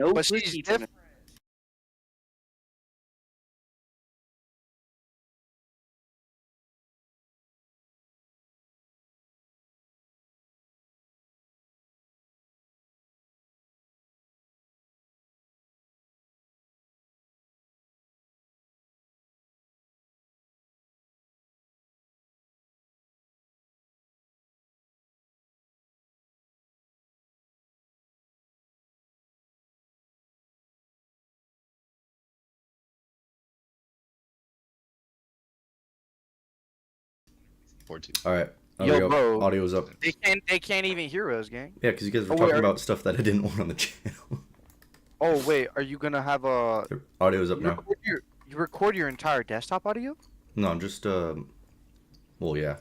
No But she's cookie different. All right. There Yo, we go. bro. Audio's up. They can't even hear us, gang. Yeah, because you guys were Oh, wait, talking are- about stuff that I didn't want on the channel. Oh wait, are you gonna have a Audio's up now. you record your entire desktop audio? No, I'm just well, yeah.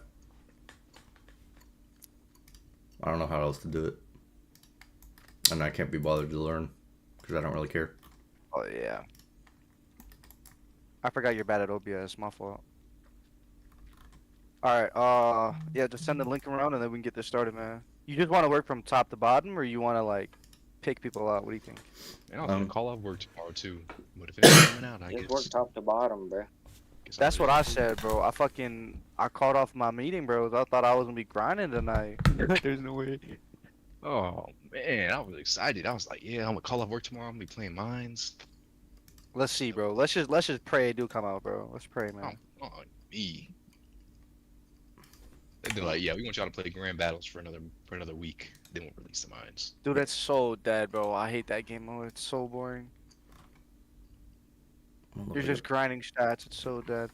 I don't know how else to do it, and I can't be bothered to learn because I don't really care. Oh yeah. I forgot you're bad at OBS. My fault. All right. Yeah. Just send the link around and then we can get this started, man. You just want to work from top to bottom, or you want to like pick people out? What do you think? And I'll call off work tomorrow too. But if it's coming out, I Just guess. work top to bottom, bro. That's what I said, bro. I called off my meeting, bro. I thought I was gonna be grinding tonight. There's no way. Oh man, I was excited. I was like, yeah, I'm gonna call off work tomorrow. I'm gonna be playing mines. Let's see, bro. Let's just pray it do come out, bro. Let's pray, man. Oh, me. And they're like, yeah, we want y'all to play grand battles for another week. Then we'll release the mines. Dude, that's so dead, bro. I hate that game mode. It's so boring. You're just grinding stats. It's so dead.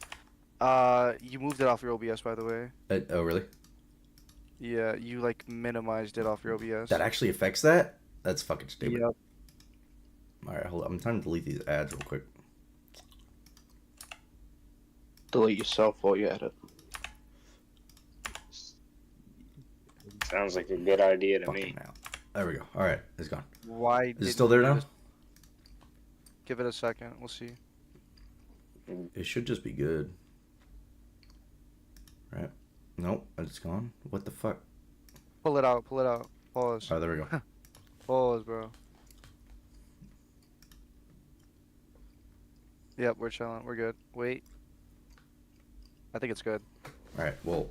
You moved it off your OBS, by the way. Oh, really? Yeah, you like minimized it off your OBS. That actually affects that? That's fucking stupid. Yep. All right, hold on. I'm trying to delete these ads real quick. Delete yourself while you edit. Sounds like a good idea to me. Fucking hell. There we go. All right, it's gone. Why? Is it still there now? Give it a second. We'll see. It should just be good. Right? Nope, it's gone. What the fuck? Pull it out. Pull it out. Pause. Oh, there we go. Pause, bro. Yep, we're chilling. We're good. Wait. I think it's good. All right, well,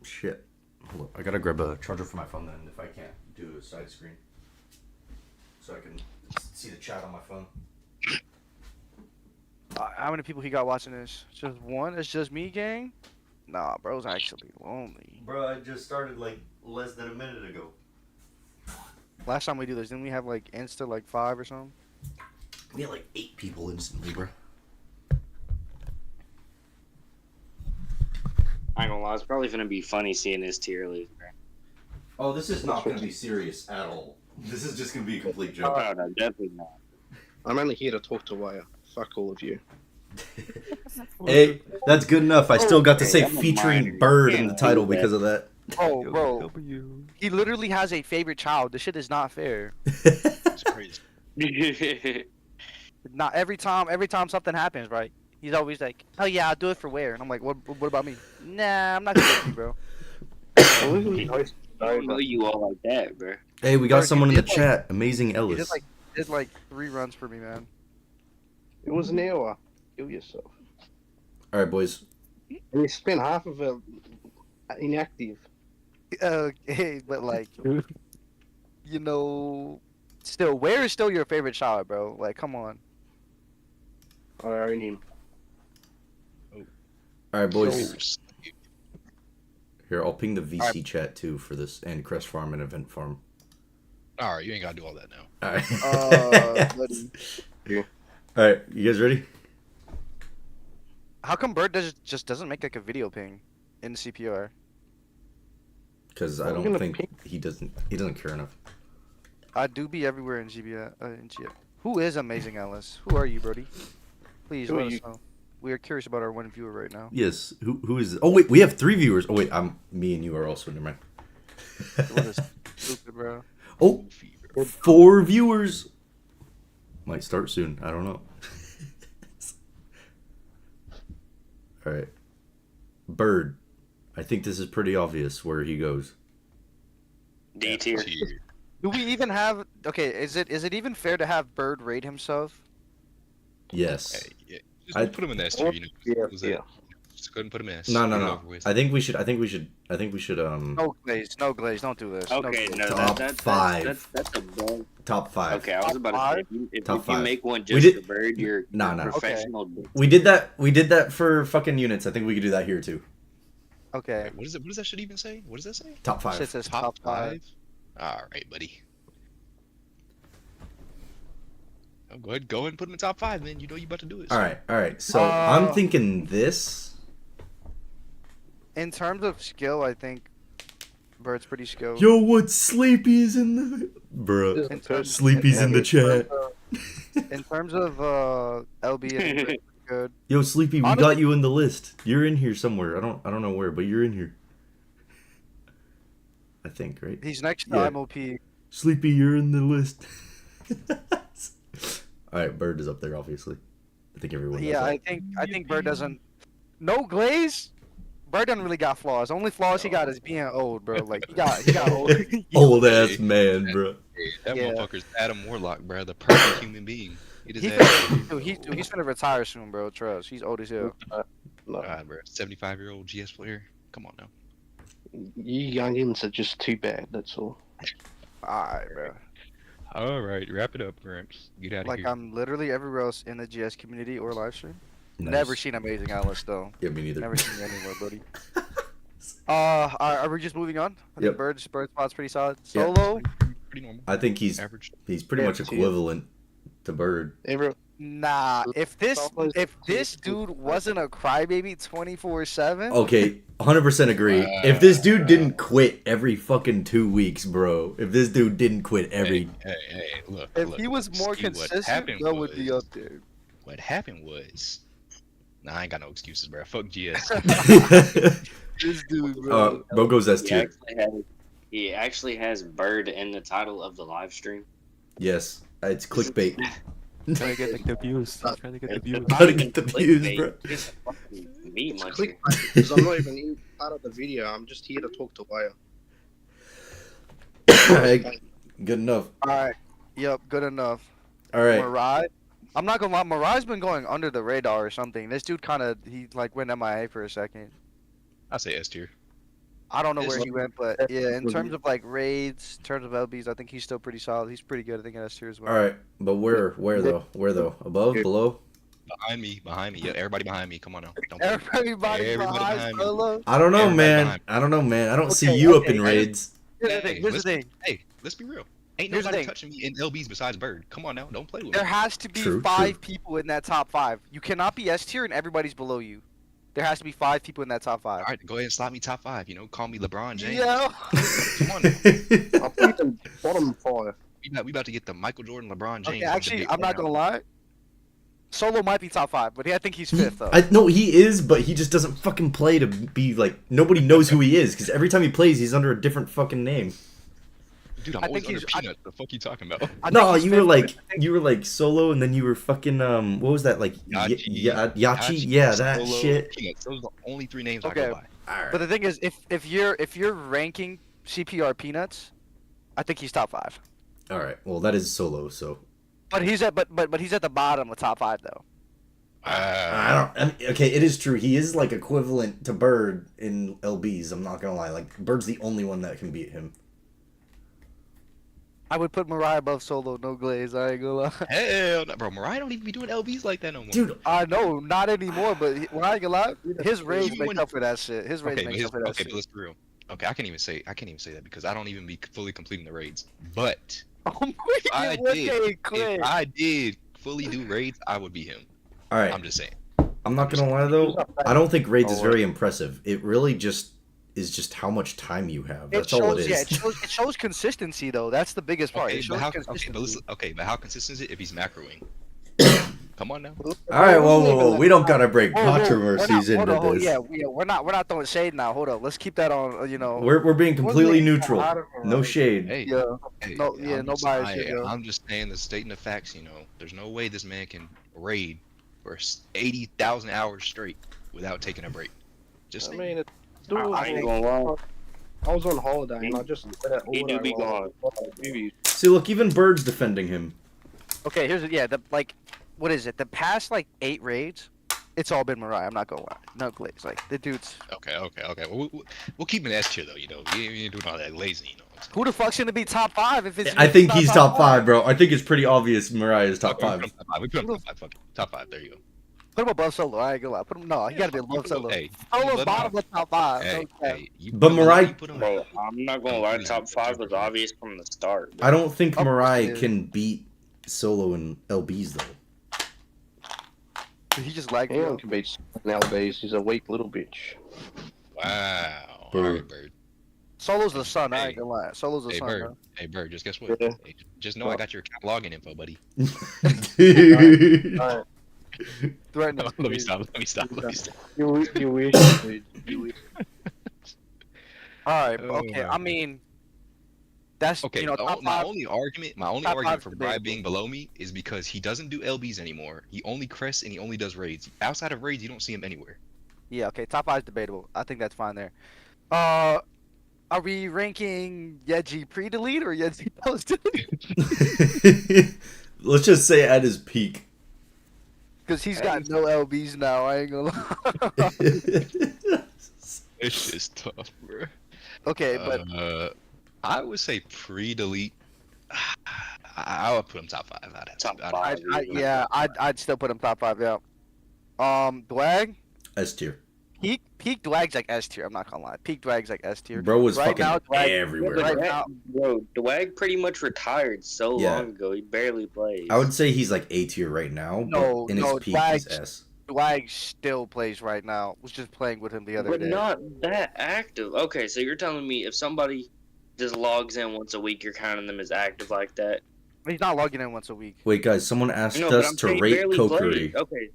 shit. Hold up. I gotta grab a charger for my phone then if I can't do a side screen. So I can see the chat on my phone. How many people he got watching this? Just one? It's just me, gang? Nah, bro's actually lonely. Bro, I just started like less than a minute ago. Last time we do this, didn't we have like Insta like 5 or something? We had like 8 people instantly, bro. I ain't gonna lie, it's probably gonna be funny seeing this tier list, bro. Oh, this is not gonna be serious at all. This is just gonna be a complete joke. Oh, no, definitely not. I'm only here to talk to Wire. Fuck all of you. Hey, that's good enough. I still got to say I'm a featuring minor. Bird You in the can't title do that. because of that. Oh, bro. He literally has a favorite child. This shit is not fair. It's crazy. Not every time something happens, right? He's always like, "Oh yeah, I'll do it for Ware," and I'm like, "What about me?" Nah, I'm not gonna do it, bro. I don't know you all like that, bro. Hey, we got Bird, someone in you the did, chat. Amazing He Ellis. did like 3 runs for me, man. It was an hour. Kill yourself. All right, boys. And you spent half of it inactive. Hey, but like, you know, still, Ware is still your favorite child, bro. Like, come on. I own him. All right, boys. Boys. Here, I'll ping the VC chat too for this and Crest Farm and Event Farm. All right, you ain't gotta do all that now. All right. Buddy. All right, you guys ready? How come Bird just doesn't make like a video ping in CPR? Because I I'm don't gonna think ping- he doesn't care enough. I do be everywhere in GBA. Who is Amazing Ellis? Who are you, Brody? Please Who are let us you? know. We are curious about our one viewer right now. Yes. Who is? Oh wait, we have 3 viewers. Oh wait, me and you are also. Never mind. What is stupid, bro? Oh, 4 viewers. Might start soon. I don't know. All right. Bird. I think this is pretty obvious where he goes. D tier. Do we even have? Okay, is it even fair to have Bird rate himself? Yes. Hey, yeah. Just I- put him in S tier, you know. Yeah, Was yeah. that- Just go ahead and put him in S. No, no, Get it no. over with. I think we should. No glaze, no glaze. Don't do this. Okay, no no, glaze. Top that's 5. that's a bad. Top 5. Okay, I was about to say if Top you 5. make one We just did- for Bird, you're Nah, a nah. professional. We did that. We did that for fucking units. I think we could do that here too. Okay. Wait, what is it? What does that shit even say? What does that say? Top Shit 5. says top five. All right, buddy. Oh, go ahead and put him in top 5, man. You know you about to do it. All right, all right. So I'm thinking this. In terms of skill, I think Bird's pretty skilled. Yo, what Sleepy's in the bruh? In terms, Sleepy's in the chat. in terms of LB, I think Bird's pretty good. Yo, Sleepy, we Honestly- got you in the list. You're in here somewhere. I don't know where, but you're in here. I think, right? He's next to Yeah. MOP. Sleepy, you're in the list. All right, Bird is up there, obviously. I think everyone. Yeah, knows I think Bird doesn't. No glaze. Bird doesn't really got flaws. The only flaws he got is being old, bro. Like he got old. that. Old ass man, bro. Hey, that Yeah. motherfucker's Adam Warlock, bro. The perfect human being. It is He that. dude, he's gonna retire soon, bro. Trust. He's old as hell. No, God, bro. 75-year-old GS player. Come on now. you youngins are just too bad. That's all. Alright, bro. All right, wrap it up, Gramps. Get out of Like here. I'm literally everywhere else in the GS community or live stream. Nice. Never seen Amazing Alice though. Yeah, me neither. Never seen it anywhere, buddy. Are we just moving on? I Yep. think Bird spot's pretty solid. Yeah. Solo? Pretty normal. I think he's Average. pretty Yeah, much too. equivalent to Bird. Nah. If this Solo's- dude wasn't a crybaby 24/7, Okay, 100% agree. If this dude didn't quit every fucking 2 weeks, bro. If this dude didn't quit every. Hey, look. if look. he was more See, what consistent, happened that would be was- up there. What happened was. Nah, I ain't got no excuses, bro. Fuck GS. This dude, bro. Bro goes S He tier. he actually has Bird in the title of the live stream. Yes, it's clickbait. Trying to get the views. Trying to get the views. Gotta get the views, Clickbait. bro. It's a fucking meat muncher. Click because I'm not even in part of the video. I'm just here to talk to Waya. Alright, good enough. Alright. Yep, good enough. All right. Mirai. I'm not gonna lie, Mirai's been going under the radar or something. This dude he like went MIA for a second. I say S tier. I don't know It's where like- he went, but yeah, in terms of like raids, in terms of LBs, I think he's still pretty solid. He's pretty good. I think in S tier as well. All right, but where though? Where though? Above, below? Behind me. Yeah, everybody behind me. Come on now. Don't play. Everybody Everybody behind behind me. Solo. I don't know, Everybody man. behind I don't know, man. I don't see Okay, you up okay, in I- raids. Here's the thing. Here's the listen, thing. Hey, let's be real. Ain't Here's the nobody thing. touching me in LBs besides Bird. Come on now. Don't play with There me. has to be True, 5 people in that top 5. You cannot be S tier and everybody's below you. There has to be 5 people in that top 5. All right, go ahead and slot me top 5. You know, call me LeBron James. Yeah. Come on now. I'll put them bottom 5. We about to get the Michael Jordan, LeBron James. Okay, of the actually, big I'm not round. gonna lie. Solo might be top 5, but I think he's 5th though. No, he is, but he just doesn't fucking play to be like nobody knows who he is because every time he plays, he's under a different fucking name. Dude, I'm I always think under he's- peanut. The fuck you talking about? I No, think he's you were 5th, like but I think- you were like Solo, and then you were fucking what was that like Yachi. Yachi? Yeah, that Solo, shit. Peanuts. Those are the only 3 names I Okay. go by. All right. But the thing is, if you're ranking CPR peanuts, I think he's top 5. All right. Well, that is Solo, so But he's at but he's at the bottom of top 5 though. I mean, okay, it is true. He is like equivalent to Bird in LBs. I'm not gonna lie. Like Bird's the only one that can beat him. I would put Mariah above Solo, no glaze. I ain't gonna lie. Hell no, bro. Mariah don't even be doing LBs like that no more. Dude, I know, not anymore. But when I ain't gonna lie, his raids Even make when- up for that shit. His raids okay, make up for that okay, shit. but let's be real. Okay, I can't even say that because I don't even be fully completing the raids. But Oh my I God, did. quit. if I did fully do raids, I would be him. all right. I'm just saying. I'm not gonna lie though. I don't think raids is Oh, very impressive. It really just is just how much time you have. It That's shows, all it is. yeah, it shows consistency though. That's the biggest part. Okay, It shows but how, consistency. but how consistent is it if he's macroing? Come on now. All right, whoa. We don't gotta break Whoa, whoa, controversies we're not- into hold on, this. Yeah, we're not throwing shade now. Hold up, let's keep that on. We're being completely Wasn't it neutral. out of No right? shade. Hey, yeah. hey, No- yeah, I'm no just- bias here, yo. I'm just saying the stating the facts. You know, there's no way this man can raid for 80,000 hours straight without taking a break. Just I saying. mean, it's I ain't gonna lie. I was on holiday and I just let it He do auto be while I gone. was watching movies. See, look, even Bird's defending him. Okay, here's what is it? The past like 8 raids, it's all been Mariah. I'm not gonna lie. No glitz. Like the dude's. Okay. Well, we'll keep him in S tier though. You know, we ain't doing all that lazy. You know. Who the fuck's gonna be top 5 if it's? I think he's top 5, bro. I think it's pretty obvious Mariah's top Okay, 5. We put him top 5. Fuck it. Top 5. There you go. Put him above Solo. I ain't gonna lie. Put him. No, he gotta be above Solo. Hey, Solo's let bottom him- of top 5. Hey, Okay. hey, you But put him- Mariah- you put him- Bro, I'm not gonna lie. Top 5 was obvious from the start. Bro. I don't think Of course Mariah it is. can beat Solo and LBs, though. He just lagged. Anyone can beat nowadays. He's a weak little bitch. Wow. Bird. All right, Bird. Solo's the sun. I Hey. ain't gonna lie. Solo's the Hey, sun. Bird. Bro. Hey, Bird. Just guess what? Yeah. Hey, just know I got your account login info, buddy. Alright. Threatening. Let me stop. You wish, dude. You wish. All right. Oh Okay. my I mean, that's Okay, you know top my 5. only argument top for five's Brian debatable. being below me is because he doesn't do LBs anymore. He only crests and he only does raids. Outside of raids, you don't see him anywhere. Yeah. Okay. Top 5 is debatable. I think that's fine there. Are we ranking Yeji pre-delete or Yeji post-delete? Let's just say at his peak. Because he's got no LBs now. I ain't gonna lie. It's just tough, bro. Okay, but I would say pre-delete. I would put him top 5. Top I'd- 5. I'd still put him top 5. Yeah. Dwag. S tier. Peak Dwag's like S tier. I'm not gonna lie. Peak Dwag's like S tier. Bro was Right fucking now, Dwag- everywhere. right bro. now- Bro, Dwag pretty much retired so Yeah. long ago. He barely plays. I would say he's like A tier right now, No, but in his no, peak, Dwag's- he's S. Dwag still plays right now. Was just playing with him the other But day. not that active. Okay, so you're telling me if somebody just logs in once a week, you're counting them as active like that? He's not logging in once a week. Wait, guys, someone asked No, but us I'm to saying he rate barely Kokiri. played. Okay.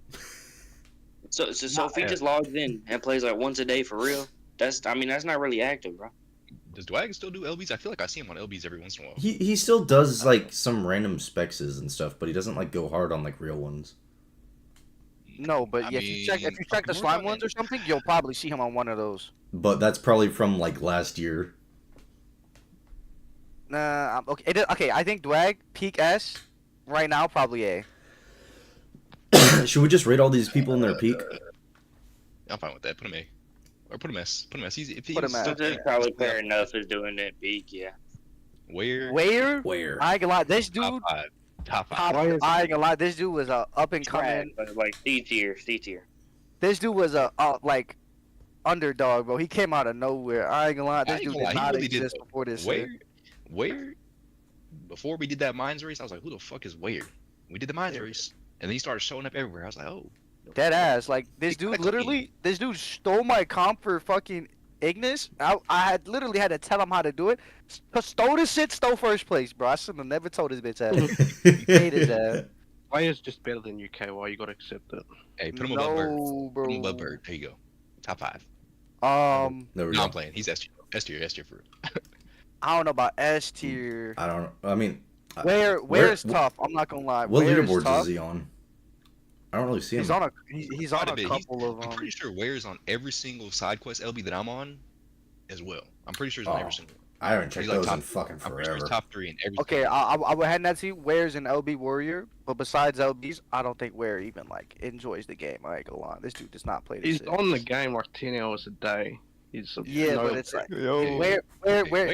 So if he just logs in and plays like once a day for real, that's not really active, bro. Does Dwag still do LBs? I feel like I see him on LBs every once in a while. He still does like some random spexes and stuff, but he doesn't like go hard on like real ones. No, but I yeah, if you check mean, the we're slime talking- ones or something, you'll probably see him on one of those. But that's probably from like last year. Nah, okay. I think Dwag peak S, right now probably A. Should we just rate all these people in their peak? I'm fine with that. Put him A. Or put him S. Put him S. If Put him he's S. still That's playing, probably fair enough as doing that peak, yeah. Where? Where? I ain't gonna lie, this dude. Top 5. Top 5. I ain't gonna lie, this dude was a up and Trash, coming. but like C tier. This dude was a like underdog, bro. He came out of nowhere. I ain't gonna lie, I this ain't dude gonna lie, did he not really did exist before this. Where? Before we did that mines race, I was like, who the fuck is Where? We did the mines race, and then he started showing up everywhere. I was like, oh. Dead ass. Like this He dude kinda literally, this dude stole my comp for fucking Ignis. I had literally had to tell him how to do it. Stole the shit, stole first place, bro. I should have never told his bitch ass. Hate his ass. Player's just better than UKY. You gotta accept it. Hey, put him above Bird. No, Put him above bro. Bird. There you go. Top 5. There we No, go. I'm playing. He's S tier. S tier for real. I don't know about S tier. I don't. I mean, Where's tough? I'm not gonna lie. what Where's leaderboards tough? is he on? I don't really see him. He's on a he's on Quite a a bit. couple of I'm pretty sure Where's on every single side quest LB that I'm on as well. I'm pretty sure he's on Oh, every single one. I haven't checked He's like those top- in fucking I'm pretty sure forever. he's top 3 in every. Okay, I would hand that to you. Where's an LB warrior? But besides LBs, I don't think Where even like enjoys the game. I ain't gonna lie. This dude does not play this He's shit. on the game like 10 hours a day. He's a Yeah, no but it's like Yo. where Where?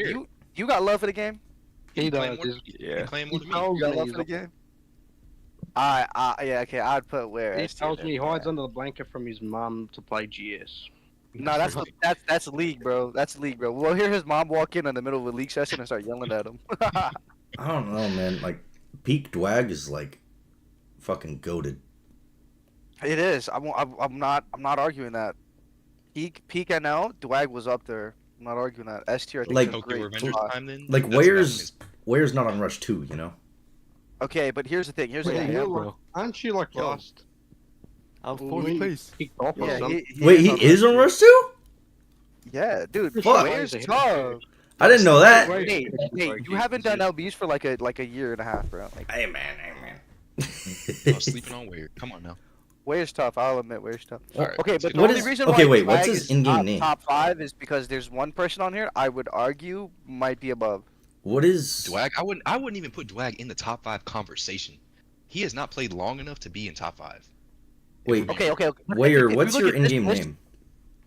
you got love for the game? he playing does. more- He's- Yeah. Playing more than me. tells You got me love he's for the game? Yeah, okay, I'd put Where. He S tier tells me he then, hides yeah. under the blanket from his mum to play GS. No, that's league, bro. That's league, bro. Well, hear his mom walk in the middle of a league session and start yelling at him. I don't know, man. Like, peak Dwag is like fucking goated. It is. I'm not arguing that. Peak NL, Dwag was up there. I'm not arguing that. S tier, I think Like- is a Tokyo great Revengers spot. time then. Like, Where's not on Rush 2, you know? Okay, but here's the thing. Here's the Wait, thing. you're bro. like, aren't you like Yo. last? I'm Well, fourth we- place. Kicked off or Yeah, something? Wait, he is on Rush 2? Yeah, dude. Fuck. Where's tough? I didn't know that. Wait. Hey, you haven't done LBs for like a year and a half, bro. Like, Hey, man. I was sleeping on Where. Come on now. Where's tough? I'll admit where's tough. Alright, Okay, but the What only is- reason okay, why wait, what's Swag his is in-game not name? top 5 is because there's one person on here I would argue might be above. What is? Dwag, I wouldn't even put Dwag in the top 5 conversation. He has not played long enough to be in top 5. Wait, Okay. Where? If you What's look your at this in-game list- name?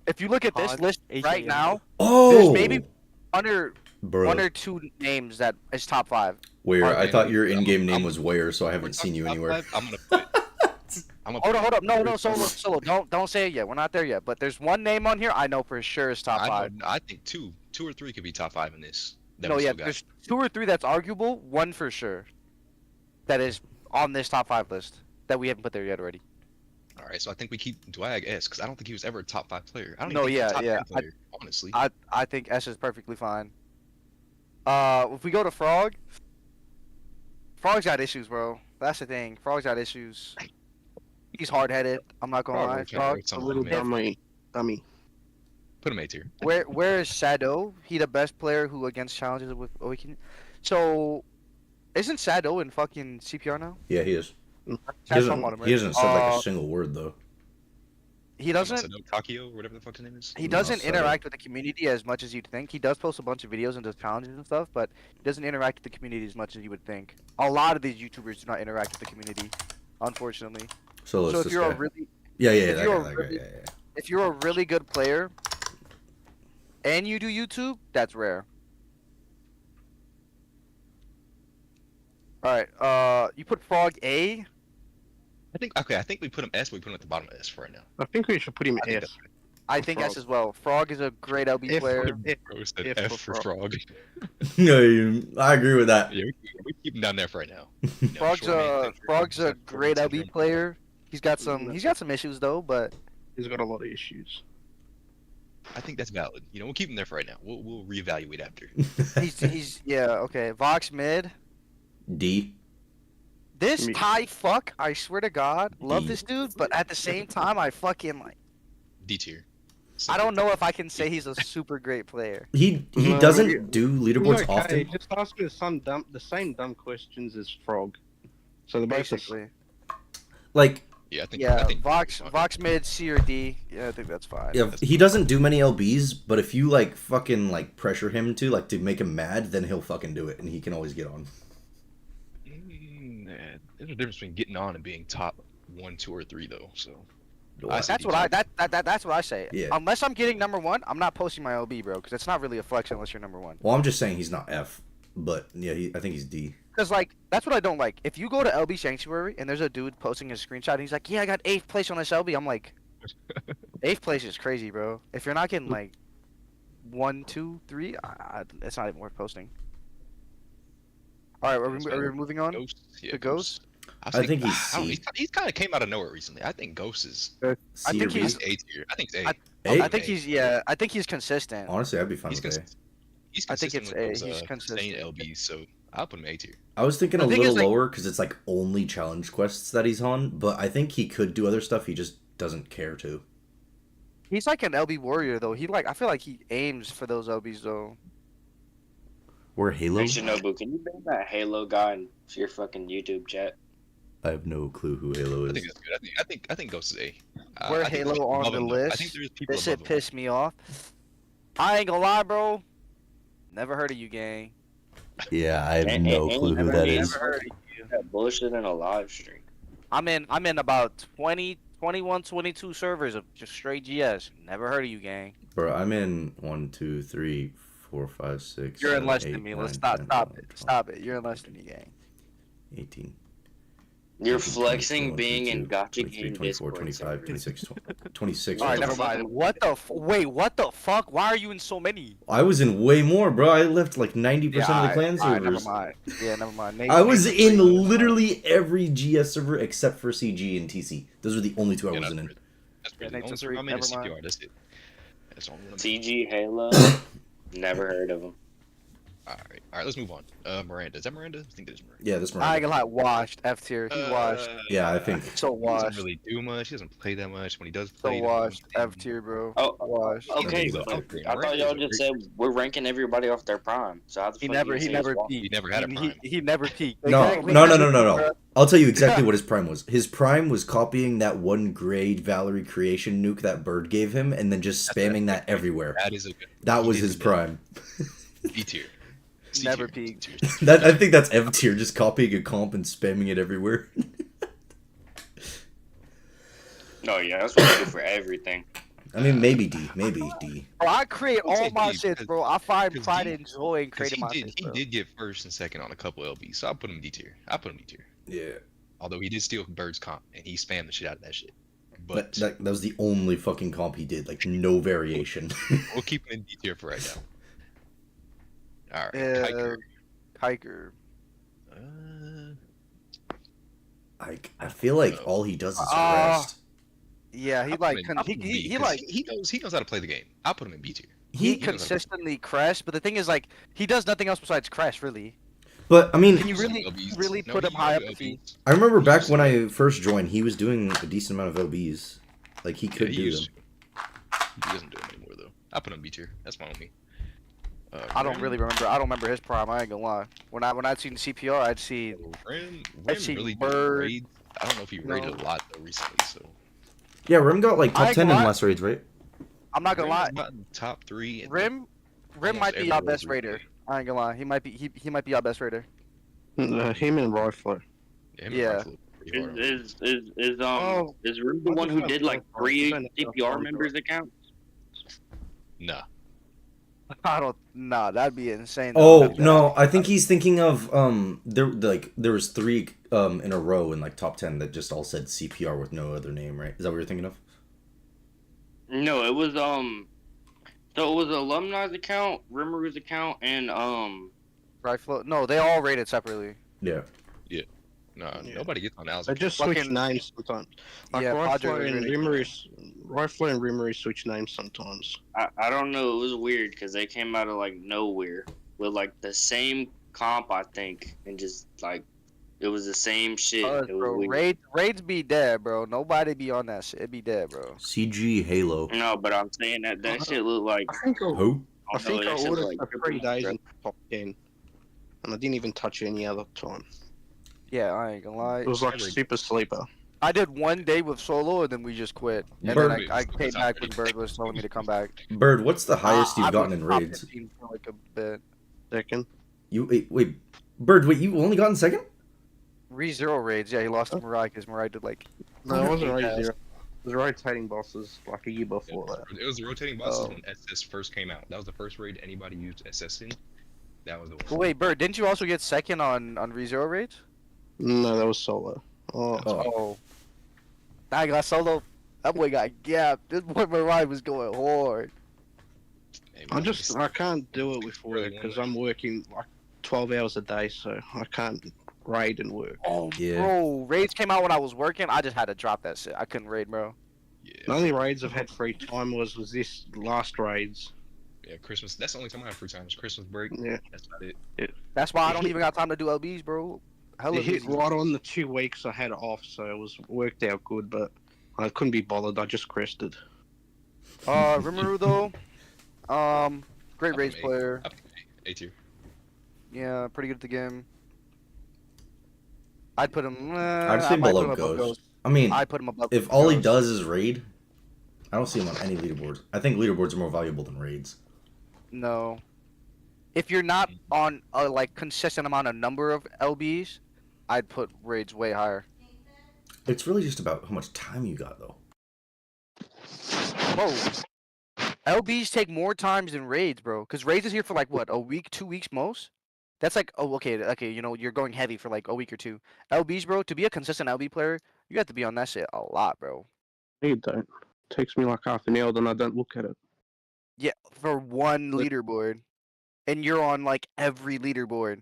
If you look at this Pod, list AKA. right now, Oh, there's maybe under bro. 1 or 2 names that is top 5. Where? I Okay, thought your I'm- in-game name I'm- was Where, so I We're haven't seen talking you top anywhere. 5, I'm gonna put. Hold up. No, solo. Don't say it yet. We're not there yet. But there's one name on here I know for sure is top 5. I think two or three could be top 5 in this. that No, we yeah, still got. there's 2 or 3 that's arguable. 1 for sure. That is on this top 5 list that we haven't put there yet already. All right, so I think we keep Dwag S because I don't think he was ever a top 5 player. I don't No, even think yeah, he's a top yeah, 10 player, honestly. I think S is perfectly fine. If we go to Frog, Frog's got issues, bro. That's the thing. Frog's got issues. He's hard-headed. I'm not gonna Frog lie. really can't Frog. rate A something little like that. dummy. Put him A tier. Where is Sado? He the best player who against challenges with Awakening. So, isn't Sado in fucking CPR now? Yeah, he is. He That's someone, hasn't, right? he hasn't said like a single word though. He doesn't. No Takio, or whatever the fuck his name is. He No, doesn't Sado. interact with the community as much as you'd think. He does post a bunch of videos and does challenges and stuff, but he doesn't interact with the community as much as you would think. A lot of these YouTubers do not interact with the community, unfortunately. So, So if this you're guy. a really, Yeah, if that you're guy, a that guy, really- yeah. if you're a really good player, and you do YouTube, that's rare. All right, you put Frog A. I think we put him S, but we put him at the bottom of S for right now. I think we should put him I think S. I think Frog. S as well. Frog is a great LB F- player. F- Bro said F F for for Frog. Frog. No, I agree with that. Yeah, we keep him down there for right now. You know, Frog's short man a syndrome, Frog's a short great man LB syndrome. player. He's got some issues though, but He's got a lot of issues. I think that's valid. You know, we'll keep him there for right now. We'll reevaluate after. he's yeah, okay. Vox mid. D. This Me. Thai fuck, I swear to God, love D. this dude, but at the same time I fucking like D tier. I don't know if I can say he's a super great player. He No, doesn't you- do leaderboards Okay, often. just ask me the same dumb questions as Frog. So they're both Basically. Like, Yeah, I think. Yeah, I think Vox mid C or D. Yeah, I think that's fine. yeah, he doesn't do many LBs, but if you like fucking like pressure him to make him mad, then he'll fucking do it, and he can always get on. There's a difference between getting on and being top 1, 2, or 3 though. So I say That's what I that's what I say. Yeah. Unless I'm getting number 1, I'm not posting my LB, bro, because it's not really a flex unless you're number 1. Well, I'm just saying he's not F, but yeah, I think he's D. Because, like, that's what I don't like. If you go to LB Sanctuary and there's a dude posting his screenshot and he's like, yeah, I got 8th place on this LB, I'm like, 8th place is crazy, bro. If you're not getting, like, 1, 2, 3, it's not even worth posting. Alright, are we moving on? Ghost. Yeah, The Ghost? I think he's I don't know, C. he's kind of came out of nowhere recently. I think Ghost is. C think or B? he's- A tier. I think it's A. A? I think he's consistent. Honestly, I'd be fine He's with A. consistent. He's I think consistent it's with A, he's those, consistent. sustained LBs, so I'll put him A tier. I was thinking The a thing little is, like- lower because it's like only challenge quests that he's on, but I think he could do other stuff. He just doesn't care to. He's like an LB warrior, though. I feel like he aims for those LBs, though. We're Halo. Hey, Shinobu, can you bring that Halo guy into your fucking YouTube chat? I have no clue who Halo I is. think that's good. I think Ghost is A. Where I think Halo there's people on above the him, though. I list? think there's people This shit above him. pissed me off. I ain't gonna lie, bro. Never heard of you, gang. Yeah, I have Ain't- no ain't clue who never- that ain't is. never heard of you. That bullshit in a live stream. I'm in about 20, 21, 22 servers of just straight GS. Never heard of you, gang. Bro, I'm in 1, 2, 3, 4, 5, 6. You're in 7, less 8, than me. 9, Let's 10, stop 11, it. 12, Stop it. You're in less than me, gang. 18. You're 19, flexing 21, being in 22, Gotcha 23, Game 24, Discord. 25, server. 26, 26. All right, the never fuck? mind. Wait, what the fuck? Why are you in so many? I was in way more, bro. I left like 90% of the clan alright, never servers. mind. Yeah, never mind. I was Nate- in literally every GS server except for CG and TC. Those were the only two I Yeah, wasn't in. That's pretty. Yeah, The only Nate's a server I'm in is freak, never CPR. That's it. That's the only one. I'm in. CG Halo. Never heard of him. All right, let's move on. Miranda. Is that Miranda? I think that is Miranda. Yeah, this I Miranda. ain't gonna lie, washed. F tier. He's washed. Yeah, I think. So He doesn't washed. really do much. He doesn't play that much. When he does So play, he doesn't do washed. F anything. tier, bro. Oh, Washed. okay, Miranda. but I thought y'all just said we're ranking everybody off their prime. So how the He fuck never you say he's washed? peaked. He never had a prime. He never peaked. No, Exactly. no, no, Never no, no, peaked, no. bro. I'll tell you exactly what his prime was. His prime was copying that one grade Valerie creation nuke that Bird gave him, and then just spamming that everywhere. That is a good. That he was did his do that. prime. D tier. C Never tier. peaked. C tier. That I think that's F tier, just copying a comp and spamming it everywhere. No, yeah, that's what I do for everything. I mean, maybe D, maybe D. Bro, I create I'll all say my D, shits, because- bro. I find because pride D- and joy in 'Cause creating my shits, he bro. did get first and second on a couple LBs, so I'll put him D tier. I put him D tier. Yeah. Although he did steal Bird's comp and he spammed the shit out of that shit. But But that was the only fucking comp he did, like no variation. we'll keep him in D tier for right now. All right, Yeah. Hiker. Hiker. I feel like No. all he does is Ah. rest. Yeah, he I'll like put him in- con- I'll he, put him in he, B, he 'cause like he knows how to play the game. I'll put him in B tier. he knows how to- consistently crash, but the thing is like he does nothing else besides crash, really. But I mean, Can you Some really LBs. really No, put he him high up used if he? I remember He back used when to- I first joined, he was doing a decent amount of LBs. Like he could he do used them. to. He doesn't do it anymore though. I'll put him B tier. That's fine with me. I don't Rim- really remember. I don't remember his prime. I ain't gonna lie. When I'd seen CPR, I'd see Rim I've seen really did Bird. raid. I don't know if he raided a lot though recently. So Yeah, Rim got like I top ain't 10 in gonna lie. last raids, right? I'm not gonna Rim lie. is about in the top 3. and Rim almost might be every our raid best we raider. play. I ain't gonna lie. He might be our best raider. Him and Rifler. Him and Yeah. Rifle are pretty hard on him. Is Rube the I one just who did like have 3 fun. CPR members accounts? Nah. I don't. Nah, that'd be insane. Oh though. no, I think he's thinking of there was 3 in a row in like top 10 that just all said CPR with no other name, right? Is that what you're thinking of? No, it was so it was Alumni's account, Rimmeroo's account, and Rifle. No, they all rated separately. Yeah. Nah, Yeah. nobody gets on Al's. They just Fucking- switch names sometimes. Like Yeah, Padre Rifler was and really Rimmery switch names sometimes. I don't know, it was weird because they came out of like nowhere with like the same comp, I think, and just like it was the same shit. It was Bro, weird. raids be dead, bro. Nobody be on that shit. It be dead, bro. CG Halo. No, but I'm saying that shit looked like I think Who? I think I that shit looked ordered like for 3 days in top 10, and I didn't even touch it any other time. Yeah, I ain't gonna lie. It was like Every- super sleeper. I did one day with solo and then we just quit. And Bird- then I came back when Bird was telling me to come back. Bird, what's the highest you've I've gotten been in top raids? 15 for like a bit. Second. You wait, Bird, wait, you only gotten second? Re-zero raids, yeah, he lost to Mirai because Mirai did like... No, it wasn't 8,000. raid 0. It was rotating bosses like a year before that. It was the rotating bosses Oh. when SS first came out. That was the first raid anybody used SS in. That was the one. Well, wait, Bird, didn't you also get second on re-zero raids? No, that was solo. Oh, Oh. I got solo. That boy got gapped. This boy Mirai was going hard. Hey, I man, can't do it with work because I'm working like 12 hours a day, so I can't raid and work. Oh, Yeah. bro. Raids came out when I was working. I just had to drop that shit. I couldn't raid, bro. The yeah, only raids I've had free time was this last raids. yeah, Christmas. That's the only time I have free time. Is Christmas break. Yeah, That's about it. That's why I don't even got time to do LBs, bro. Hella it hit busy. right on the 2 weeks I had off, so it was worked out good, but I couldn't be bothered. I just crested. Rimuru though, great I'll raids put him player. A. I'll put him A tier. Yeah, pretty good at the game. I'd put him. I'd say I might put below him above Ghost. I mean, I put him above. if all he Ghost. does is raid, I don't see him on any leaderboards. I think leaderboards are more valuable than raids. No. If you're not on a like consistent amount of number of LBs, I'd put raids way higher. It's really just about how much time you got, though. Bro, LBs take more times than raids, bro. Because raids is here for like what, a week, 2 weeks most. That's like, oh, okay, you know, you're going heavy for like a week or 2. LBs, bro, to be a consistent LB player, you have to be on that shit a lot, bro. You don't. Takes me like half an hour, then I don't look at it. Yeah, for one leaderboard, and you're on like every leaderboard.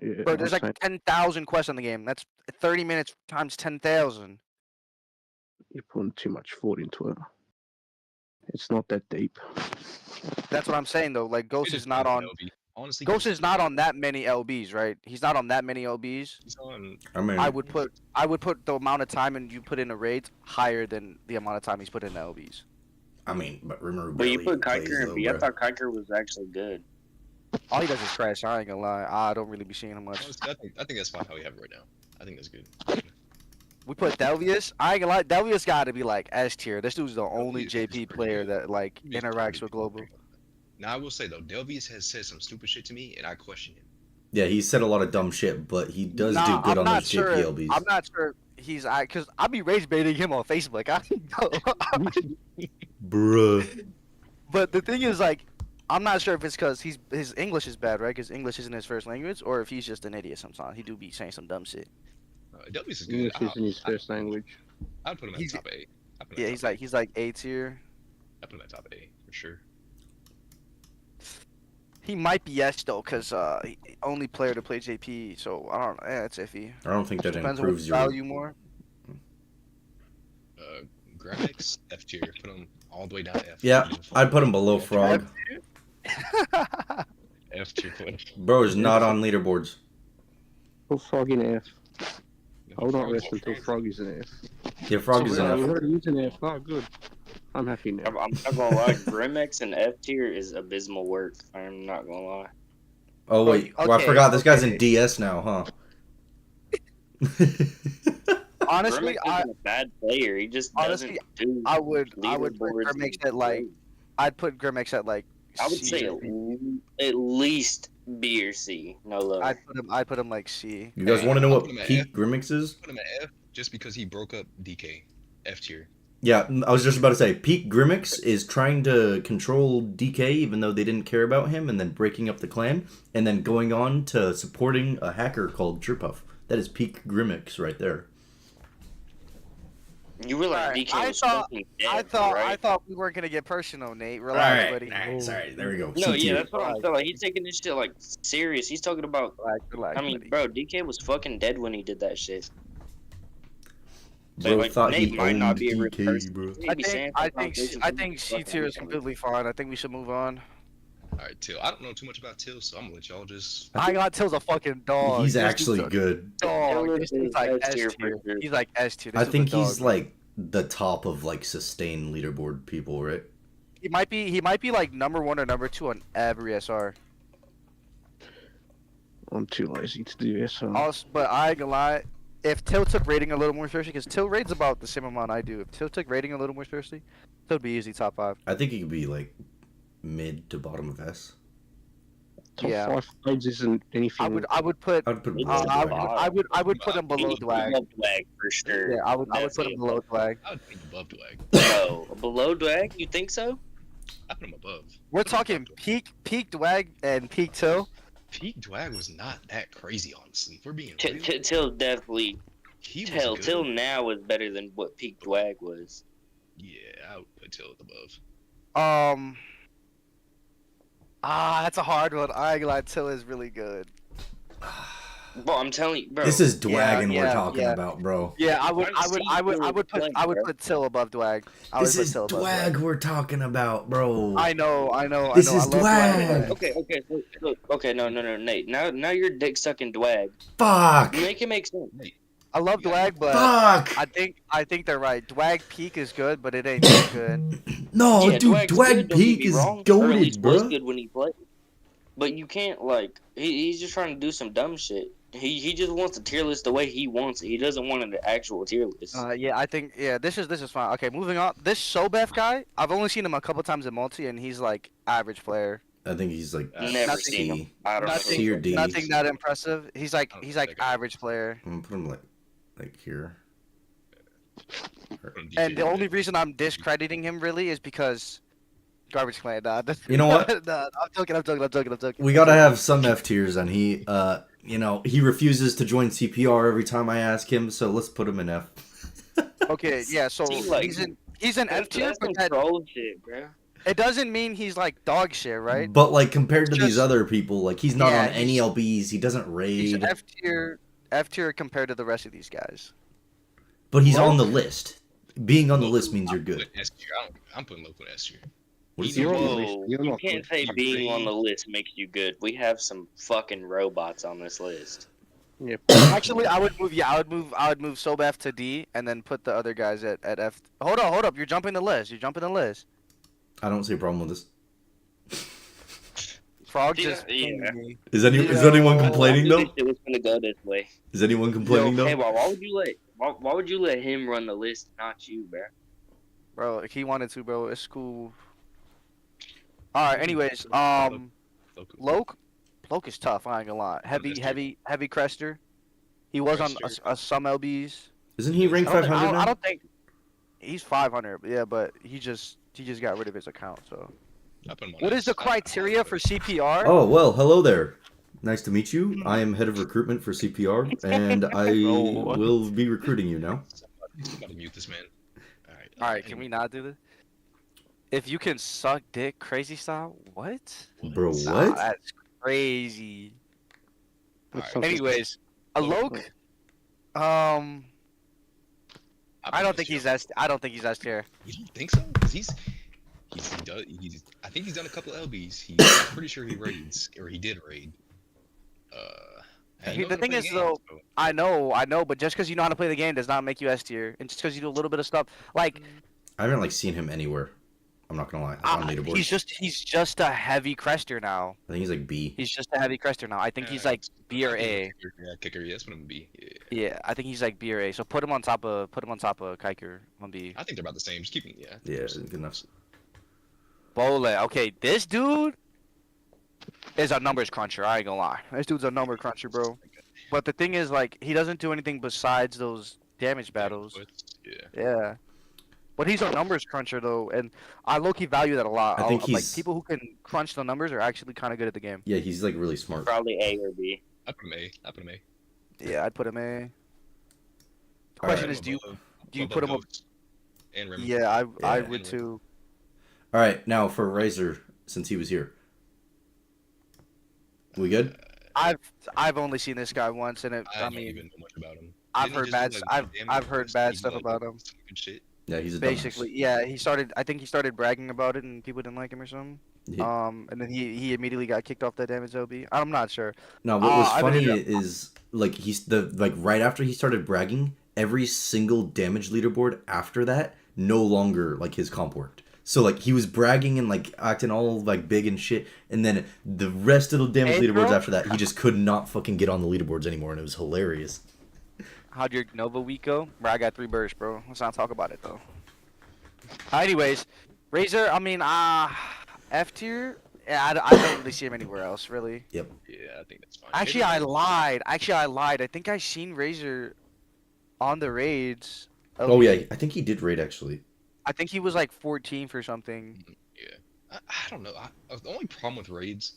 Yeah, Bro, there's I'm like 10,000 quests in the game. That's 30 minutes times 10,000. you're putting too much thought into it. It's not that deep. That's what I'm saying though. Like Ghost It is just not depends on. LB. honestly, Ghost is not on that many LBs, right? He's not on that many LBs. He's on. I mean, I would put the amount of time and you put in a raids higher than the amount of time he's put in the LBs. but remember, But you barely put plays, Kiker in though, B. I bro. thought Kiker was actually good. All he does is crash. I ain't gonna lie. I don't really be seeing him much. Honestly, I think that's fine how we have it right now. I think that's good. We put Delvius. I ain't gonna lie. Delvius got to be like S tier. This dude's the only Delvius is JP pretty player good. that like Delvius is interacts pretty with global. good. Now I will say though, Delvius has said some stupid shit to me, and I question him. Yeah, he said a lot of dumb shit, but he does Nah, do good I'm on not those sure. JPLBs. I'm not sure he's because I be rage baiting him on Facebook. I know. Bruh. But the thing is, like, I'm not sure if it's because his English is bad, right? Because English isn't his first language, or if he's just an idiot sometimes. He do be saying some dumb shit. Delvius is good. English isn't his first language. I'd put him at He's- top 8. Yeah, he's like A tier. I put him at top 8 for sure. He might be S though, cause only player to play JP. So I don't know. Yeah, it's iffy. I don't think that Depends on what improves your. value more. Grammix F tier. Put him all the way down to F. Yeah, I'd put him below Frog. F tier player. Bro is not on leaderboards. Put Frog in F. I will not Frog- rest until Frog is an F. Yeah, Frog is We're enough. already using F. Oh, good. I'm happy now. I'm not gonna lie, Grimex and F tier is abysmal work. I'm not gonna lie. Oh wait, well, I Okay, forgot this guy's in okay. DS now, huh? Honestly, Grimex isn't a bad player. He just honestly, doesn't do. I would put leaderboards Grimex and at like grades. I'd put Grimex at like I would C. say at least B or C, no lower. I'd put him like C. You guys Hey, want to know I'll what put him at peak F. Grimmix is? Put him at F just because he broke up DK. F tier. Yeah, I was just about to say, peak Grimmix is trying to control DK even though they didn't care about him, and then breaking up the clan, and then going on to supporting a hacker called Chirpuff. That is peak Grimmix right there. You realize Alright, DK I was thought- fucking dead, I thought right? we weren't gonna get personal, Nate. Relax, buddy. Sorry, there we go. No, C yeah, tier. that's what I'm saying. Like, he's taking this shit like serious. He's talking about. Relax, I mean, buddy. bro, DK was fucking dead when he did that shit. Bro like, thought Nate he might not owned be a real DK, person. bro. He be saying some conversations I with think him, C fucking tier is retarded. completely fine. I think we should move on. Alright, Till. I don't know too much about Till, so I'm gonna let y'all just. I got Till's a fucking dog. He's This actually dude's a good. dog. Till This dude's is like S S tier tier. for sure. He's like S tier. This I dude's a think he's dog. like the top of like sustained leaderboard people, right? He might be like number 1 or number 2 on every SR. I'm too lazy to do this. So. Also, but I ain't gonna lie. If Till took rating a little more seriously, because Till rates about the same amount I do. If Till took rating a little more seriously, Till'd be easy top 5. I think he could be like mid to bottom of S. Top yeah. 5 grades isn't anything. I would put I'd put him Uh, below I Dwag. would put him below Dwag. Above Dwag for sure. Yeah, I would That's put him it. below Dwag. I would put him above Dwag. Bro, below Dwag? You think so? I put him above. We're talking peak Dwag and peak Till. Peak Dwag was not that crazy, honestly. If we're being real. Till definitely. He was Till good. Till now is better than what peak Dwag was. Yeah, I would put Till above. That's a hard one. I ain't gonna lie, Till is really good. Bro, I'm telling you, bro. This is Dwagon yeah, we're talking yeah. about, bro. Yeah, I would bro. put Till above Dwag. I would This put is Till above Dwag we're talking about, bro. I know. This I is love Dwag. Okay, no, Nate. Now you're dick sucking Dwag. Fuck. Make it make sense. I love Dwag, but Fuck. I think they're right. Dwag peak is good, but it ain't that good. No, Yeah, dude, Dwag's Dwag good, don't get peak me is wrong, or at least goated, was bro. good when he played. But you can't like he's just trying to do some dumb shit. He just wants a tier list the way he wants it. He doesn't want an actual tier list. Yeah, I think this is fine. Okay, moving on. This Sobef guy, I've only seen him a couple times in multi, and he's like average player. I think he's like Never nothing- seen him. C. I don't know. nothing- C or D. Nothing that impressive. He's like I don't think I- average player. I'm gonna put him like here. Put him And the DJ. only reason I'm discrediting him really is because garbage clan. You know what? Nah, I'm joking. We gotta have some F tiers, and he, he refuses to join CPR every time I ask him. So let's put him in F. Okay, yeah. So See, like, he's an F tier, That's but some that, troll shit, bro. it doesn't mean he's like dog shit, right? But like compared to these Just- other people, like he's not Yeah, on any LBs. He doesn't He's raid, F tier compared to the rest of these guys. but he's Well- on the list. Being on the list means you're I'm good. putting S tier. I'm putting local S tier. What What is Whoa, You're on the list. You're you not can't good. say I'm being on saying- the list makes you good. We have some fucking robots on this list. Yeah. Actually, I would move. Yeah, I would move Sobef to D and then put the other guys at F. Hold up. You're jumping the list. You're jumping the list. I don't see a problem with this. Frog Yeah, just yeah. pinged me. Is anyone Yo. complaining I though? knew It was gonna go this way. Is anyone complaining Hey, though? why would you let him run the list, not you, bro? Bro, he wanted to, bro. It's cool. All right. Anyways, So cool. Loke is tough. I ain't gonna lie. that's Heavy crester. He was on Crester. some LBs. Isn't he ranked I don't, 500 I now? don't think he's 500. Yeah, but he just got rid of his account. So I put him on what is X. the I- criteria for CPR? Oh well, hello there. Nice to meet you. I am head of recruitment for CPR, and I No. will be recruiting you now. Somebody mute this man. Alright. All right, can we not do this? If you can suck dick crazy style, what? Bro, Nah, what? that's crazy. That's Alright. something- Anyways, Alok, I don't think he's that. I don't think he's that tier. You don't think so? 'Cause he does. I think he's done a couple LBs. I'm pretty sure he raids, or he did raid. I know The how to thing play is, games, though, so- I know, but just because you know how to play the game does not make you S tier, and just because you do a little bit of stuff, like I haven't like seen him anywhere. I'm not gonna lie. On leaderboard. he's just a heavy crester now. I think he's like B. He's just a heavy crester now. I think he's like B or I think A. he's kicker. Yeah, kicker. Yes, put him in B. Yeah. Yeah, I think he's like B or A. So put him on top of Kiker on B. I think they're about the same. Just keep him. Yeah. Yeah, good enough. Bole. Okay, this dude is a numbers cruncher. I ain't gonna lie. This dude's a number cruncher, bro. But the thing is, like, he doesn't do anything besides those damage battles. Yeah. Yeah. But he's a numbers cruncher though, and I low-key value that a lot. I think Like he's- people who can crunch the numbers are actually kind of good at the game. Yeah, he's like really smart. Probably A or B. I put him A. I put him A. Yeah, I'd put him A. The All question right. is, do you Above put him up? Ghost and Remy. Yeah, I Yeah. would too. All right, now for Razor, since he was here, we good? I've only seen this guy once, and I I don't mean, even know much about him. I've Didn't he heard just bad. do, like, damage I've heard boost? bad He did, stuff like, about him. some good shit. Yeah, he's a Basically, yeah, he started. I think he started bragging about it, and people didn't like him or something. Yeah. And then he immediately got kicked off that damage OB. I'm not sure. No, what was I funny believe is like right after he started bragging, every single damage leaderboard after that no longer like his comp worked. So like he was bragging and like acting all like big and shit, and then the rest of the damage Hey, leaderboards bro. after that, he just could not fucking get on the leaderboards anymore, and it was hilarious. How'd your Nova week go? Bro, I got 3 bursts, bro. Let's not talk about it though. Anyways, Razor. I mean, F tier. Yeah, I don't really see him anywhere else, really. Yeah, I think that's fine. Actually, I lied. I think I seen Razor on the raids. Oh yeah, I think he did raid actually. I think he was like 14th or something. Yeah. I don't know. The only problem with raids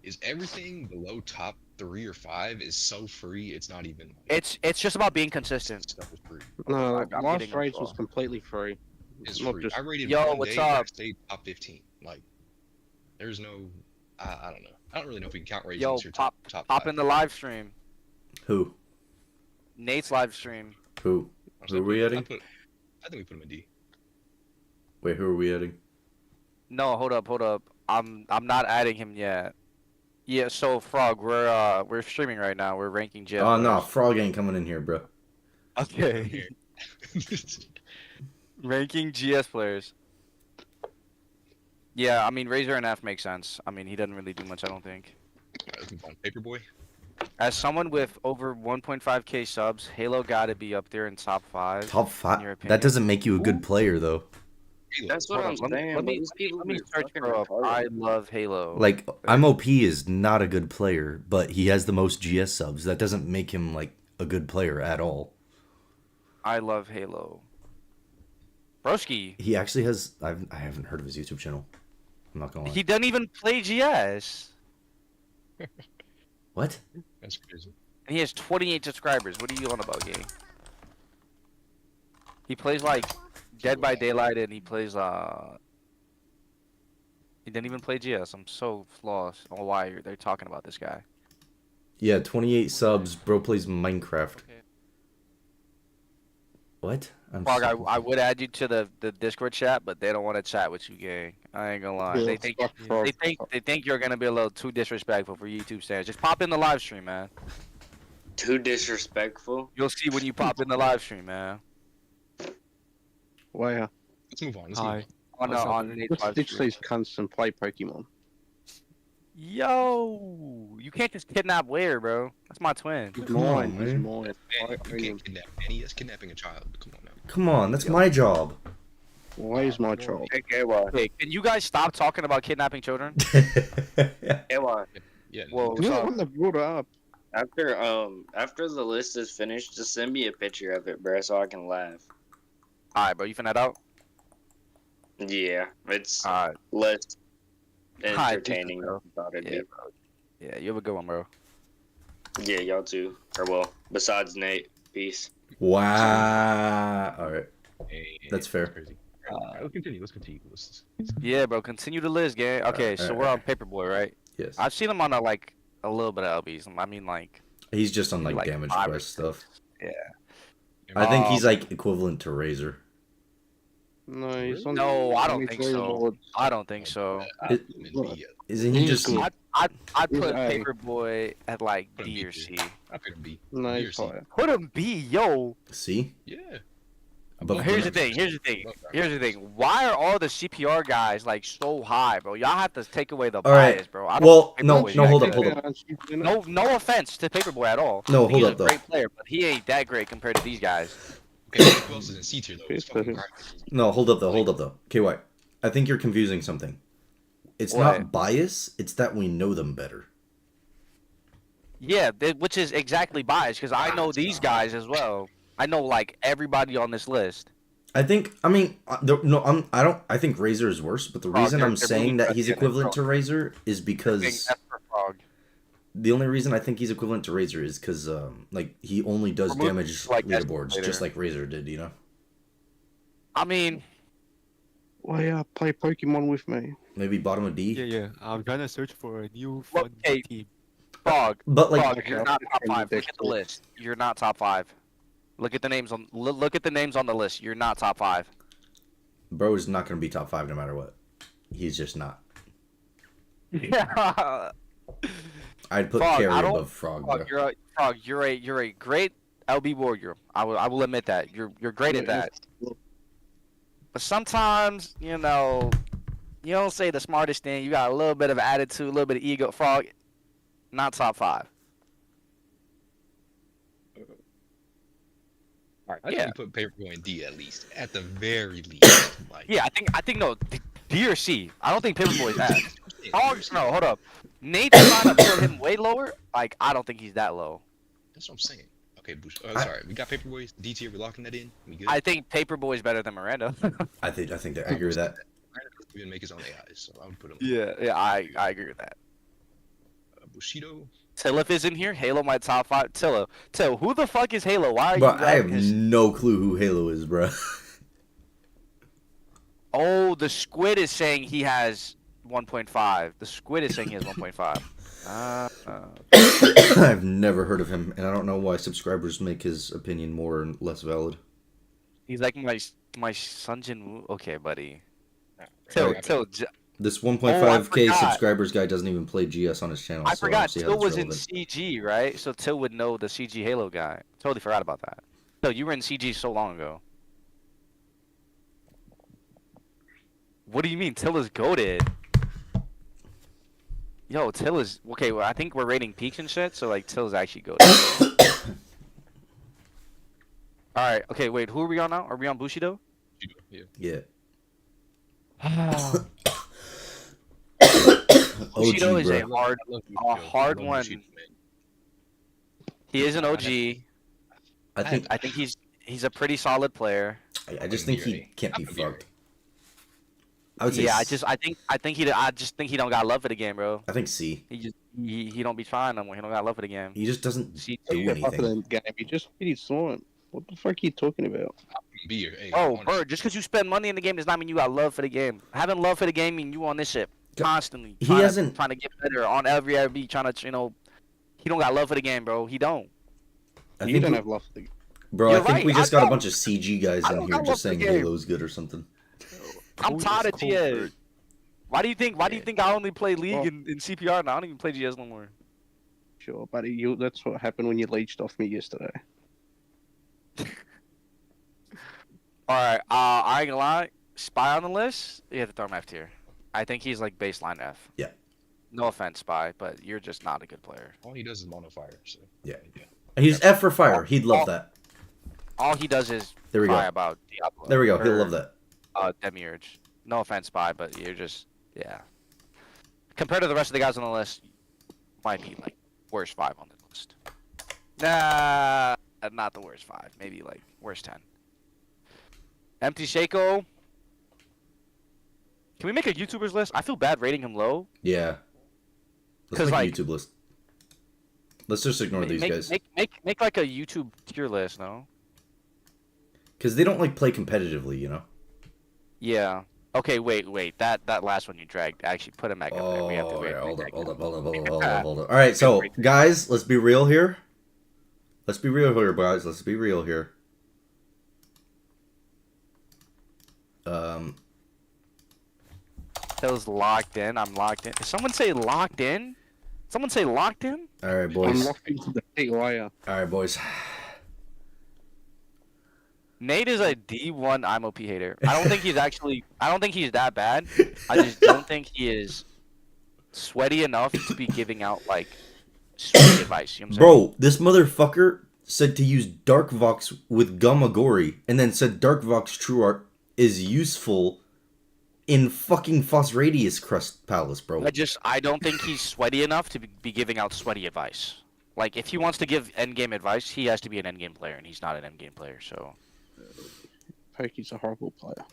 is everything below top 3 or 5 is so free. It's not even. It's just about being consistent. Stuff is free. No, I'm last getting raids it was all. completely free. It's Not free. just- I rated Yo, one what's day and I up? stayed top 15. Like, there's no. I don't know. I don't really know if we can count raids Yo, as your top Pop 5. in the live stream. Who? Nate's live stream. Who? Who are we adding? I think we put him in D. Wait, who are we adding? No, hold up. I'm not adding him yet. Yeah, so Frog, we're streaming right now. We're ranking GF. Oh no, Frog ain't coming in here, bro. Okay. Ranking GS players. Yeah, I mean Razor and F makes sense. I mean he doesn't really do much, I don't think. Let's move on. Paperboy. As someone with over 1.5k subs, Halo gotta be up there in top 5. Top In 5. your opinion. That doesn't make you a good player though. Halo. That's what I'm Hold on, saying. let but me these people let me be search fucking for up. retarded. I love Halo. Like MOP is not a good player, but he has the most GS subs. That doesn't make him like a good player at all. I love Halo. Broski. He actually has. I haven't heard of his YouTube channel. I'm not gonna lie. He doesn't even play GS. What? That's crazy. And he has 28 subscribers. What are you on about, gang? He plays like Dead by Daylight and he plays he didn't even play GS. I'm so lost on why they're talking about this guy. Yeah, 28 subs. Bro plays Minecraft. What? I'm Frog, so I would add you to the Discord chat, but they don't want to chat with you, gang. I ain't gonna lie. Yeah, They think fuck Frog. they think you're gonna be a little too disrespectful for YouTube stands. Just pop in the live stream, man. Too disrespectful. You'll see when you pop in the live stream, man. Wow. Let's move on. Let's move Hi. on. On What's up, on man? Nate's Let's live ditch stream. these cunts and play Pokemon. Yo, you can't just kidnap Ware, bro. That's my twin. He's Come on, mine. He's man. mine. Man, I you own him. can't kidnap. And he is kidnapping a child. Come on now. Come on, that's my job. Why is my child? Okay, well, Hey, can you guys stop talking about kidnapping children? okay, well. Yeah. Whoa, You sorry. want to brought it up? After the list is finished, just send me a picture of it, bro, so I can laugh. Alright, bro, you finna that out? Yeah, it's Alright. less Hi, entertaining bro. about it. Yeah, Dude. bro. Yeah, you have a good one, bro. Yeah, y'all too. Or well, besides Nate, peace. Wow. All right. Hey, That's fair. crazy. Alright, let's continue. Yeah, bro, continue the list, gang. Okay, so we're on Paperboy, right? Yes. I've seen him on a little bit of LBs. I mean, like, He's just on like, like damage 5 or quest 6. stuff. Yeah. I think he's like equivalent to Razor. No, he's on. No, I don't the think so. leaderboard. I don't think so. Isn't he He's just? good. I'd He's put A. Paperboy at like Put him D B or tier. C. I put him B. No, B he's or C. fire. Put him B, yo. See? Yeah. But Well, here's the thing. Why are all the CPR guys like so high, bro? Y'all have to take away the right. bias, bro. I don't Well, think no, Paperboy's no, that hold up, good. hold up. No offense to Paperboy at all. No, I think hold he's up, a though. great player, but he ain't that great compared to these guys. Okay, who else is in C tier though? It's Please fucking put him. Grimes. No, hold up though. KY, I think you're confusing something. It's What? not bias. It's that we know them better. Yeah, which is exactly biased because I know these guys as well. I know like everybody on this list. I think. I mean, I don't. I think Razor is worse. But the Frog, reason they're I'm saying moving that he's Frog. equivalent to Razor is Thing, because that's for Frog. the only reason I think he's equivalent to Razor is because like he only does Remove, damage like, leaderboards, escalator. just like Razor did. You know. I mean, Why play Pokemon with me? Maybe bottom of D. Yeah. I'm trying to search for a new Well, fun hey, team. Frog. But like, Frog, Okay, you're I'll not put top him in 5. Look the at the next list. You're not top 5. Look at the names on. Look at the names on the list. You're not top 5. bro is not gonna be top 5 no matter what. He's just not. Yeah. I'd put Frog, Carry I don't- above Frog. Bro. Frog, you're a great LB warrior. I will admit that. You're great at that. But sometimes, you know, you don't say the smartest thing. You got a little bit of attitude, a little bit of ego. Frog, not top 5. Alright, I Yeah. think we put Paperboy in D at least. At the very least. Like, Yeah, I think no, D or C. I don't think Paperboy is ass. Frog, no, hold up. Nate's trying to put him way lower. Like, I don't think he's that low. That's what I'm saying. Okay, Bush. Sorry, we got Paperboy, D tier, we're locking that in. We good? I think Paperboy is better than Miranda. I think that I agree with that. He didn't make his own AIs, so I would put him. yeah, I agree with that. Bushido. Tillif is in here. Halo, my top 5. Till, who the fuck is Halo? Why are you? But I have grabbing his... no clue who Halo is, bro. Oh, the squid is saying he has 1.5. The squid is saying he has 1.5. I've never heard of him, and I don't know why subscribers make his opinion more and less valid. He's like my Sunjin Woo. Okay, buddy. Alright, Till, This Oh, I 1.5k forgot. subscribers guy doesn't even play GS on his channel. I so forgot. don't see how Till that's was in relevant. CG, right? So Till would know the CG Halo guy. Totally forgot about that. Till, you were in CG so long ago. What do you mean? Till is goated. Yo, Till is okay. Well, I think we're rating peaks and shit, so like Till is actually goated. All right. Okay. Wait. Who are we on now? Are we on Bushido? Yeah. Yeah. Bushido OG, is a bro. hard. I love A Bushido. hard I love one. Bushido, man. He is an OG. I think I think he's a pretty solid player. I just think he can't be fucked. I would say Yeah, I just think he don't got love for the game, bro. I think C. He don't be trying no more. He don't got love for the game. He just doesn't See, do Fuck anything. that game. You just hit his sign. What the fuck are you talking about? B or A. Oh, honestly. Bird, just because you spend money in the game does not mean you got love for the game. Having love for the game mean you on this shit constantly. He trying hasn't- trying to get better on every RB, trying to he don't got love for the game, bro. He don't. I You think don't we- have love for the game. Bro, You're I think right, we I just got a don't- bunch of CG guys I in don't here got just love saying for the game. Halo's good or something. I'm Cold tired is of cold, TA. Bird. Why do you think? Why do you Yeah. think I only play League Well- in CPR now? I don't even play GS no more. Sure, buddy. That's what happened when you leached off me yesterday. All right. I ain't gonna lie. Spy on the list. You have to throw him F tier. I think he's like baseline F. Yeah. No offense, Spy, but you're just not a good player. All he does is mono fire. So Yeah. He's F for fire. He'd love that. All he does is There we cry go. about Diablo. There we go. He'll or, love that. Demiurge. No offense, Spy, but you're just yeah. Compared to the rest of the guys on the list, might be like worst 5 on the list. Nah, not the worst 5. Maybe like worst 10. Empty Shaco. Can we make a YouTubers list? I feel bad rating him low. Yeah. Let's 'Cause, make like, a YouTube list. Let's just ignore these guys. Make like a YouTube tier list, no? Because they don't like play competitively, you know? Yeah. Okay, wait. That last one you dragged, actually put him back up there. We have to Oh, wait. yeah, hold up. All right, so guys, let's be real here. Let's be real here, guys. Let's be real here. Hill's locked in. I'm locked in. Did someone say locked in? Someone say locked in? All right, I'm boys. locked into the TIer. All right, boys. Nate is a D1 IMOP hater. I don't think he's actually. I don't think he's that bad. I just don't think he is sweaty enough to be giving out like sweaty advice. You know what I'm saying? Bro, this motherfucker said to use Dark Vox with Gamagori, and then said Dark Vox True Art is useful in fucking Foss Radius Crust Palace, bro. I don't think he's sweaty enough to be giving out sweaty advice. Like if he wants to give endgame advice, he has to be an endgame player, and he's not an endgame player. So Pokey's a horrible player.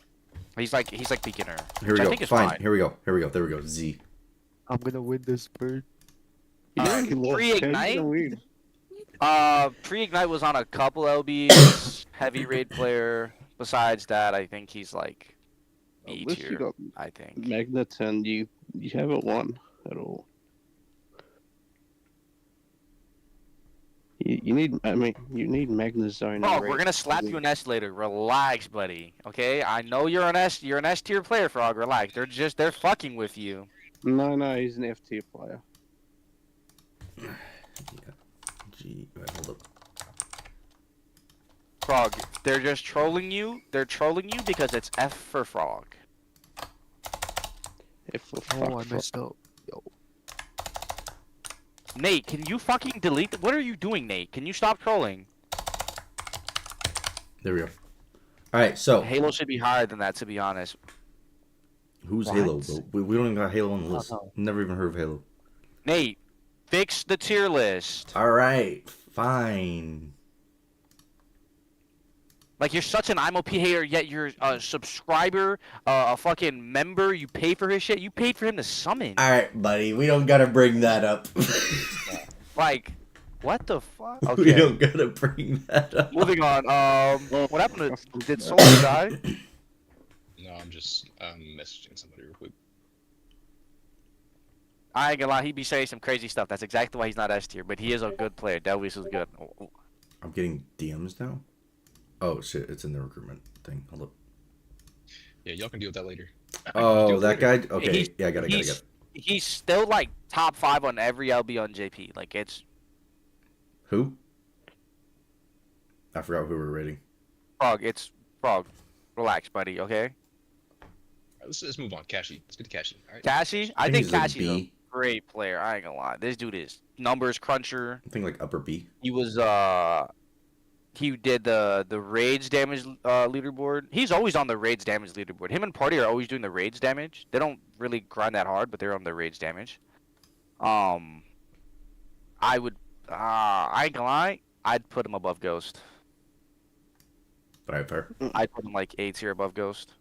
he's like beginner. Here which we I go. think is Fine. fine. Here we go. There we go. Z. I'm gonna win this bird. Pre-Ignite? Pre-Ignite was on a couple LBs, heavy raid player. Besides that, I think he's like B At least you tier. got I think. magnets and you haven't won at all. You need Magnus Zone. Bro, and we're Red gonna slap to you an S later. Relax, buddy. Okay, I know you're an S tier player, Frog. Relax. They're fucking with you. No, he's an F tier player. G. Wait, hold up. Frog, they're just trolling you. They're trolling you because it's F for Frog. F for Oh, I fuck. messed up. Yo. Nate, can you fucking delete? What are you doing, Nate? Can you stop trolling? There we go. All right, so Halo should be higher than that, to be honest. who's What? Halo, bro? We don't even got Halo on the list. no. Never even heard of Halo. Nate, fix the tier list. All right, fine. Like, you're such an IMOP hater, yet you're a subscriber, a fucking member. You pay for his shit. You paid for him to summon. All right, buddy. We don't gotta bring that up. Like, what the fuck? We Okay. don't gotta bring that up. Moving on. What happened to? Did someone die? no, I'm just messaging somebody real quick. I ain't gonna lie. He be saying some crazy stuff. That's exactly why he's not S tier. But he is a good player. Delvis is good. I'm getting DMs now. Oh shit! It's in the recruitment thing. Hold up. Yeah, y'all can deal with that later. Oh, that guy. Okay, He's- yeah, I got it. He's still like top 5 on every LB on JP. Like it's Who? I forgot who we were rating. Frog. It's Frog. Relax, buddy. Okay. All right, let's move on. Cashy. Let's get to Cashy. All right. Cashy. I think he's a Cashy's a B. great player. I ain't gonna lie. This dude is numbers cruncher. I think like upper B. He was he did the raids damage leaderboard. He's always on the raids damage leaderboard. Him and Party are always doing the raids damage. They don't really grind that hard, but they're on the raids damage. I ain't gonna lie, I'd put him above Ghost. All right, fair. I'd put him like A tier above Ghost.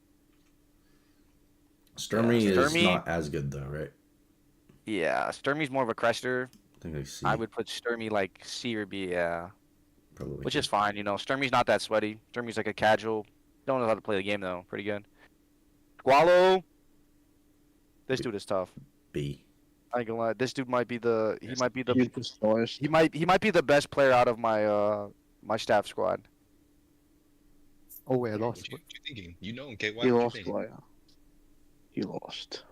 Sturmy is Sturmy- not as good though, right? Yeah, Sturmy's more of a crester. I think like C. I would put Sturmy like C or B, yeah. probably. Which is fine, you know. Sturmy's not that sweaty. Sturmy's like a casual. Don't know how to play the game though. Pretty good. Squallow. This dude is tough. B. I ain't gonna lie. This dude might be the. He might be the. He's the slowest. He might be the best player out of my my staff squad. Oh wait, I What lost. you thinking? You know him, KY. He What you lost, thinking? player. He lost.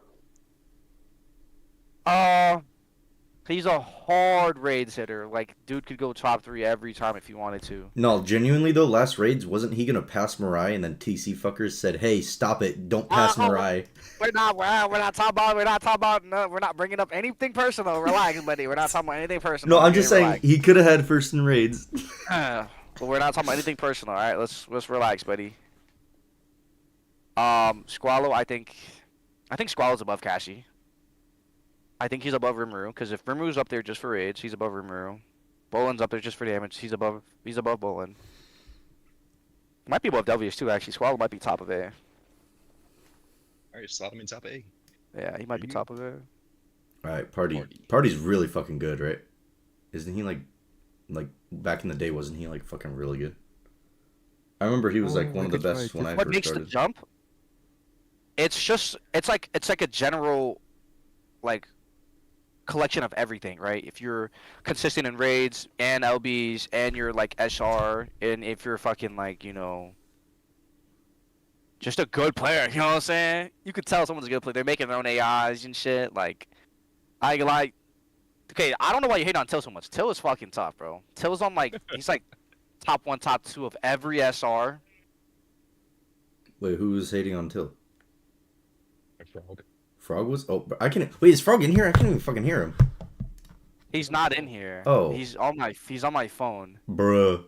He's a hard raids hitter. Like, dude could go top 3 every time if he wanted to. No, genuinely though, last raids wasn't he gonna pass Mirai and then TC fuckers said, "Hey, stop it! Don't pass Mirai." We're not talking about, no, we're not bringing up anything personal. Relax, buddy. We're not talking about anything personal. No, I'm just saying relax. he could have had first in raids. But we're not talking about anything personal. All right, let's relax, buddy. Squallow, I think Squallow's above Kashi. I think he's above Rimuru, because if Rimuru's up there just for raids, he's above Rimuru. Bolin's up there just for damage. He's above Bolin. Might be above Delvius too, actually. Squallow might be top of A. Alright, slot him in top A. Yeah, he might be top of A. All right, Party's really fucking good, right? Isn't he like back in the day? Wasn't he like fucking really good? I remember he was like one of the best when I What first makes started. the jump? It's like a general, like, collection of everything, right? If you're consistent in raids and LBs and you're like SR, and if you're fucking like, you know, just a good player, you know what I'm saying? You could tell someone's a good player. They're making their own AIs and shit. Like, okay, I don't know why you hate on Till so much. Till is fucking tough, bro. Till's on like, he's like top 1, top 2 of every SR. Wait, who was hating on Till? Frog. Frog was. Oh, I can. Wait, is Frog in here? I can't even fucking hear him. He's not in here. Oh. He's on my phone. Bruh.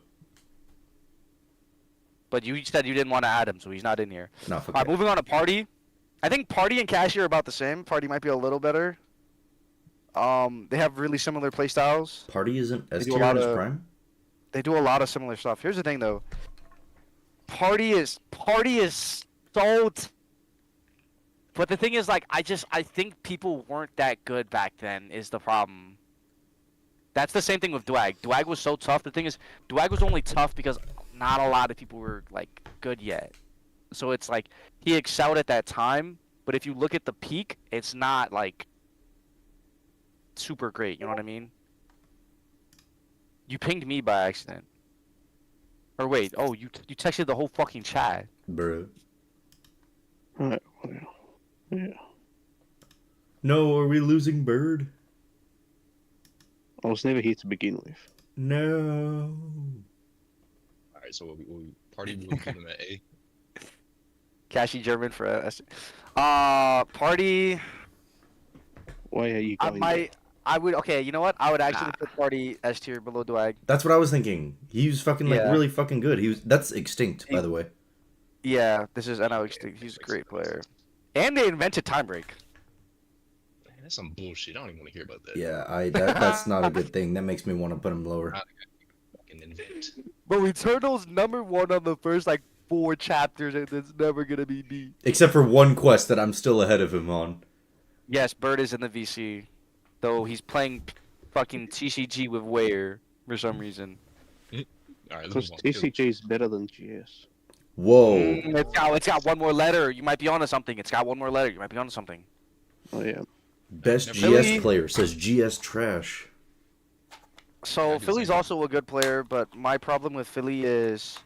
But you said you didn't want to add him, so he's not in here. No, fuck Alright, that. moving on to Party. I think Party and Cassie are about the same. Party might be a little better. They have really similar playstyles. Party isn't S do a tier in lot his of- prime. They do a lot of similar stuff. Here's the thing, though. Party is so. But the thing is, like, I think people weren't that good back then. Is the problem. That's the same thing with Dwag. Dwag was so tough. The thing is, Dwag was only tough because not a lot of people were like good yet. So it's like he excelled at that time. But if you look at the peak, it's not like super great. You know what I mean? You pinged me by accident. Or wait, oh, you texted the whole fucking chat. Bruh. Right. Yeah. No, are we losing Bird? I was never here to begin with. No. Alright, so we'll Party will keep him at A. Cashy German for us. Party. Why are you going there? I would. Okay, you know what? I would actually put Party S tier below Dwag. That's what I was thinking. He was fucking like Yeah. really fucking good. That's extinct, by the way. Yeah, this is NO Extinct. He's a great player. And they invented Time Break. Man, that's some bullshit. I don't even want to hear about that. Yeah, that's not a good thing. That makes me want to put him lower. Fucking invent. But Returnal's #1 on the first like 4 chapters, and it's never gonna be beat. Except for one quest that I'm still ahead of him on. Yes, Bird is in the VC, though he's playing fucking TCG with Ware for some reason. Alright, Because let's move on. TCG is better than GS. Whoa. It's got one more letter. You might be onto something. It's got one more letter. You might be onto something. Oh yeah. Best Philly- GS player says GS trash. So Yeah, Philly's also a good player, but my problem with Philly is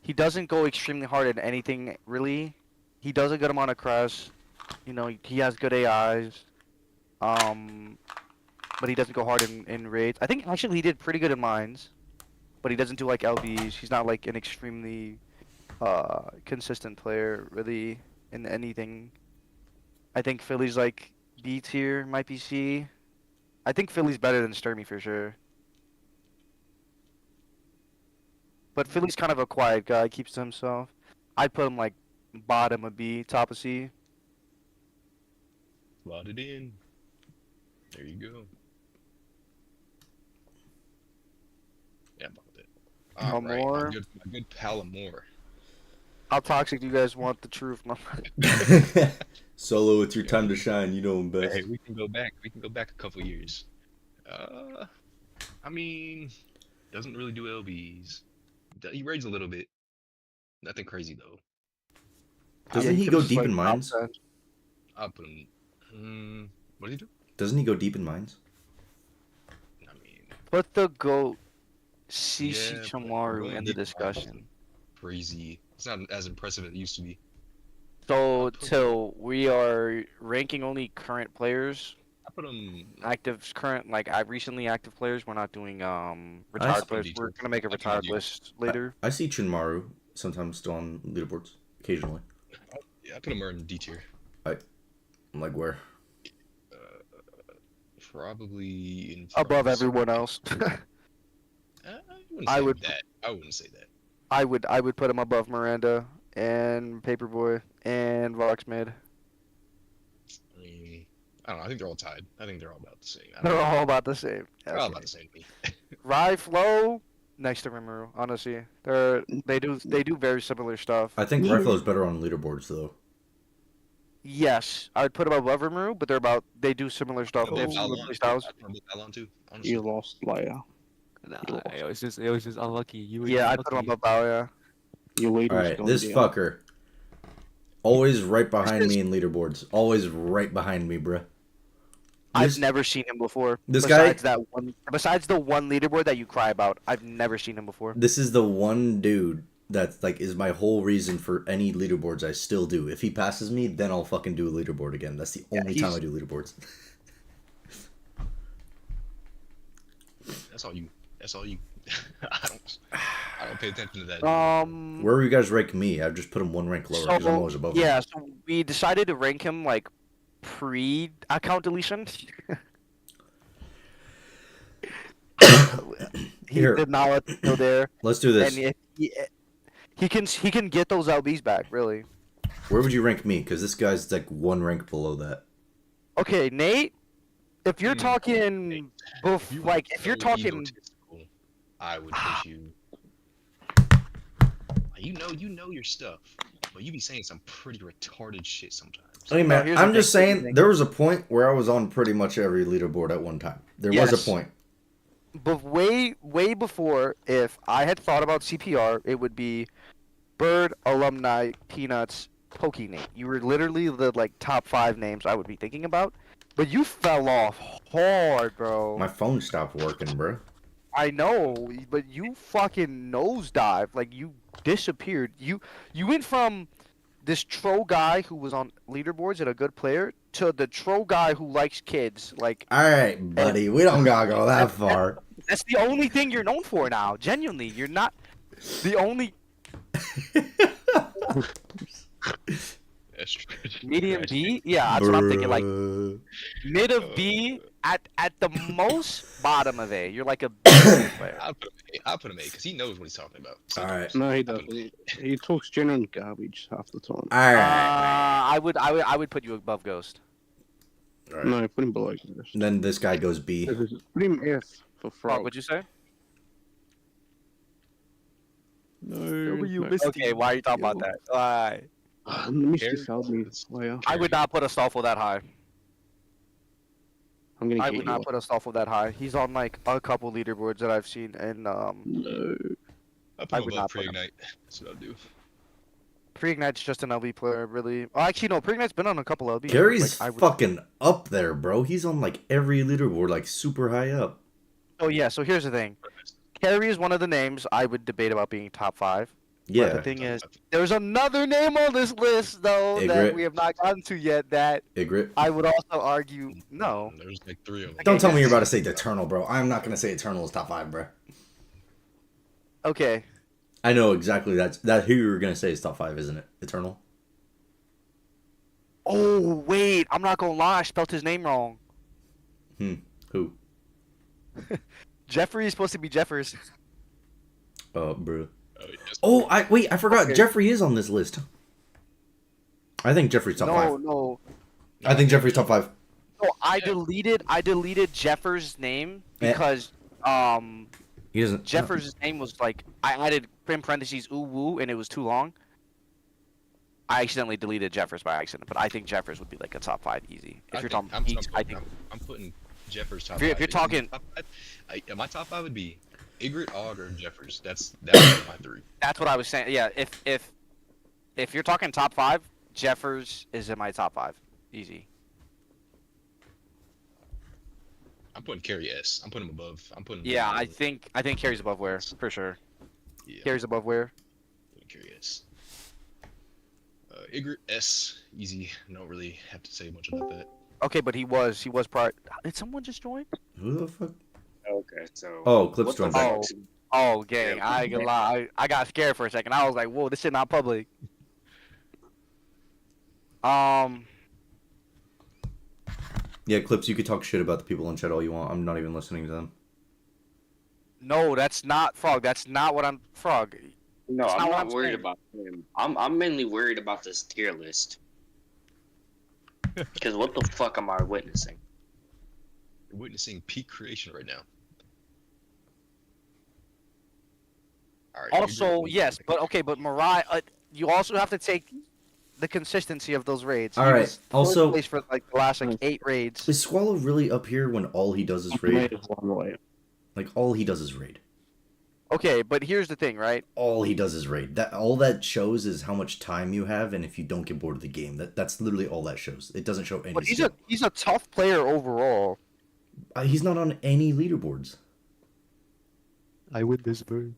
he doesn't go extremely hard at anything really. He does a good amount of crush. You know, he has good AIs. But he doesn't go hard in raids. I think actually he did pretty good in mines, but he doesn't do like LBs. He's not like an extremely consistent player really in anything. I think Philly's like B tier, might be C. I think Philly's better than Sturmy for sure. But Philly's kind of a quiet guy, keeps to himself. I'd put him like bottom of B, top of C. Slot it in. There you go. Yeah, about that. All right, More? my good pal Amore. How toxic do you guys want the truth? Solo, it's your time to shine. You know him best. Hey, we can go back. We can go back a couple years. I mean, doesn't really do LBs. He raids a little bit. Nothing crazy though. Doesn't he go deep in mines? I'll put him. What did he do? Doesn't he go deep in mines? I mean, Put the GOAT CC Yeah, but Chamaru going in the deep in mines discussion. crazy. It's not as impressive as it used to be. So, till we are ranking only current players, I put him. active current like I recently active players. We're not doing I retired see- players. We're gonna make a I put retired you. list later. I see Chinmaru sometimes still on leaderboards occasionally. Yeah, I put him in D tier. I'm like, where? Probably in Above first. everyone else. I I wouldn't would- say that. I wouldn't say that. I would put him above Miranda and Paperboy and Voxmid. I mean, I don't know. I think they're all tied. I think they're all about the same. I don't They're know. all about the same. They're all Okay. about the same to me. Rye Flow next to Rimuru, honestly. They do very similar stuff. I think Yeah. Ryflow's better on leaderboards though. Yes, I would put them above Rimuru, but they do similar stuff. They have similar play styles. I put Alon too. Honestly. You lost layer. Nah, You lost. it was just unlucky. You were Yeah, just I put them lucky. above Bao, yeah. Your lead All was right, going this down. fucker, always right behind This me in leaderboards. Always right behind me, bruh. I've This- never seen him before. this guy- Besides the one leaderboard that you cry about, I've never seen him before. This is the one dude that like is my whole reason for any leaderboards I still do. If he passes me, then I'll fucking do a leaderboard again. That's the only time he's- I do leaderboards. That's all you. That's all you. I don't pay attention to that. Where you guys rank me? I've just put him one rank lower because I'm always above him. yeah, so we decided to rank him like pre-account deletion. He Here. did not let me go there, Let's do this. and he can get those LBs back, really. Where would you rank me? Because this guy's like one rank below that. Okay, Nate, if you're Hmm. talking, If you like were if you're so talking, egotistical, I would put you. You know your stuff, but you be saying some pretty retarded shit sometimes. Hey No, man, here's the I'm just thing, here's the saying thing. there was a point where I was on pretty much every leaderboard at one time. There was Yes. a point. but way before, if I had thought about CPR, it would be Bird, Alumni, Peanuts, Pokenate. You were literally the like top 5 names I would be thinking about, but you fell off hard, bro. My phone stopped working, bro. I know, but you fucking nosedive. Like you disappeared. You went from this troll guy who was on leaderboards and a good player to the troll guy who likes kids. Like All right, buddy, we don't gotta go that far. that's the only thing you're known for now. Genuinely, you're not the only That's true. medium That's B. Yeah, that's what I'm thinking. Like Bruh. mid of B, at the most bottom of A. You're like a B player. I'll put him A because he knows what he's talking about. All right. No, he doesn't. He talks genuine garbage half the time. All right. I would put you above Ghost. All right. No, put him below this. Then this guy goes B. Put him F for What frog. would you say? No. you no. missed Okay, why are you talking about that? Why? The Misty Harry- failed me. Layer. I would not put a Stoffel that high. I'm gonna I get would you. not put a Stoffel that high. He's on like a couple leaderboards that I've seen, and No. I'll put I him would above not put him. Pre-Ignite. That's what I'll do. Pre-Ignite's just an LB player, really. Oh, actually, no, Pre-Ignite's been on a couple LBs. Gary's like, I would... fucking up there, bro. He's on like every leaderboard, like super high up. Oh yeah, so here's the thing. Carrie is one of the names I would debate about being top 5. But the Yeah, thing is, there's another name on this list though that Egret. we have not gotten to yet that Igrit. I would also argue no. There's like 3 of them. Don't tell me you're about to say Eternal, bro. I'm not gonna say Eternal is top 5, bro. Okay. I know exactly that's who you were gonna say is top 5, isn't it? Eternal. Oh wait, I'm not gonna lie, I spelled his name wrong. Who? Jeffrey is supposed to be Jeffers. Oh, bro. Oh, yes. Oh, I forgot. Okay. Jeffrey is on this list. I think Jeffrey's top 5. No. I think Jeffrey's top 5. No, I deleted Jeffers' name Eh. because He doesn't. Jeffers' name was like I added in parentheses ooh woo and it was too long. I accidentally deleted Jeffers by accident, but I think Jeffers would be like a top 5 easy. If you're talking, I'm putting Jeffers top If you're 5. talking- top 5, my top 5 would be Igrit, Og, or Jeffers. That would be my 3. that's what I was saying. Yeah, if you're talking top 5, Jeffers is in my top 5, easy. I'm putting Carrie S. I'm putting him above. I'm putting. him Yeah, above- I think Carrie's above where for sure. Yeah, Carrie's above where. putting Carrie S. Igrit S. Easy. Don't really have to say much about that. Okay, but he was prior. Did someone just join? Who the fuck? Okay, so. Oh, Clips what the joined back. Oh. fuck's- Oh, gang, Yeah. I ain't gonna lie. I got scared for a second. I was like, whoa, this shit not public. Yeah, Clips, you could talk shit about the people in chat all you want. I'm not even listening to them. No, that's not Frog. That's not what I'm Frog. No, That's I'm not what not I'm worried saying. about him. I'm mainly worried about this tier list. Because what the fuck am I witnessing? You're witnessing peak creation right now. All right, Also, yes, but okay, but Mariah, you also have to take the consistency of those raids. All He right, was first also- place for like the last like 8 raids. Is Squallow really up here when all he does is raid? Like, all he does is raid. Okay, but here's the thing, right? All he does is raid. All that shows is how much time you have, and if you don't get bored of the game. That's literally all that shows. It doesn't show any But skill. he's a tough player overall. He's not on any leaderboards. I win this bird.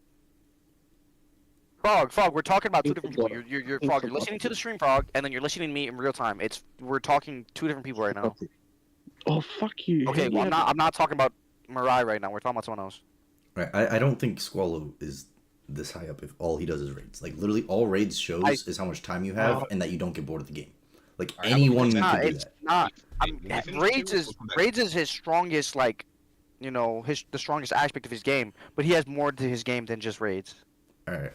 Frog, we're talking about 2 different people. You're Frog. You're listening to the stream, Frog, and then you're listening to me in real time. We're talking 2 different people right now. Oh, fuck you. Okay, well, I'm not talking about Mariah right now. We're talking about someone else. Right. I don't think Squallow is this high up if all he does is raids. Like, literally all raids shows is how much time you have and that you don't get bored of the game. Like, Alright, anyone how can about do It's that. not. When you finish Raids two, is we'll come back. Raids is his strongest, like, you know, the strongest aspect of his game. But he has more to his game than just raids. Alright.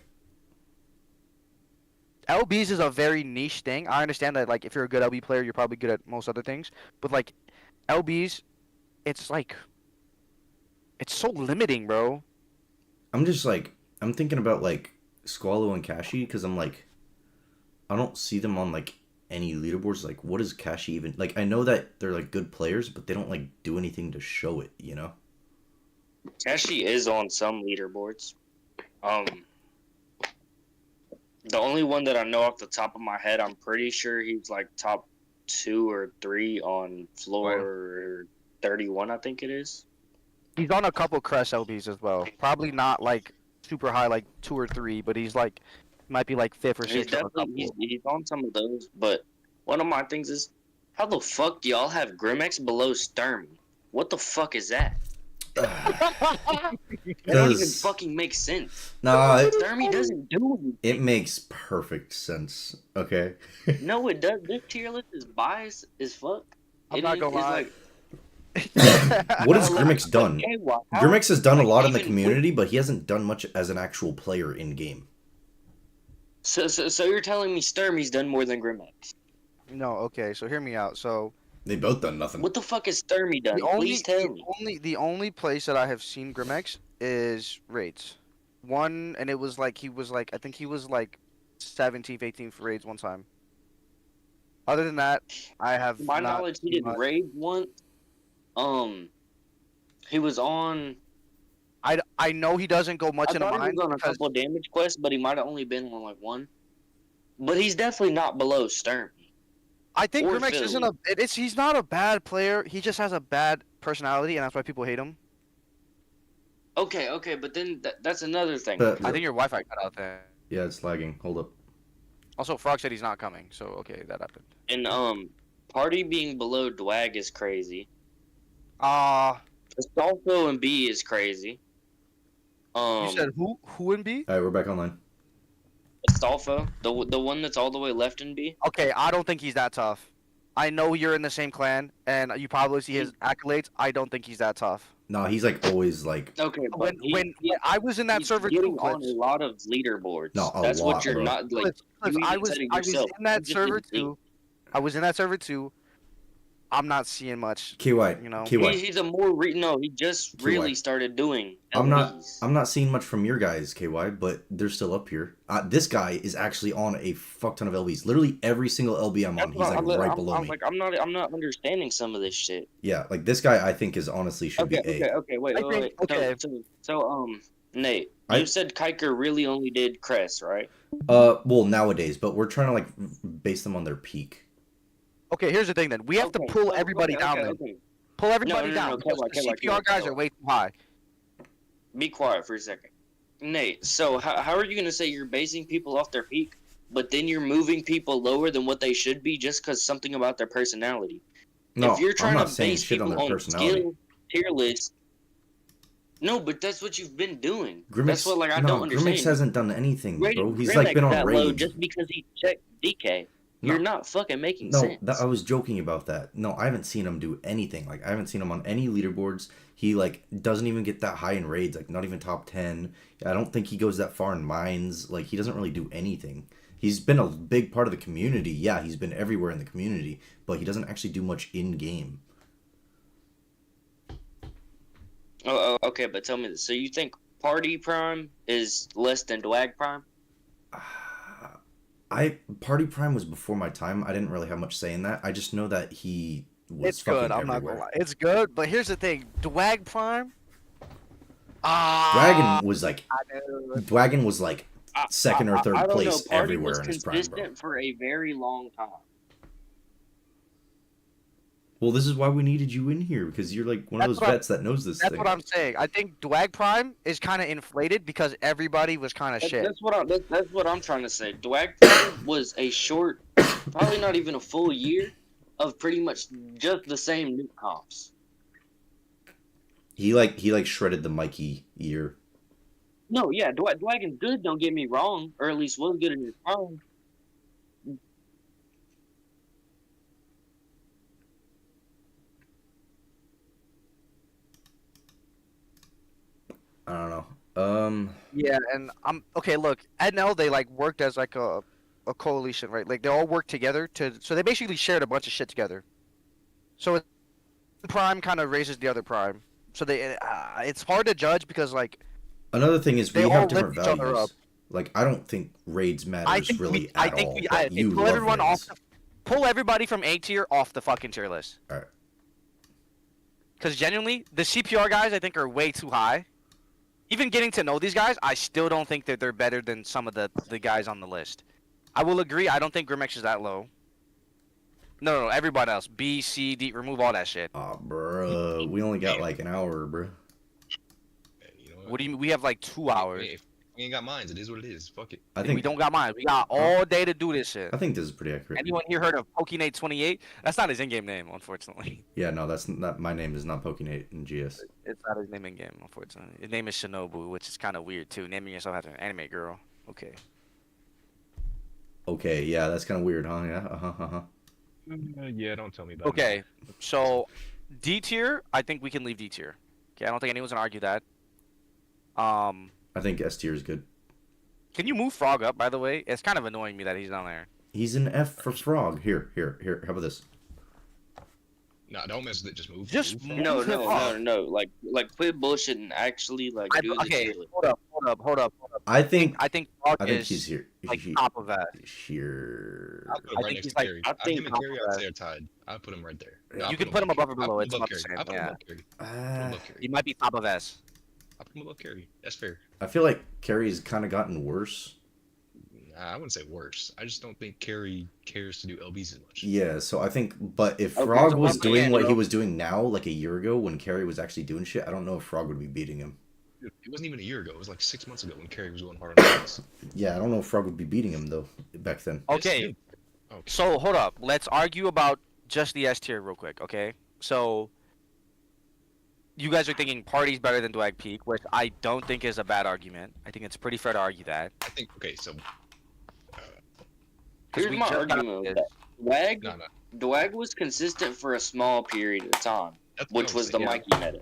LBs is a very niche thing. I understand that, like, if you're a good LB player, you're probably good at most other things. But like, LBs, it's like, it's so limiting, bro. I'm just like, I'm thinking about like Squallow and Kashi because I'm like, I don't see them on like any leaderboards. Like, what is Kashi even? Like, I know that they're like good players, but they don't like do anything to show it, you know? Kashi is on some leaderboards. The only one that I know off the top of my head, I'm pretty sure he's like top 2 or 3 on floor 31, I think it is. He's on a couple Crest LBs as well. Probably not like super high, like 2 or 3, but he's like, might be like 5th or 6th. He's on a definitely couple. he's on some of those, but one of my things is, how the fuck do y'all have Grimex below Sturmy? What the fuck is that? That don't even Does- fucking make sense. Nah, Sturmy doesn't do anything. it makes perfect sense. Okay. No, it does. This tier list is biased as fuck. I'm It not is- gonna it's lie. like, What has Grimmix done? okay, well, how- Grimmix has done a lot in the even community, but he hasn't done much as an actual player in game. So you're telling me Sturmy's done more than Grimex? No, okay, so hear me out. So They both done nothing. What the fuck has Sturmy done? Please tell me. the only place that I have seen Grimex is raids. One, and it was like I think he was like 17th, 18th for raids one time. Other than that, I have My not knowledge, he seen did much. raid once. He was on. I know he doesn't go much I into thought he mine was on a because couple of damage quests, but he might have only been on like one. But he's definitely not below Sturmy. I think or Grimex isn't Philly. he's not a bad player. He just has a bad personality, and that's why people hate him. Okay, but then that's another thing. But- I think your Wi-Fi cut out there. Yeah, it's lagging. Hold up. Also, Frog said he's not coming, so okay, that happened. And Party being below Dwag is crazy. Astolfo and B is crazy. You said who in B? All right, we're back online. Astolfo, the one that's all the way left in B. Okay, I don't think he's that tough. I know you're in the same clan, and you probably see his accolades. I don't think he's that tough. No, he's like always like. Okay, but When I was in that he's server getting too, on Clips. a lot of leaderboards. No, a That's lot, what you're bro. not like. Clips, you I even was said it I was yourself. in that You just server didn't think. too. I was in that server too. I'm not seeing much. KY, You know. KY. He's a more no. He just KY. really started doing. I'm not. LBs. I'm not seeing much from your guys, KY, but they're still up here. This guy is actually on a fuck ton of LBs. Literally every single LB I'm on, he's like right below me. I'm not understanding some of this shit. Yeah, like this guy, I think is honestly should be A. Okay. Wait. I think- okay. So, Nate, I- you said Kiker really only did Crest, right? Well, nowadays, but we're trying to like base them on their peak. Okay, here's the thing then. We have to pull everybody down then. Okay. Pull everybody no, down. no, because KY, the CPR guys are way too high. Be quiet for a second. Nate, so how are you going to say you're basing people off their peak, but then you're moving people lower than what they should be just because something about their personality? No, if you're I'm trying not to saying base shit on people their on personality. skill tier list, no, but that's what you've been doing. That's Grimmix, what I no, don't Grimmix understand. hasn't done anything, Rated bro. He's like Grimex been on that low raids. just because he checked DK. You're No. not fucking making No, sense. I was joking about that. No, I haven't seen him do anything. Like I haven't seen him on any leaderboards. He like doesn't even get that high in raids. Like not even top 10. I don't think he goes that far in mines. Like he doesn't really do anything. He's been a big part of the community. Yeah, he's been everywhere in the community, but he doesn't actually do much in game. Okay, but tell me this. So you think Party Prime is less than Dwag Prime? Party Prime was before my time. I didn't really have much say in that. I just know that he was It's good. I'm not gonna lie. It's good, but here's the thing: Dwag Prime. Dwagon was like second or I third don't know. place Party everywhere was in his prime, bro. consistent for a very long time. Well, this is why we needed you in here, because you're like one of That's those vets that knows this That's thing. what I'm saying. I think Dwag Prime is kind of inflated because everybody was kind of shit. That's what I'm trying to say. Dwag Prime was a short, probably not even a full year, of pretty much just the same new comps. He like shredded the Mikey year. No, yeah, Dwagon's good. Don't get me wrong, or at least was good in his prime. I don't know. Yeah, and I'm okay. Look, NL they like worked as like a coalition, right? Like they all worked together so they basically shared a bunch of shit together. So Prime kind of raises the other Prime. So it's hard to judge because like Another thing is they we all have different lift each other up. values. Like I don't think raids matters really at all. But you pull love everyone raids. pull everybody from A tier off the fucking tier list. Alright. Because genuinely, the CPR guys I think are way too high. Even getting to know these guys, I still don't think that they're better than some of the guys on the list. I will agree, I don't think Grimex is that low. No, everybody else. B, C, D, remove all that shit. Oh, bro, we only got like an hour, bro. You know What do you mean? We have like 2 hours. If we ain't got mines, it is what it is. Fuck it. I We think don't got mine. We got all day to do this shit. I think this is pretty accurate. Anyone here heard of Pokinate28? That's not his in-game name, unfortunately. Yeah, no, that's not my name is not Pokinate in GS. It's not his name in-game, unfortunately. His name is Shinobu, which is kind of weird, too. Naming yourself after an anime girl. Okay. Okay, yeah, that's kind of weird, huh? Yeah, Yeah, don't tell me about it. Okay, so D tier, I think we can leave D tier. Okay, I don't think anyone's gonna argue that. I think S tier is good. Can you move Frog up, by the way? It's kind of annoying me that he's down there. He's an F for frog. Here. How about this? Nah, don't mess with it. Just move. Just move. No. Like quit bullshit and actually like do the Okay, tier list. hold up. I think Frog I think is he's here. like top of that. Here. I'll put him I right think next he's to like- Carrie. I think him and Carrie, I'd say are tied. I'll put him right there. No, I'll You can put him above or below, I'll it's put him about above the Carrie. same, I'll put him yeah. above Carrie. I'll put him above Carrie. He might be top of S. I'll put him above Carrie. That's fair. I feel like Carrie's kind of gotten worse. Nah, I wouldn't say worse. I just don't think Carrie cares to do LBs as much. Yeah, so I think, but if Okay, Frog so was I'm doing saying, what he bro. was doing now, like a year ago, when Carrie was actually doing shit, I don't know if Frog would be beating him. Dude, it wasn't even a year ago. It was like 6 months ago when Carrie was going hard on this. Yeah, I don't know if Frog would be beating him though back then. Okay, Okay. so hold up. Let's argue about just the S tier real quick, okay? So, you guys are thinking Party's better than Dwag Peak, which I don't think is a bad argument. I think it's pretty fair to argue that. I think, okay, so, 'Cause Here's we my just got argument with this. that. no. Dwag was consistent for a small period of time, That's what which I'm was the saying. Mikey meta.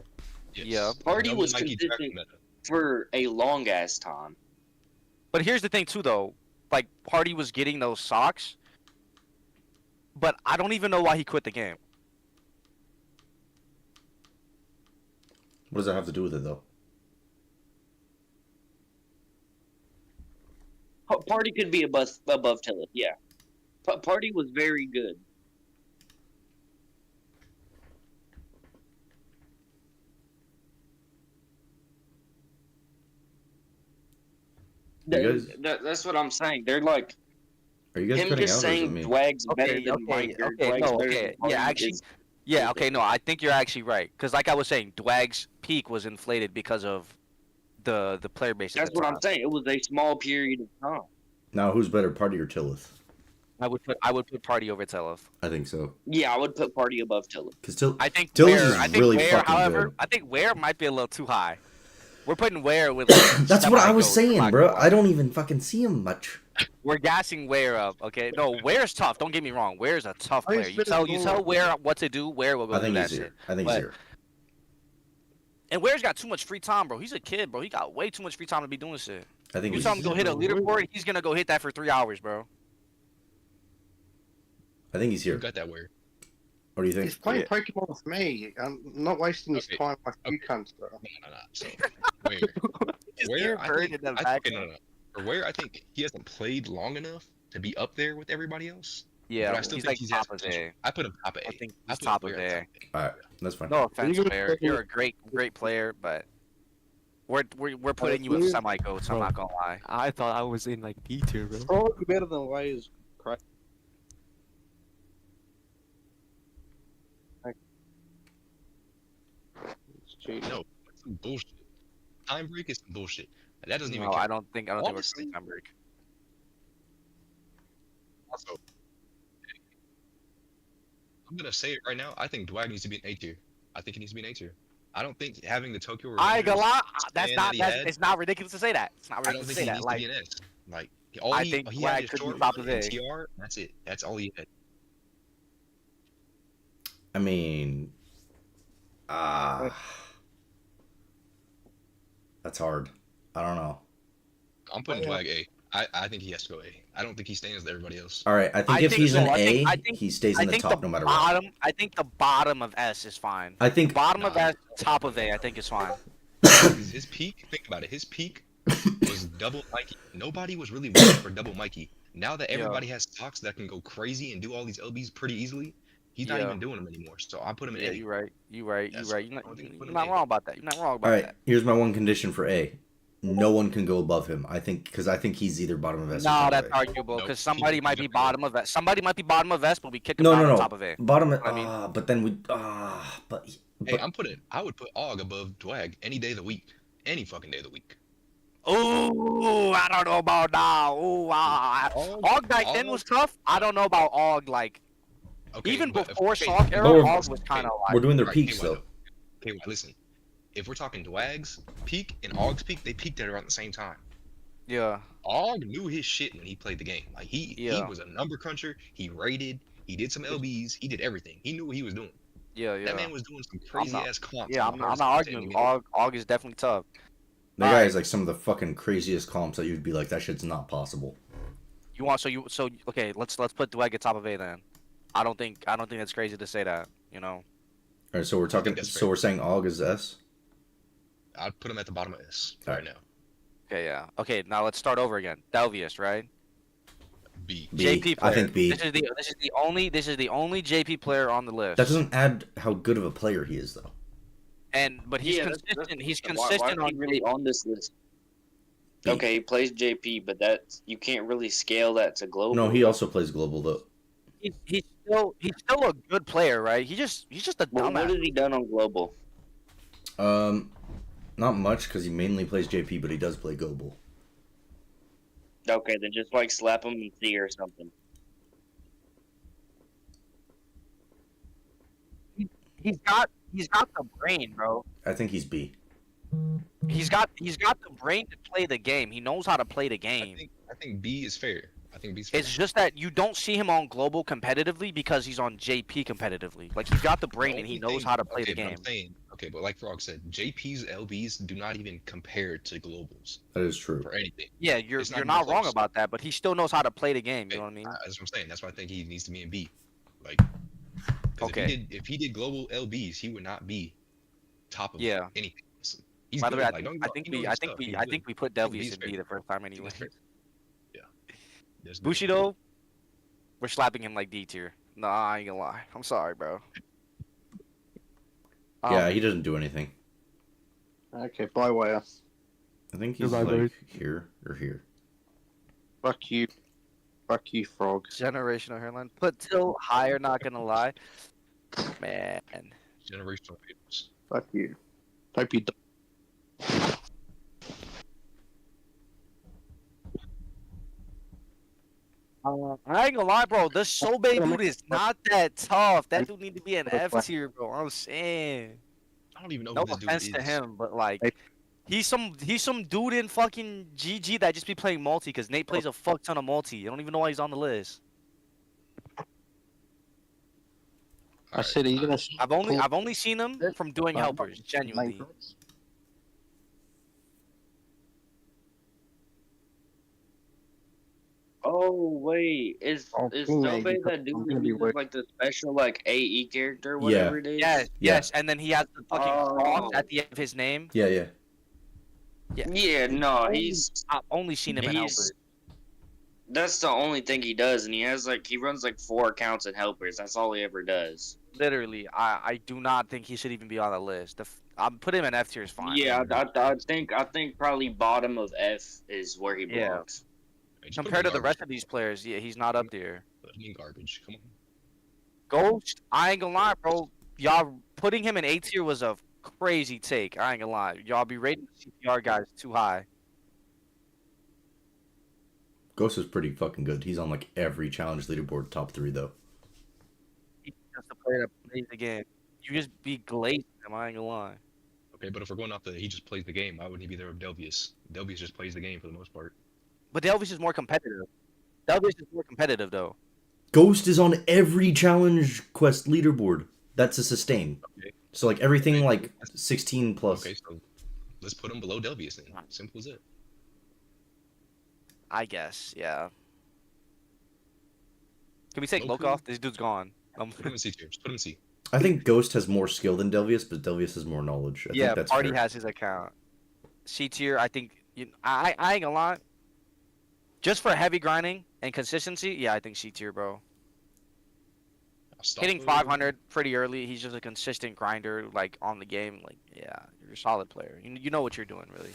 Yes. Yeah. Party No was Mikey draft consistent. meta. For a long ass time. But here's the thing too, though. Like Party was getting those socks, but I don't even know why he quit the game. What does that have to do with it though? Party could be above Tillett, yeah. Party was very good. You guys- That's what I'm saying. They're like Are you guys him cutting just out or is it saying me? Dwag's better Okay, than Mike or okay, Dwag's no, better okay, than Party yeah, actually, is- yeah, okay, no, I think you're actually right, because like I was saying, Dwag's peak was inflated because of the player base. At That's the what time. I'm saying. It was a small period of time. Now who's better, Party or Tillith? I would put Party over Telef. I think so. Yeah, I would put Party above Tiller. Because I think Tillers Ware, is I think really Ware, fucking however, good. I think Ware might be a little too high. We're putting Ware with like That's what I was semi-goat, saying, bro. semi-goat. I don't even fucking see him much. We're gassing Ware up, okay? No, Ware's tough. Don't get me wrong. Ware's a tough I player. think You tell Finalizing- Ware what to do. Ware will go I do think that he's shit. here. I think But- he's here. And Ware's got too much free time, bro. He's a kid, bro. He got way too much free time to be doing shit. I think You he's tell him to go hit a leaderboard, he's gonna go hit that for 3 hours, bro. here. You got that where? What do you He's think? playing Pokemon with me. I'm not wasting his Okay. time like you cunts, bro. No. So where? Just Where hear I Bird think, in the okay, background. no. For where I think he hasn't played long enough to be up there with everybody else. Yeah, but I still he's think like he's top has of potential. A. I put him top of A. I think I he's put top of Ware at A. top A. All right, that's fine. No offense, You're Ware. You're a great player, but we're putting you with semi-goats. I'm Bro. not gonna lie. I thought I was in like B tier, bro. Probably better than Wade's crack. It's cheating. No, that's some bullshit. Time break is some bullshit. That doesn't even No, count. I don't think we're Honestly- free time break. Also, I'm gonna say it right now. I think Dwag needs to be an A tier. I think he needs to be an A tier. I don't think having the Tokyo I ain't gonna Revengers lie. That's stand not. that he That's, had, it's not ridiculous to say that. It's not I don't ridiculous to think say he that. needs to Like, be an S. Like all I he, think he Dwag had his could be short top run of in A. TR. That's it. That's all he had. I mean, that's hard. I don't know. I'm putting Yeah. Dwag A. I think he has to go A. I don't think he stands to everybody else. All right, I think I if think he's so. an A, I think- he stays I in the think top the no matter what. bottom. I think the bottom of S is fine. I think Bottom of Nah. S, top of A. I think is fine. His peak, think about it. His peak was double Mikey. Nobody was really waiting for double Mikey. Now that everybody has stocks that can go crazy and do all these LBs pretty easily, he's not Yeah. even doing them anymore. So I put him in Yeah, A. you're right. You're right. You're Yes. right. You're I don't think we put you're him not A. wrong about that. You're not wrong about all right, that. here's my one condition for A. No one can go above him. I think because I think he's either bottom of S. or No, top that's of A. arguable Nope. because somebody might be bottom of S. Somebody might be bottom of S, but we kick him No, down no, on no. top of A. Bottom of I mean- but then we Hey, I would put Og above Dwag any day of the week. Any fucking day of the week. Ooh, I don't know about now. Ooh, Og back then was tough. I don't know about Og like Okay, even but- before okay, Sock era. But we're- Og was kind of we're like doing their Right, peaks KY, though. Okay, listen. If we're talking Dwag's peak and Og's peak, they peaked at around the same time. yeah. Og knew his shit when he played the game. Like he Yeah. was a number cruncher. He rated. He did some LBs. He did everything. He knew what he was doing. Yeah, That yeah. man was doing some crazy ass comps. Yeah, on I'm the not hardest content arguing. in the game. Og is definitely tough. That guy Alright. is like some of the fucking craziest comps that you'd be like, that shit's not possible. You want so okay? Let's put Dwag at top of A then. I don't think that's crazy to say that. You know. All right, so we're talking. that's So fair. we're saying Og is S. I'd put him at the bottom of S right now. Okay, yeah. Okay, now let's start over again. Delvius, right? B. B. JP player. I think B. This is the only JP player on the list. That doesn't add how good of a player he is, though. But he's Yeah, that's- consistent. He's Why consistent is he on really on this list? B. Okay, he plays JP, but that's you can't really scale that to global. No, he also plays global though. He's still a good player, right? He's just a Well, what dumbass. has he done on global? Not much because he mainly plays JP, but he does play global. Okay, then just like slap him in C or something. He's got the brain, bro. I think he's B. He's got the brain to play the game. He knows how to play the game. I think B is fair. I think B's fair. It's just that you don't see him on global competitively because he's on JP competitively. Like he's got the brain and he only knows thing- how to play okay, the but game. I'm saying, okay, but like Frog said, JP's LBs do not even compare to globals That is true. for anything. Yeah, you're It's not you're even not wrong close. about that, but he still knows how to play the game. You know what I mean? That's what I'm saying. That's why I think he needs to be in B. Like, 'cause Okay. if he did global LBs, he would not be top of Yeah. anything. He's By the way, good, I like, don't think get- I think he we knows I his think stuff. we He's I good. think we put I think Delvius B's in fair. B the first time I think anyway. that's fair. Yeah. There's no- Bushido, we're slapping him like D tier. Nah, I ain't gonna lie. I'm sorry, bro. Yeah, he doesn't do anything. Okay, bye, Ware. I think he's Goodbye, like bird. here or here. Fuck you. Fuck you, Frog. Generational hairline. Put Till higher, not gonna lie. Man. generational haters. Fuck you. Hope you die. I ain't gonna lie, bro. This Sobe dude is not that tough. That dude need to be an F tier, bro. I'm saying. I don't even know No who this dude offense is. to him, but like, he's some dude in fucking GG that just be playing multi because Nate plays a fuck ton of multi. I don't even know why he's on the list. I said he's gonna. I've only seen him from doing helpers, genuinely. Oh wait, is teammate, Sobe that dude I'm who gonna be uses working. like the special like AE character, whatever it is? Yes, Yeah. yes, and then he has the fucking cross at the end of his name. Yeah. Yeah, no, I've only seen him in helpers. that's the only thing he does, and he runs like 4 accounts in helpers. That's all he ever does. Literally, I do not think he should even be on the list. I'm put him in F tier is fine. Yeah, I think probably bottom of F is where he Yeah. belongs. Just put him Compared to in the garbage. rest of these players, yeah, he's not up there. Put him in garbage. Come on. Ghost, I ain't gonna lie, bro. Y'all putting him in A tier was a crazy take. I ain't gonna lie. Y'all be rating the CPR guys too high. Ghost is pretty fucking good. He's on like every challenge leaderboard top 3 though. He's just a player that plays the game. You just be glazing him. I ain't gonna lie. Okay, but if we're going off he just plays the game, why wouldn't he be there with Delvius? Delvius just plays the game for the most part. But Delvis is more competitive. Delvis is more competitive though. Ghost is on every challenge quest leaderboard. That's a sustain. Okay. So like everything Okay. like 16 plus. Okay, so let's put him below Delvius then. Simple as it. I guess, yeah. Can we take Loku? Loke off? This dude's gone. Put him in C tier. Just put him in C. I think Ghost has more skill than Delvius, but Delvius has more knowledge. I yeah, think that's Party fair. has his account. C tier, I think. I ain't gonna lie. Just for heavy grinding and consistency, yeah, I think C tier, bro. Hitting 500 pretty early. He's just a consistent grinder, like on the game. Like, yeah, you're a solid player. You know what you're doing, really.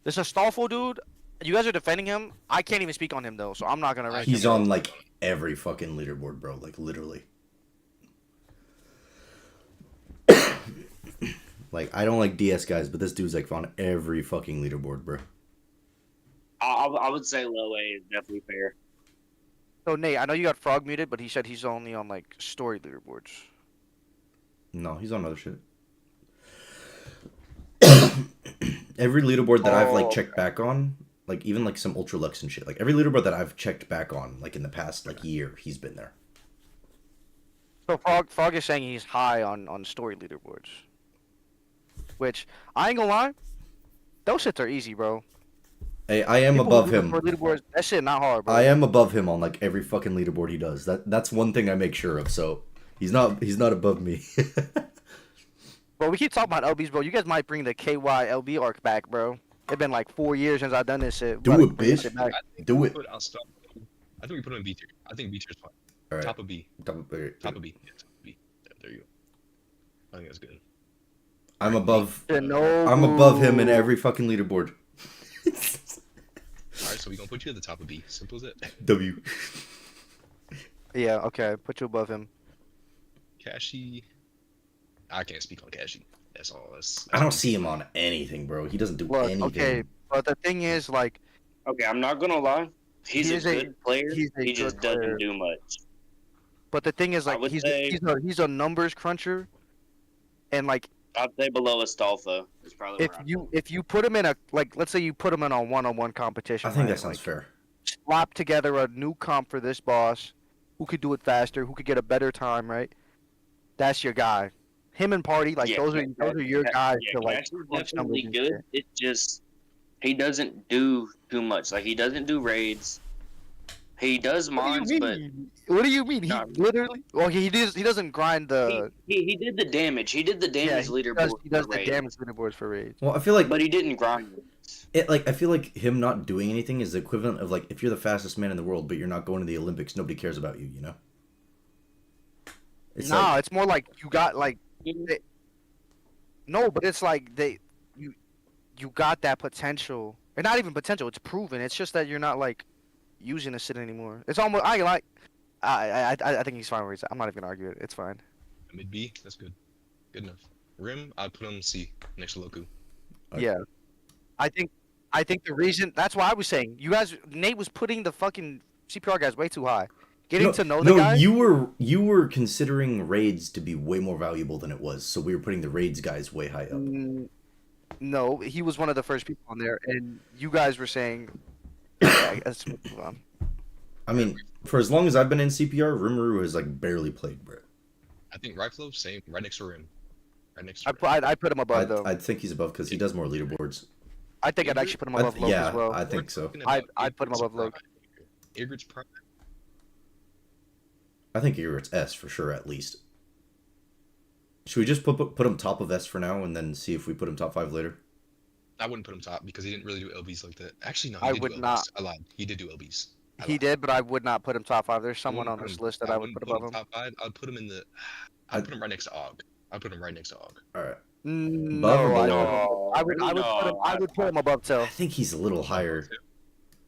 This Astolfo dude. You guys are defending him. I can't even speak on him though, so I'm not gonna rank He's him. on like every fucking leaderboard, bro. Like literally. Like I don't like DS guys, but this dude's like on every fucking leaderboard, bro. I would say low A is definitely fair. So Nate, I know you got Frog muted, but he said he's only on like story leaderboards. No, he's on other shit. Every leaderboard that I've like checked back on, like even like some Ultra Lux and shit, like every leaderboard that I've checked back on, like in the past like year, he's been there. So Frog is saying he's high on story leaderboards. Which I ain't gonna lie, those shits are easy, bro. Hey, I am People above who do him. for leaderboards, that shit not hard, bro. I am above him on like every fucking leaderboard he does. That's one thing I make sure of. So he's not above me. Bro, we keep talking about LBs, bro. You guys might bring the KY LB arc back, bro. It's been like 4 years since I've done this shit. Do We gotta it, bring this bitch. shit back. Do it. I think we put him in B tier. I think B tier is fine. All right. Top of B. Top of- Top of B. Yeah, top of B. Yeah, there you go. I think that's good. I'm above. No. I'm above him in every fucking leaderboard. Alright, so we're gonna put you at the top of B. Simple as it. W. Yeah, okay. Put you above him. Cashy. I can't speak on Cashy. That's all. I don't see him on anything, bro. He doesn't do Look, anything. okay, but the thing is, like, Okay, I'm not gonna lie. He's He a is a- good player. he's a He just good player. doesn't do much. but the thing is, I like, would he's say- he's a numbers cruncher, and like, I'd say below Astolfo is probably if you put him in a like, let's say you put him in a one-on-one competition, I think right? that sounds like, fair. slap together a new comp for this boss, who could do it faster, who could get a better time, right? That's your guy. Him and Party, like Yeah, those are your guys Yeah, to like Cash is crunch numbers definitely and good. shit. It's just he doesn't do too much. Like he doesn't do raids. He does mines, but What do you mean? He Not- literally. Well, he doesn't grind the. he did the damage. He did the damage leaderboard. He does for the raids, damage leaderboards for raids. Well, I feel like but he didn't grind it. I feel like him not doing anything is the equivalent of like if you're the fastest man in the world, but you're not going to the Olympics, nobody cares about you. You know. It's Nah, like, it's more like you got like. No, but it's like you got that potential, or not even potential. It's proven. It's just that you're not like using the shit anymore. It's almost I like. I think he's fine where he's at. I'm not even gonna argue it. It's fine. Mid B. That's good. Good enough. Rim. I'd put him C next to Loku. Okay. Yeah, I think the reason that's why I was saying you guys. Nate was putting the fucking CPR guy's way too high. Getting No, to know the no, guy. you were considering raids to be way more valuable than it was, so we were putting the raids guys way high up. No, he was one of the first people on there, and you guys were saying. Yeah, let's move on. I mean, for as long as I've been in CPR, Rimuru has like barely played, bro. I think Ryflow, same, right next to Rim. Right next to I put him above though. I'd think he's above because he does more leaderboards. I think I'd actually put him above Loke as well. I think so. I'd put him above Loke. Igrit's prime. I think Igrit's S for sure, at least. Should we just put him top of S for now and then see if we put him top 5 later? I wouldn't put him top because he didn't really do LBs like that. Actually, no, I he did would do LBs. not. I lied. He did do LBs. He did, but I would not put him top 5. There's someone on this list that I would put above him. Top 5. I'd put him in the. I'd put him right next to Og. I'd put him right next to Og. All right. No, Above or I below? don't. I would put him above Till. I think he's a little higher.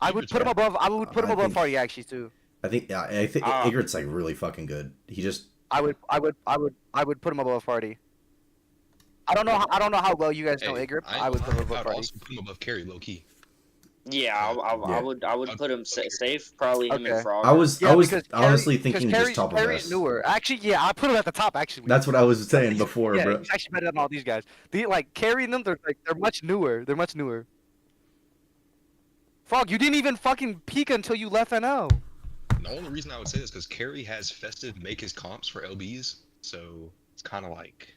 I would put him above. I would put him I above think- Farty actually too. I think Igrit's like really fucking good. He just I would put him above Farty. I don't know how well you guys know Igrit. I would put him above I'd Farty. also put him above Carry, low key. Yeah, I would put him safe. Probably him Okay. and Frog. I was because honestly Carry- thinking because just top of Carry's S. newer. Actually, yeah, I put him at the top. Actually, That's what I was saying before, yeah, bro. he's actually better than all these guys. Like carrying them, they're much newer. They're much newer. Frog, you didn't even fucking peek until you left NL. The only reason I would say this because Carry has Festive make his comps for LBs, so it's kind of like.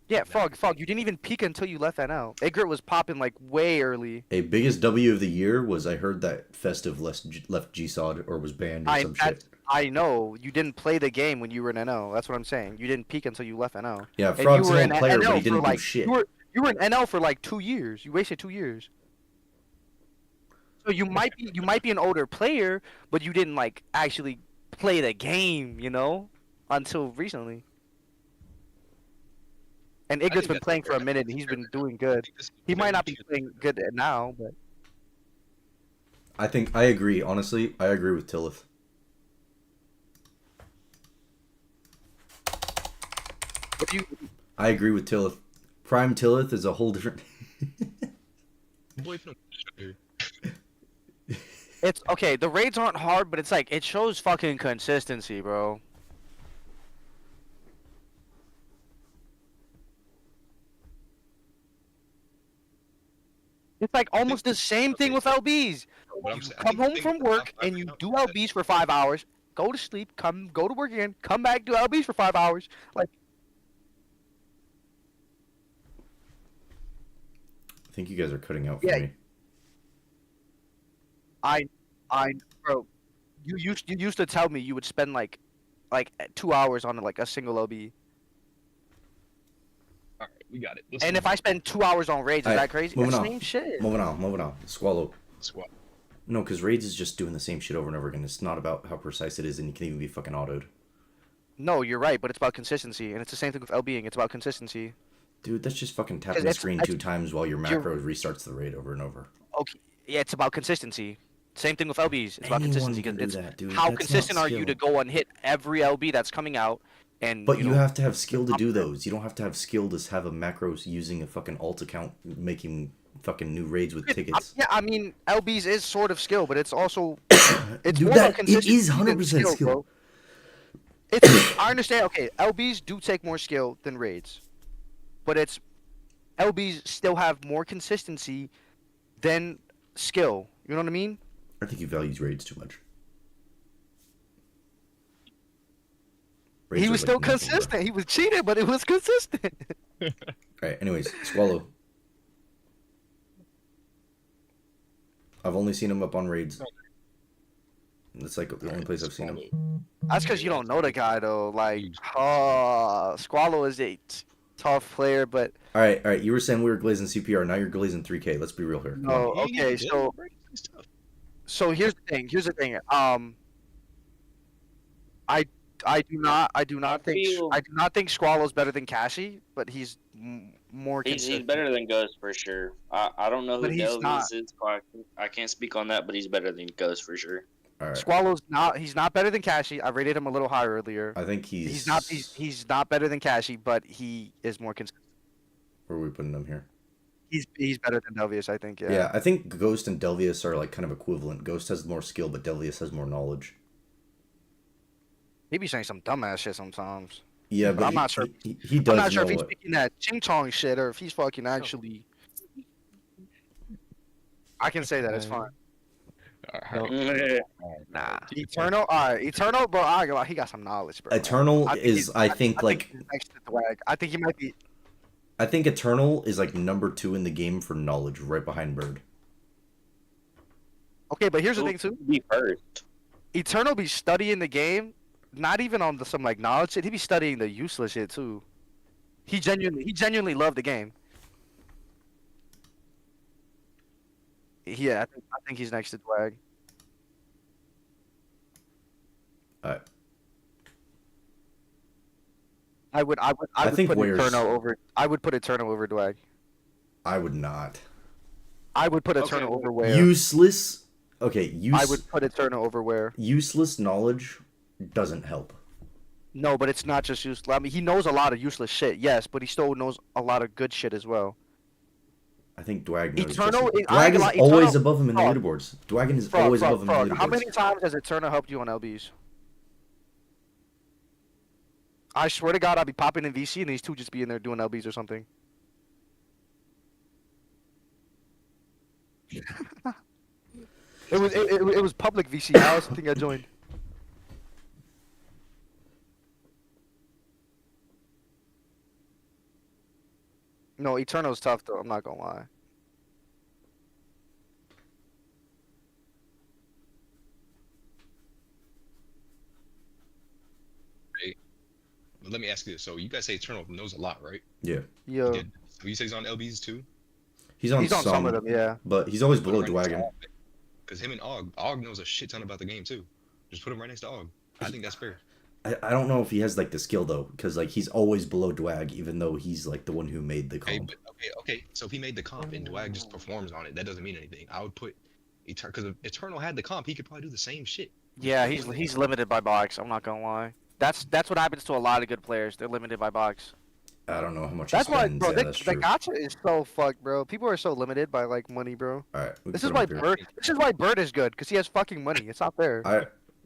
Yeah, Frog, you didn't even peek until you left NL. Igrit was popping like way early. A biggest W of the year was I heard that Festive left GSOD or was banned or some shit. I know you didn't play the game when you were in NL. That's what I'm saying. You didn't peak until you left NL. Yeah, And Frog's you were an old player, but he for, didn't do like, shit. You were in NL for like 2 years. You wasted 2 years. So you might be an older player, but you didn't like actually play the game, you know, until recently. And Igrit's been that's playing for a fair. minute, and he's been doing good. He might not be playing good now, but I agree. Honestly, I agree with Tillith. if you I agree with Tillith. Prime Tillith is a whole different. Boyfriend. it's okay. The raids aren't hard, but it's like it shows fucking consistency, bro. It's like almost the same thing with LBs. What I'm You saying- I come think home the from thing with work top five and you right do now is LBs for 5 hours, go to sleep, go to work again, come back, do LBs for 5 hours. Like, I think you guys are cutting out for Yeah. me. bro, you used to tell me you would spend like 2 hours on like a single LB. All right, we got it. And if I spend 2 hours on raids, is Alright, that crazy? moving It's on. same shit. Moving on. Squallow. Squad. No, because raids is just doing the same shit over and over again. It's not about how precise it is, and you can even be fucking autoed. No, you're right, but it's about consistency, and it's the same thing with LBing. It's about consistency. Dude, that's just fucking tapping the it's- screen it's- 2 times while your macro restarts the raid over and over. Okay, yeah, it's about consistency. Same thing with LBs. It's about Anyone consistency. can 'Cause do it's that, dude. how That's not consistent are you to skill. go and hit every LB that's coming out, and But you know, have to have skill to do those. You don't have to have skill to have a macros using a fucking alt account making fucking new raids with tickets. Yeah, I mean LBs is sort of skill, but it's also it's Dude, more that- about consistency it is than 100% skill. bro. It's I understand. Okay, LBs do take more skill than raids, but it's LBs still have more consistency than skill. You know what I mean? I think he values raids too much. Raids He are was like still nothing, bro. consistent. He was cheated, but it was consistent. Alright, anyways, Squallow. I've only seen him up on raids. That's like the only place I've seen him. That's because you don't know the guy though. Like, Squallow is a tough player, but Alright, you were saying we were glazing CPR, now you're glazing 3K. Let's be real here. Come no. on. Okay, so here's the thing. I do not think Squallow's better than Cassie, but he's more He's consistent. better than Ghost for sure. I don't know who But he's Delvis not. is. So I can't speak on that, but he's better than Ghost for sure. Alright. Squallow's not. He's not better than Cassie. I rated him a little higher earlier. I think He's not better than Cassie, but he is more consistent. Where are we putting him here? He's better than Delvius, I think. Yeah. Yeah, I think Ghost and Delvius are like kind of equivalent. Ghost has more skill, but Delvius has more knowledge. He be saying some dumbass shit sometimes. Yeah, But but I'm not sure. he does I'm not sure know if he's what. speaking that ching chong shit or if he's fucking actually. I can say that it's fine. Nah. Eternal, alright, Eternal, bro. I ain't gonna lie, he got some knowledge, bro. Eternal he's- is, I think, like he's next to Thwag. I think he might be. I think Eternal is like number 2 in the game for knowledge, right behind Bird. Okay, but here's the thing too. Be first. Eternal be studying the game, not even on some like knowledge shit. He be studying the useless shit too. He genuinely loved the game. Yeah, I think he's next to Thwag. Alright. I would think put Ware's- Eternal over. I would put Eternal over Thwag. I would not. I would put Okay, Eternal well, over Ware. Useless. Okay, I would put Eternal over Ware. useless knowledge doesn't help. No, but it's not just useless. I mean, he knows a lot of useless shit, yes, but he still knows a lot of good shit as well. I think Dwag knows. Eternal just- is- I Dwag ain't is gonna lie, always Eternal- above him in the Frog. leaderboards. Dwagon is always above him in the leaderboards. How many times has Eternal helped you on LBs? I swear to God, I'd be popping in VC and these two just be in there doing LBs or something. It was public VC. I also think I joined. No, Eternal's tough though. I'm not gonna lie. But let me ask you this. So you guys say Eternal knows a lot, right? Yeah, Yo, Did, so you say he's on LBs too? he's on some of them, yeah. but he's always below Dwagon. Because him and Og knows a shit ton about the game too. Just put him right next to Og. I think that's fair. I don't know if he has like the skill though, because like he's always below Dwag, even though he's like the one who made the Okay, comp. but okay. So if he made the comp and Dwag just performs on it, that doesn't mean anything. I would put because if Eternal had the comp, he could probably do the same shit. Yeah, he's limited by box. I'm not gonna lie. That's what happens to a lot of good players. They're limited by box. I don't know how much. That's he why, spends. bro. Yeah, The that's true. gacha is so fucked, bro. People are so limited by like money, bro. All right, This is why Bird. This is why Bird is good because he has fucking money. It's not fair.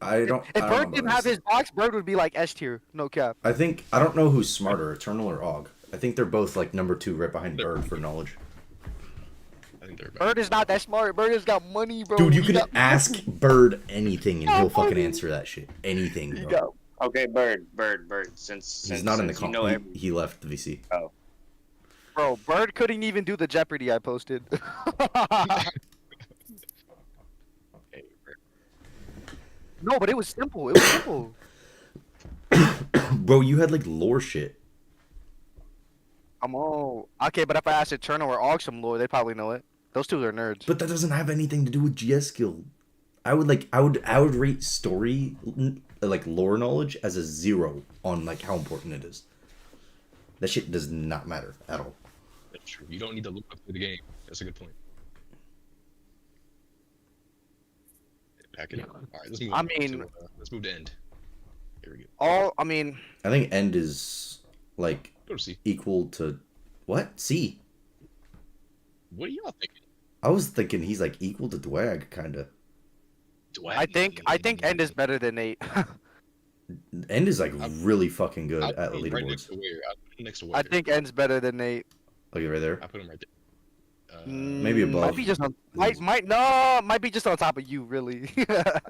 I don't. If I don't Bird know didn't about have this. his box, Bird would be like S tier. No cap. I think I don't know who's smarter, Eternal or Og. I think they're both like number 2, right behind Bird for knowledge. I think they're about. Bird is not that smart. Bird has got money, bro. Dude, you He can got ask Bird anything and he'll fucking money. answer that shit. Anything, He bro. got- Okay, Bird. Since He's not in the you comp. know He left the VC. Bro, Bird couldn't even do the Jeopardy I posted. Hey, No, but it was simple. It was simple. Bro, you had like lore shit. I'm all okay, but if I asked Eternal or Og some lore, they'd probably know it. Those two are nerds. But that doesn't have anything to do with GS skill. I would rate story like lore knowledge as a 0 on like how important it is. That shit does not matter at all. that's true. You don't need to look up through the game. That's a good point. Back it up. All right, let's move. I on. mean- So, let's move to end. Here we go. I mean, I think end is like Go to C. equal to what? C. What are y'all thinking? I was thinking he's like equal to Dwag, kinda. I think End is better than Nate. End is like really fucking good I at put him right next leaderboards. to Ware. I put him next to Ware. I think End's better than Nate. Look right there. I put him right there. Maybe above. Might be just on. Might be just on top of you, really. I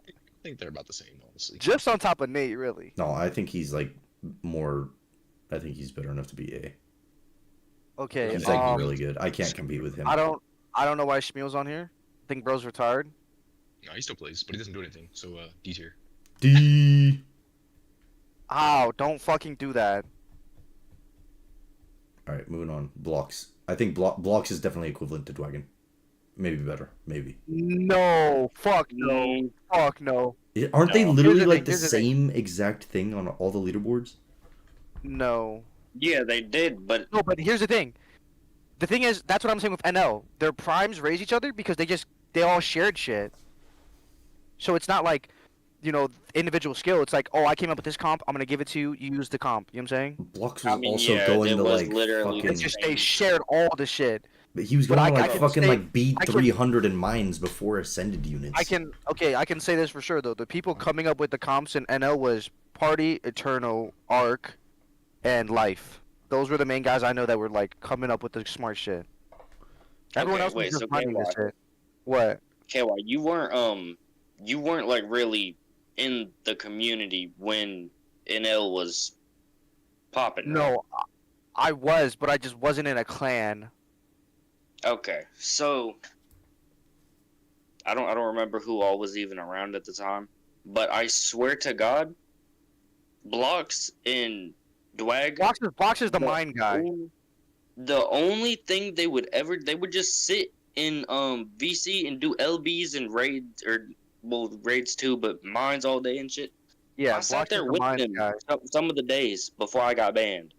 think they're about the same, honestly. Just on top of Nate, really. No, I think he's like more. I think he's better enough to be A. Okay. He's like really good. I can't compete with him. I don't know why Shmuel's on here. I think bro's retired. No, he still plays, but he doesn't do anything. So D tier. D. Ow! Don't fucking do that. All right, moving on. Blocks. I think blocks is definitely equivalent to Dwagon. Maybe better. Maybe. No. Fuck no. Fuck no. Aren't they No. literally Here's the like thing, the here's the thing. same exact thing on all the leaderboards? No. Yeah, they did, but No, but here's the thing. The thing is, that's what I'm saying with NL. Their primes raise each other because they all shared shit. So it's not like, individual skill. It's like, oh, I came up with this comp. I'm gonna give it to you. You use the comp. You know what I'm saying? Blocks I was mean, also yeah, going it to was like literally fucking. It's just they shared all the shit. But he was But going I like can fucking say- like B I can- 300 in mines before ascended units. I can say this for sure though. The people coming up with the comps in NL was Party, Eternal, Arc, and Life. Those were the main guys I know that were like coming up with the smart shit. Everyone Okay, else was wait, just so running this KY. shit. What? KY, you weren't like really in the community when NL was popping. Right? No, I was, but I just wasn't in a clan. Okay, so I don't remember who all was even around at the time, but I swear to God, Blocks and Dwag. Blocks is the mine guy. The only thing they would just sit in VC and do LBs and raids raids too, but mines all day and shit. Yeah, I sat Blocks is there the with mine them guy. some of the days before I got banned.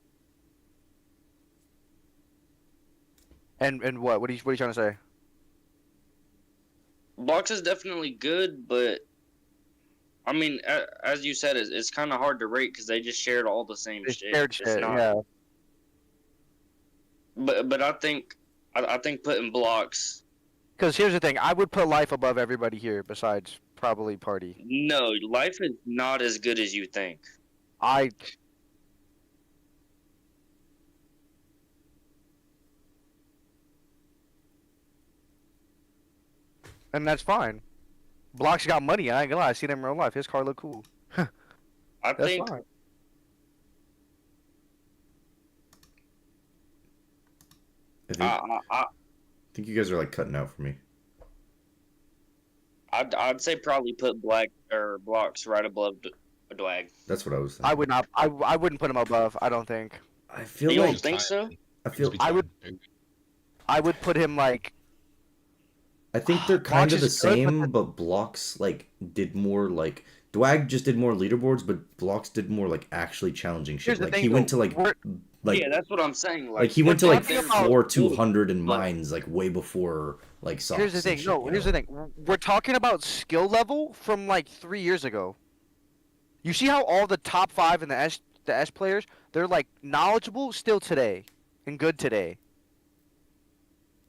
And what? What are you trying to say? Blocks is definitely good, but I mean, as you said, it's kind of hard to rate because they just shared all the same It's shit. shared It's shit. not- Yeah. But I think putting Blocks. Because here's the thing, I would put Life above everybody here, besides probably Party. No, Life is not as good as you think. And that's fine. Blocks got money. I ain't gonna lie. I seen him in real life. His car look cool. I That's think fine. I think you guys are like cutting out for me. I'd say probably put Blocks right above Dwag. That's what I was thinking. I would not. I wouldn't put him above. I don't think. I feel You like don't think so? I feel I would put him like. I think they're kind Blocks of the is good, same, but Blocks like did more like Dwag just did more leaderboards, but Blocks did more like actually challenging shit. Here's the Like thing, he went to though. like Yeah, that's what I'm saying. like he went to like talking about- floor 200 in but- mines like way before like socks. Here's the and thing. shit, No, you here's know? the thing. We're talking about skill level from like 3 years ago. You see how all the top 5 in the S players, they're like knowledgeable still today and good today.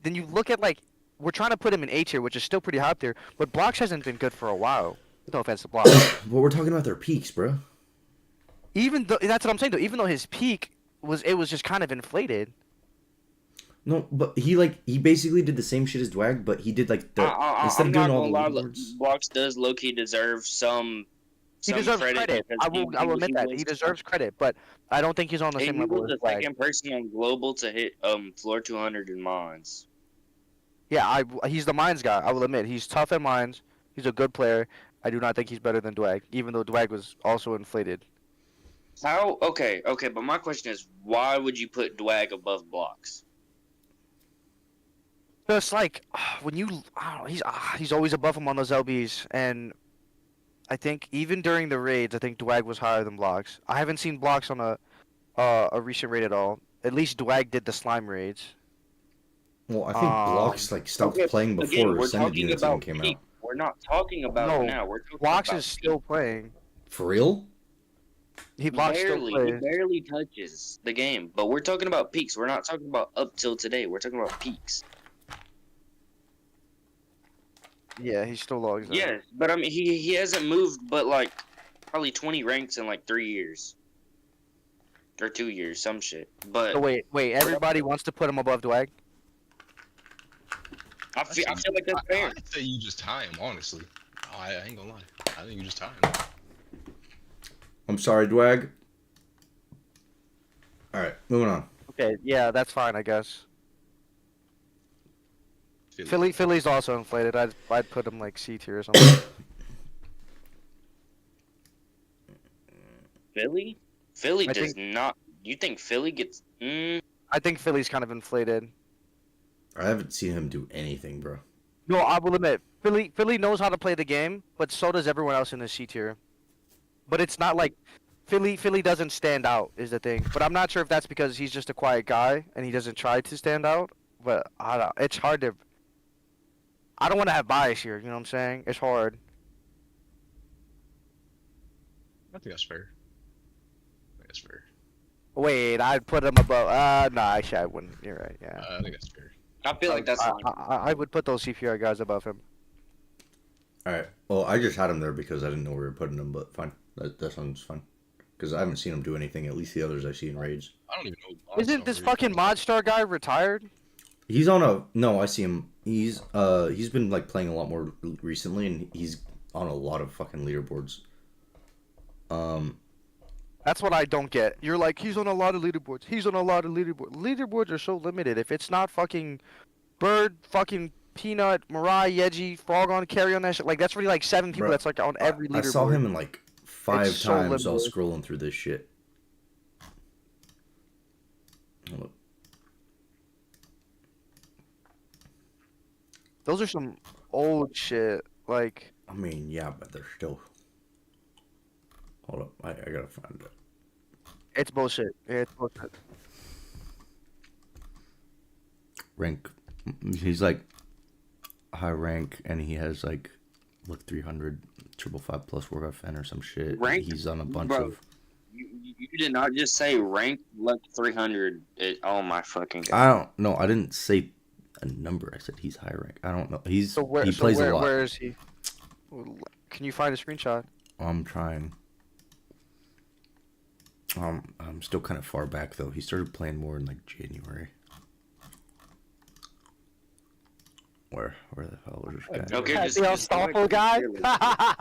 Then you look at like we're trying to put him in A tier, which is still pretty high up there, but Blocks hasn't been good for a while. No offense to Blocks. But we're talking about their peaks, bro. Even though that's what I'm saying though. Even though his peak was just kind of inflated. No, but he basically did the same shit as Dwag, but he did like the instead I'm of doing not all the gonna lie. leaderboards. Blocks does low-key deserve some. He deserves credit. because I will admit that he was- deserves credit, but I don't think he's on the He same level was as the Dwag. second person on global to hit floor 200 in mines. Yeah, he's the mines guy. I will admit he's tough at mines. He's a good player. I do not think he's better than Dwag, even though Dwag was also inflated. How? Okay, but my question is, why would you put Dwag above Blocks? Just like when you, I don't know, he's always above him on those LBs, and I think even during the raids, I think Dwag was higher than Blocks. I haven't seen Blocks on a recent raid at all. At least Dwag did the slime raids. Well, I think Blocks like stopped Okay, playing again, before we're Ascended talking units even about came peak. out. We're not talking about No, now. We're talking Blocks about is still playing. For real? Blocks still He plays. barely touches the game. But we're talking about peaks. We're not talking about up till today. We're talking about peaks. Yeah, he still logs. out. Yes, but I mean, he hasn't moved but like probably 20 ranks in like 3 years. Or 2 years, some shit. But So wait. Everybody wants to put him above Dwag. I feel like that's fair. I'd say you just tie him, honestly. I ain't gonna lie. I think you just tie him. I'm sorry, Dwag. Alright, moving on. Okay, yeah, that's fine, I guess. Philly's also inflated. I'd put him like C tier or something. Philly I does not. You think Philly gets? I think Philly's kind of inflated. I haven't seen him do anything, bro. No, I will admit, Philly knows how to play the game, but so does everyone else in the C tier. But it's not like Philly doesn't stand out is the thing. But I'm not sure if that's because he's just a quiet guy and he doesn't try to stand out. But I don't. It's hard to. I don't want to have bias here. You know what I'm saying? It's hard. I think that's fair. I think that's fair. Wait, I'd put him above. No, actually, I wouldn't. You're right. Yeah. I think that's fair. I feel like that's fine. I would put those CPR guys above him. All right. Well, I just had him there because I didn't know where we were putting him, but fine. That sounds fine. Because I haven't seen him do anything. At least the others I've seen raids. I don't even know. Who Isn't this Monster is. fucking Modstar guy retired? He's on a no. I see him. He's been like playing a lot more recently, and he's on a lot of fucking leaderboards. That's what I don't get. You're like, he's on a lot of leaderboards. He's on a lot of leaderboards. Leaderboards are so limited. If it's not fucking Bird, fucking Peanut, Mariah, Yeji, Frog on, Carry on that shit, like that's already like 7 people Bro, that's like on every leaderboard. I saw him in like 5 It's so times while limited. scrolling through this shit. Hold up. Those are some old shit. Like, I mean, yeah, but they're still. Hold up, I gotta find it. it's bullshit. It's bullshit. Rank. He's like high rank, and he has like 300 555 plus work FN or some shit. Rank? He's on a bunch Bro. of. You did not just say rank like 300. Oh my fucking god. I don't know. I didn't say a number. I said he's high rank. I don't know. He plays a lot. Where is he? Can you find a screenshot? I'm trying. I'm still kind of far back though. He started playing more in like January. Where the hell was this guy? Okay, That's the Astolfo guy?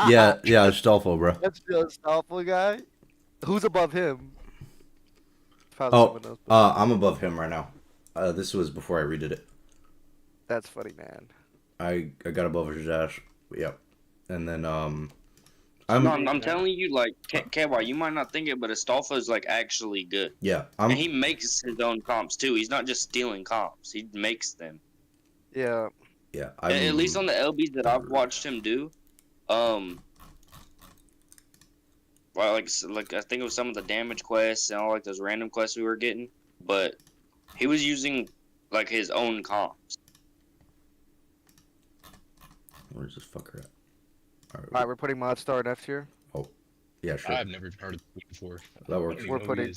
Yeah, Astolfo, bro. That's the Astolfo guy? Who's above him? Probably Oh, someone else. I'm above him right now. This was before I redid it. That's funny, man. I got above his ass. Yep. And then I'm telling you, like, KY, you might not think it, but Astolfo is like actually good. yeah, And he makes his own comps too. He's not just stealing comps; he makes them. Yeah. yeah. At least on the LBs that I've watched him do, well, like I think it was some of the damage quests and all like those random quests we were getting, but he was using like his own comps. Where's this fucker at? Alright, we're putting Modstar in F tier. Yeah, sure. I've never heard of it before. That works. We're putting.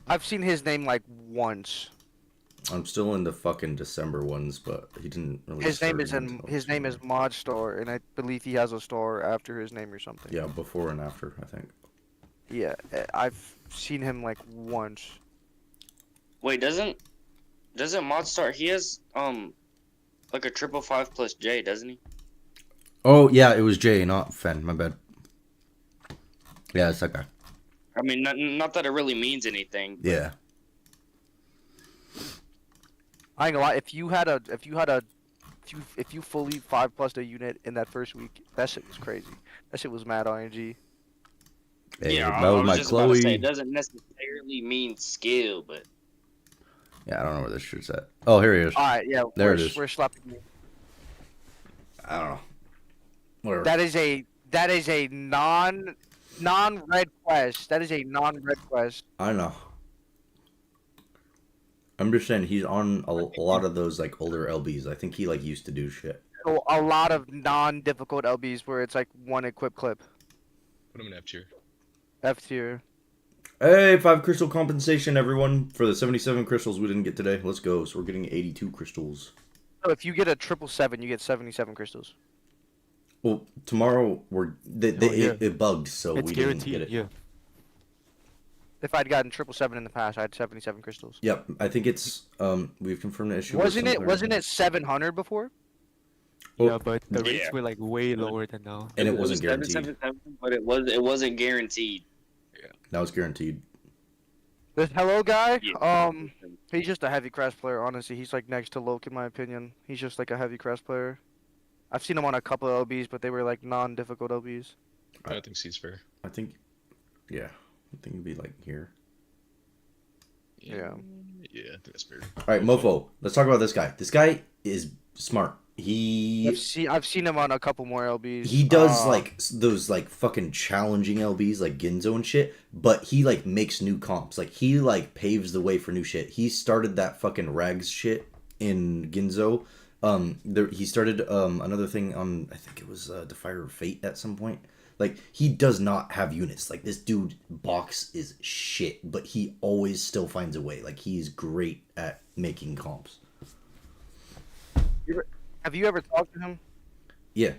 I've seen his name like once. I'm still in the fucking December ones, but he didn't really. His name start is in. until His name is December. Modstar, and I believe he has a star after his name or something. Yeah, before and after, I think. Yeah, I've seen him like once. Wait, doesn't Modstar? He has like a 555 plus J, doesn't he? Oh yeah, it was Jay, not Fen. My bad. Yeah, it's that guy. I mean, not that it really means anything. But Yeah. I ain't gonna lie. If you fully 5+ed a unit in that first week, that shit was crazy. That shit was mad ING. Hey, yeah, that I was was my just about to say, Chloe. it doesn't necessarily mean skill, but Yeah, I don't know where this shit's at. Oh, here he is. All right, yeah. There it is. We're slapping. I don't know. Whatever. That is a non-red quest. That is a non-red quest. I know. I'm just saying he's on a lot of those like older LBs. I think he like used to do shit. So a lot of non-difficult LBs where it's like one equip clip. Put him in F tier. F tier. Hey, 5 crystal compensation, everyone, for the 77 crystals we didn't get today. Let's go. So we're getting 82 crystals. So if you get a 777, you get 77 crystals. Well, tomorrow yeah. it bugged, so It's we didn't guaranteed. get it. Yeah. If I'd gotten 777 in the past, I had 77 crystals. Yep, I think it's we've confirmed the issue. Wasn't it 700 before? Well, Yeah, but the rates yeah. were like way lower than now. and it wasn't was guaranteed. 777, but it wasn't guaranteed. That was guaranteed. This hello guy, Yeah. he's just a heavy crash player. Honestly, he's like next to Loke in my opinion. He's just like a heavy crash player. I've seen him on a couple of LBs, but they were like non-difficult LBs. I don't think C's fair. I think, yeah, I think it'd be like here. Yeah. Yeah, I think that's fair. All right, Mofo. Let's talk about this guy. This guy is smart. I've seen him on a couple more LBs. He does like those like fucking challenging LBs like Ginzo and shit, but he like makes new comps. Like he like paves the way for new shit. He started that fucking rags shit in Ginzo. He started another thing on, I think it was Defier of Fate at some point. Like he does not have units. Like this dude box is shit, but he always still finds a way. Like he's great at making comps. Have you ever talked to him? Yeah.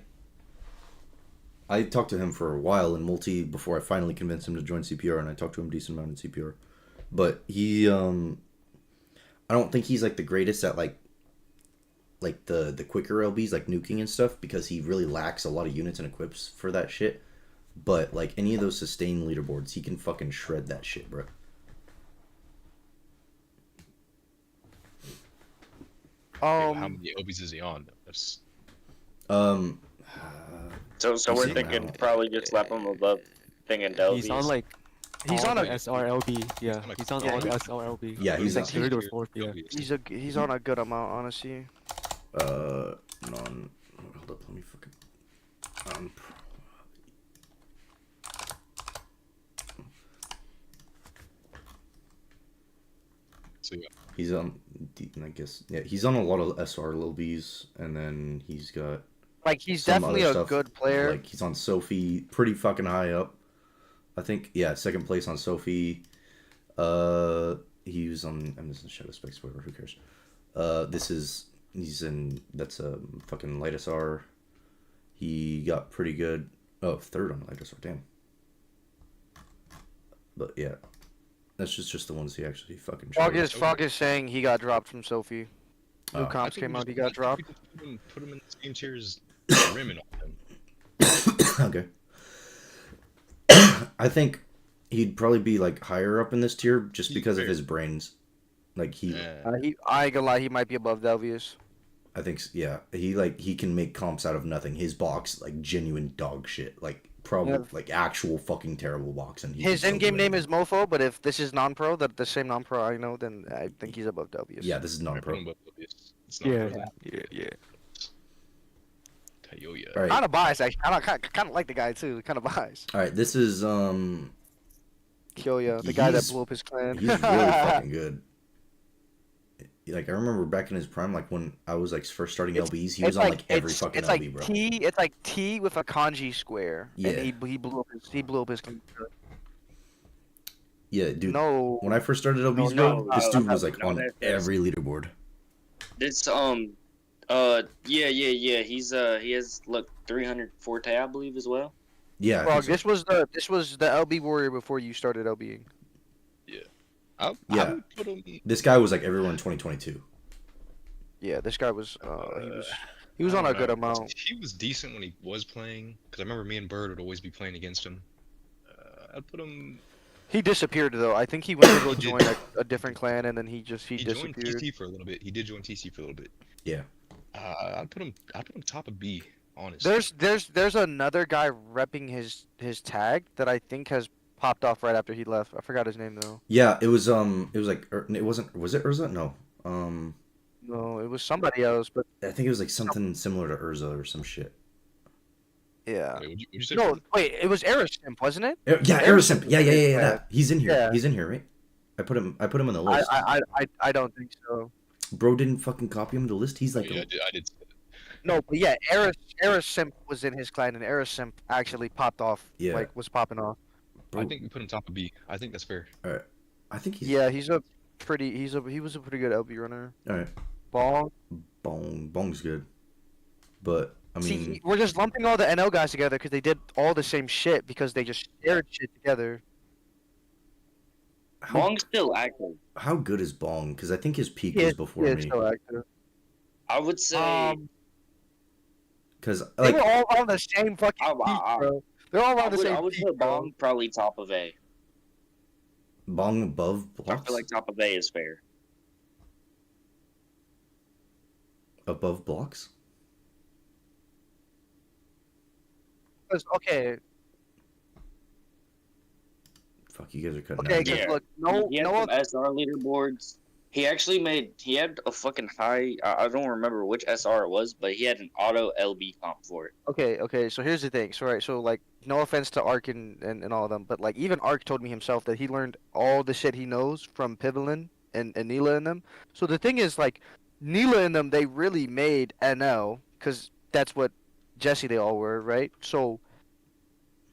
I talked to him for a while in multi before I finally convinced him to join CPR, and I talked to him a decent amount in CPR. But he, I don't think he's like the greatest at like the quicker LBs, like nuking and stuff, because he really lacks a lot of units and equips for that shit. But like any of those sustained leaderboards, he can fucking shred that shit, bro. How many LBs is he on? That's Um, So we're Decent thinking amount. probably just slap him above thing and Delvies. He's on like He's all on the a SRLB. Yeah, on a- he's on yeah, all the he- SRLB. Yeah, he's like on- third or fourth. Yeah. he's on a good amount, honestly. non. Hold up, let me fucking. so yeah. He's on. I guess yeah, he's on a lot of SR Lil Bs, and then he's got Like he's some definitely other a stuff, good player. Like he's on Sophie, pretty fucking high up. I think yeah, second place on Sophie. He was on. I'm just in Shadow Specs, whatever. Who cares? He's in. That's a fucking light SR. He got pretty good. Oh, third on light SR. Damn. But yeah, that's just the ones he actually fucking. Frog is saying he got dropped from Sophie. New Oh. comps came out, he got dropped. Put him in the same tier as Rim and all them. Okay. I think he'd probably be like higher up in this tier just because of his brains. Like he, I ain't gonna lie, he might be above Delvius. I think yeah, he can make comps out of nothing. His box like genuine dog shit, like probably Yeah. like actual fucking terrible box. And His in-game name is Mofo, but if this is non-pro, the same non-pro I know, then I think he's above Delvius. Yeah, this is Put non-pro. him above Delvius. It's not Yeah, pro. yeah. Tayoya. All right, Kind of biased, actually. Kind of like the guy too. Kind of biased. all right. This is Kyoya, the guy that He's- blew up his clan. he's really fucking good. Like I remember back in his prime, like when I was like first starting LBs, he was on like every fucking it's LB, like bro. It's like T with a kanji square. Yeah. And he blew up his clan. Yeah, dude. No. When I first started LBs, no, bro, this no, dude no, was like no, on that's- every leaderboard. This yeah. He has look 304 I believe as well. Yeah, I Frog, think so. this was the LB warrior before you started LBing. I Yeah. would put him. This guy was like everyone in 2022. Yeah, this guy was he was on a good amount. He was decent when he was playing, because I remember me and Bird would always be playing against him. I'd put him. He disappeared though. I think he went to go He did. join a different clan and then he He joined disappeared. TC for a little bit. He did join TC for a little bit. Yeah. I'd put him top of B. Honestly. There's another guy repping his tag that I think has popped off right after he left. I forgot his name though. Yeah, it was like it wasn't, was it Urza? No. No, it was somebody else, but I think it was like something similar to Urza or some shit. yeah. Wait, would you say No, Bird? wait, it was Aerosimp, wasn't it? Yeah, Aerosimp. Yeah. Yeah. He's in here. Yeah. He's in here, right? I put him on the list. I don't think so. Bro didn't fucking copy him to the list. He's like Yeah, I did. No, but yeah, Aerosimp was in his clan and Aerosimp actually popped off. Yeah. Like was popping off. bro, I think we put him top of B. I think that's fair. I think he's Yeah, he was a pretty good LB runner. all right. Ball. Bong's good, but I mean, See, we're just lumping all the NL guys together because they did all the same shit because they just shared shit together. Bong's still active. how good is Bong? Because I think his peak He was is- before he is me. still active. I would say Because They like were all on the same fucking I- peak, bro. They're all on the same I would peak, put bro. Bong probably top of A. Bong above I blocks, feel like top of A is fair. above blocks. 'Cause- Okay, Fuck, you guys are cutting okay, out. because Yeah. look, no, He had no, some SR leaderboards. He had a fucking high. I don't remember which SR it was, but he had an auto LB comp for it. okay, so here's the thing. So like, no offense to Ark and all of them, but like, even Ark told me himself that he learned all the shit he knows from Pivolin and Neela and them. So the thing is, like, Neela and them, they really made NL, because that's what Jesse they all were, right? So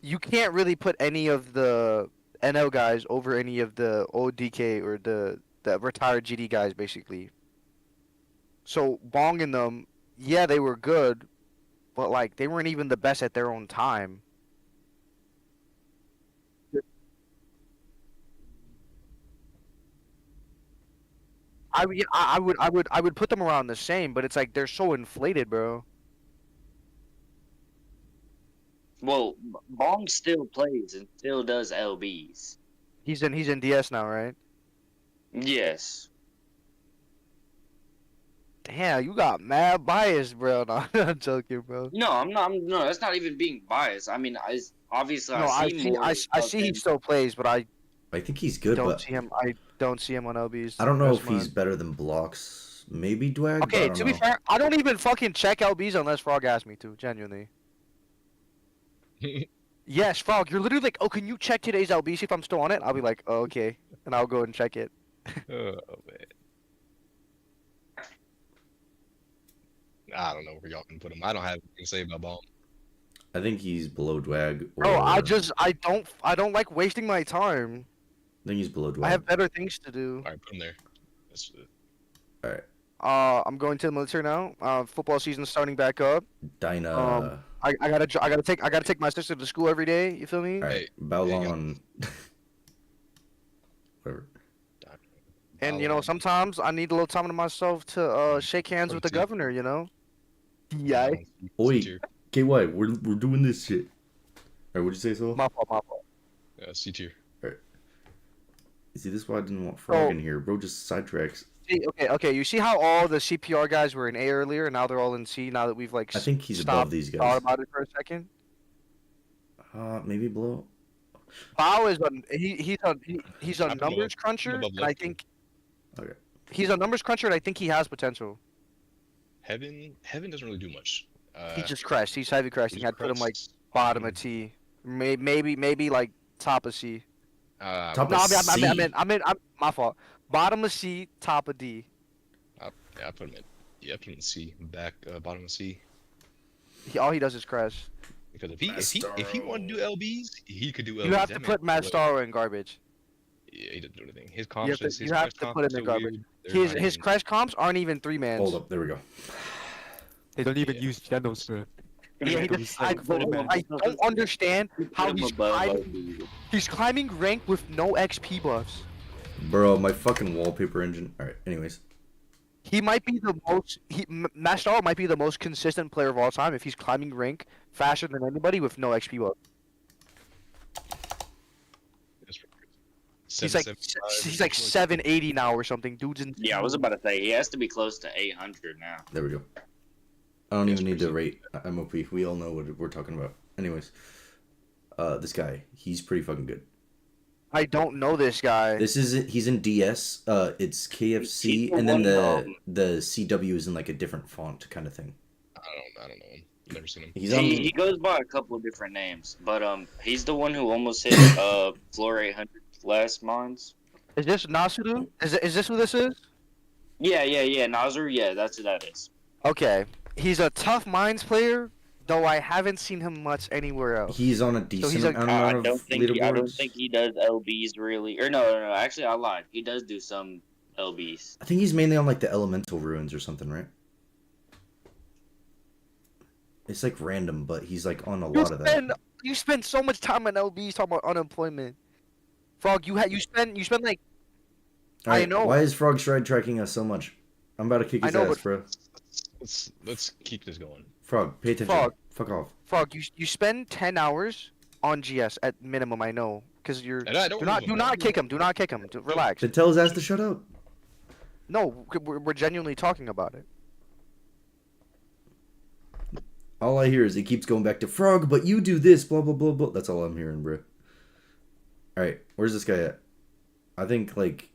you can't really put any of the NL guys over any of the ODK or the retired GD guys, basically. So Bong and them yeah, they were good, but like they weren't even the best at their own time. I would put them around the same, but it's like they're so inflated, bro. Well, Bong still plays and still does LBs. He's in DS now, right? Yes. Damn, you got mad bias, bro. No, I'm joking, bro. No, I'm not. No, that's not even being biased. I mean, obviously No, I see more. I of see he him. still plays, but I think he's good, don't but see him. I don't see him on LBs. I don't know That's if he's mine. better than Blocks. Maybe Dwag. but I Okay, don't to be know. fair, I don't even fucking check LBs unless Frog asks me to. Genuinely. Yes, Frog, you're literally like, oh, can you check today's LB, see if I'm still on it? I'll be like, oh, okay, and I'll go and check it. Oh man. I don't know where y'all can put him. I don't have anything to say about Bong. I think he's below Dwag. Or... Bro, I don't like wasting my time. I think he's below Dwag. I have better things to do. All right, put him there. That's All right. I'm going to the military now. Football season's starting back up. Dinah. I gotta take my sister to school every day. You feel me? All right. Hey, Balon. Whatever. And you know, sometimes I need a little time to myself to shake hands with the Protein. governor. You know. Yeah. Oi. C-tier. KY, we're doing this shit. All right, what'd you say, Sol? My fault. My fault. C tier. See, this is why I didn't want Frog Oh. in here. Bro, just sidetracks. See, okay. You see how all the CPR guys were in A earlier, and now they're all in C. Now that we've like I think he's stopped, above these thought guys. about it for a second. Maybe below. Bao is he's a I'm numbers above- cruncher, above and I Loki. think Okay. he's a numbers cruncher, and I think he has potential. Heaven doesn't really do much. He just crashed. He's heavy crashing. he's I'd put him like crushed. bottom of T, maybe like top of C. Top No, of C. my fault. Bottom of C, top of D. Yeah, I put him in. Yeah, I put him in C. Back, bottom of C. All he does is crash. Because if he wanted to do LBs, he could do LBs. You have to That put man- Mastaro in garbage. Yeah, he doesn't do anything. His You comps, have to- his you have crash to put comps him in are garbage. weird. They're not His even- crash comps aren't even 3-mans. Hold up, there we go. They don't even Yeah. use channels, bro. Yeah, he He's I, like 4-man. I don't understand how Put him he's above climbing. LBs. He's climbing rank with no XP buffs. Bro, my fucking wallpaper engine. All right, anyways. He might be the most. Mastaro might be the most consistent player of all time if he's climbing rank faster than anybody with no XP buff. That's pretty good. He's like 775, he's like 780 now or something. Dude's in. Yeah, I was about to say he has to be close to 800 now. There we go. I don't Yes, even need to proceed. rate MOP. We all know what we're talking about. Anyways. This guy, he's pretty fucking good. I don't know this guy. He's in DS. It's KFC, He's the and then one, the CW is in like a different font kind of thing. I don't know him. Never seen him. He's on. He goes by a couple of different names, but he's the one who almost hit floor 800 last mines. Is this Nasuru? Is this who this is? Yeah. Nazar, yeah, that's who that is. Okay, he's a tough mines player, though I haven't seen him much anywhere else. He's on a decent he's a- amount I of don't think leaderboards. he does LBs really. Or no. Actually, I lied. He does do some LBs. I think he's mainly on like the elemental ruins or something, right? It's like random, but he's like on a lot of that. You spend so much time on LBs talking about unemployment. Frog, you spend like Alright, I know. Why is Frog Stride tracking us so much? I'm about to kick I his know, ass, but- bro. Let's keep this going. Frog, pay attention. Frog. Fuck off. Frog, you spend 10 hours on GS at minimum. I know, because you're. And I don't Do not remove him. kick him. Do not kick him. Relax. Then tell his ass to shut up. No, we're genuinely talking about it. All I hear is he keeps going back to Frog, but you do this, blah blah blah blah. That's all I'm hearing, bro. Alright, where's this guy at? I think like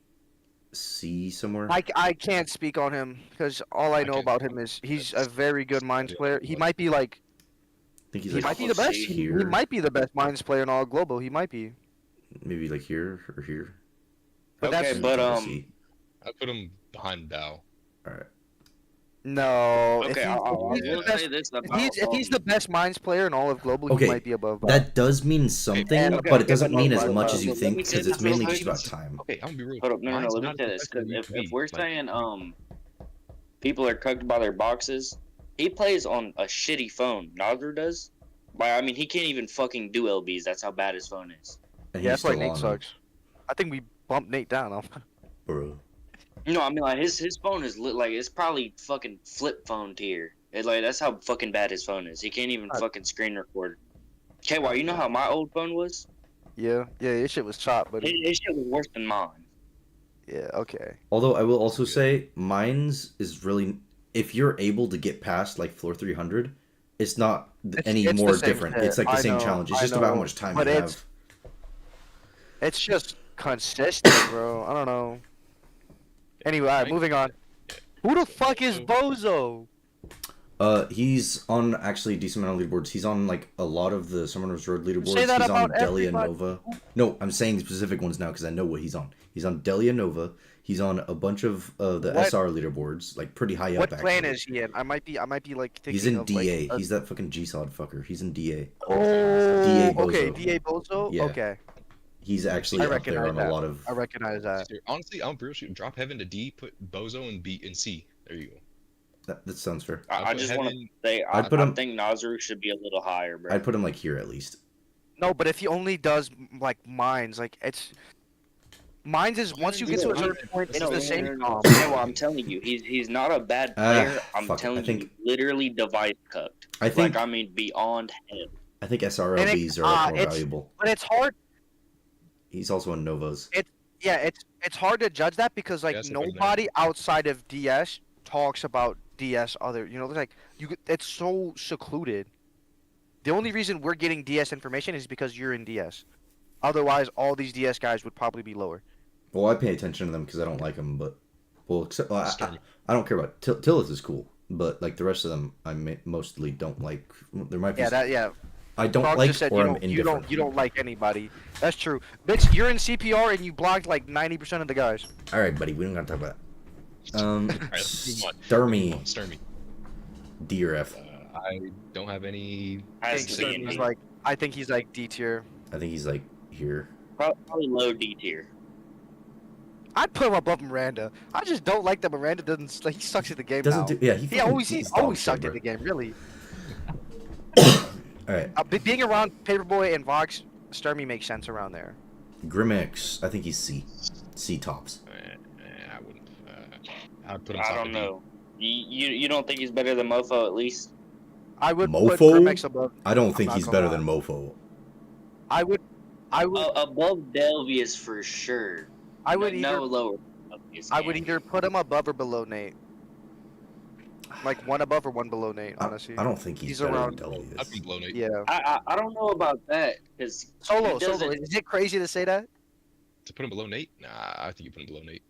C somewhere. I can't speak on him because all I know can- about him is he's a very good mines player. He might be like I think he's he like might be the best. He here. might be the best mines player in all global. He might be. Maybe like here or here. But Okay, that's but C. I put him behind Bao. Alright. No. Okay, I if will he's the best- say this about if he's the best mines player in all of global, Okay, he might be above. Bao. That does mean something, And- but it doesn't okay, mean but as much as you let think me say because it's this mainly real just quick. about time. Okay, I'm gonna be real. Hold up, no, Mine's let me not say the this. best Because that you if can be. we're Like, saying people are cucked by their boxes, He plays on a shitty phone. Naru does. But I mean, he can't even fucking do LBs. That's how bad his phone is. And Yeah, he's that's why still Nate on sucks. I think we bumped Nate down. them, bro. No, I mean like his phone is like it's probably fucking flip phone tier. Like that's how fucking bad his phone is. He can't even fucking screen record. KY, you know how my old phone was? Yeah, this shit was chopped, but His shit was worse than mine. yeah, okay. Although I will also say, mine's is really, if you're able to get past like floor 300, it's not any It's more the same different. shit. It's like the I same know, challenge. It's I just about how know, much time but you it's- have. It's just consistent, bro. I don't know. Anyway, all right, moving on. Who the fuck is Bozo? He's on actually a decent amount of leaderboards. He's on like a lot of the Summoners Road leaderboards. Say that He's on about Delia everybody. Nova. No, I'm saying specific ones now because I know what he's on. He's on Delia Nova. He's on a bunch of the What- SR leaderboards, like pretty high What up. clan Actually. is he in? I might be like thinking He's in of, DA. Like, He's that fucking G-Sod fucker. He's in DA. oh, DA Bozo. okay, DA Bozo. Yeah. Okay, He's actually I up there recognize on that. a lot of. I recognize that. Honestly, I'm real shoot. Drop Heaven to D, put Bozo and B and C. There you go. That sounds fair. I just want to say I'd put I him- think Nazaru should be a little higher, bro. I'd put him like here at least. No, but if he only does like mines, like it's mines is once you get to a certain point, it's the same comp. No, I'm telling you, he's not a bad player. I'm fuck, telling I think- you, literally device cooked. I think Like I mean, beyond him. I think SRLBs are like, more it's- valuable. But it's hard. He's also in Novas. Yeah, it's hard to judge that because like Yeah, it's a good nobody outside of DS talks about DS other. Like it's so secluded. The only reason we're getting DS information is because you're in DS. Otherwise, all these DS guys would probably be lower. Well, I pay attention to them because I don't like them, but except Stormy. I don't care about Tillis is cool, but like the rest of them, mostly don't like. There might be. I don't Frog like just said or you I'm don't, indifferent. you don't like anybody. That's true. Bitch, you're in CPR and you blocked like 90% of the guys. All right, buddy, we don't gotta talk about that. Alright, let's move on. Sturmy, Sturmy. D or F. I don't have any. I Has think, to be in he's D. like, I think he's like D tier. I think he's like here. Probably low D tier. I'd put him above Miranda. I just don't like that Miranda doesn't. Like, he sucks at the game Doesn't now. do. Yeah, He fucking- always he's dog shit, sucked bro. at the game. Really. All right, Being around Paperboy and Vox, Sturmy makes sense around there. Grimmix. I think he's C. C tops. I wouldn't. I'd put him. I top don't of D. know. You don't think he's better than Mofo at least? I would Mofo? put Grimmix above. I don't I'm think not he's gonna better lie. than Mofo. I would. Above Delvius for sure. I would no either. lower. Delvius, I would man. either put him above or below Nate. Like one above or one below Nate. Honestly. I don't think he's He's better around- than I'd Delvius. be below Nate. Yeah. I don't know about that because Solo. He doesn't- Is it crazy to say that? To put him below Nate? Nah, I think you put him below Nate.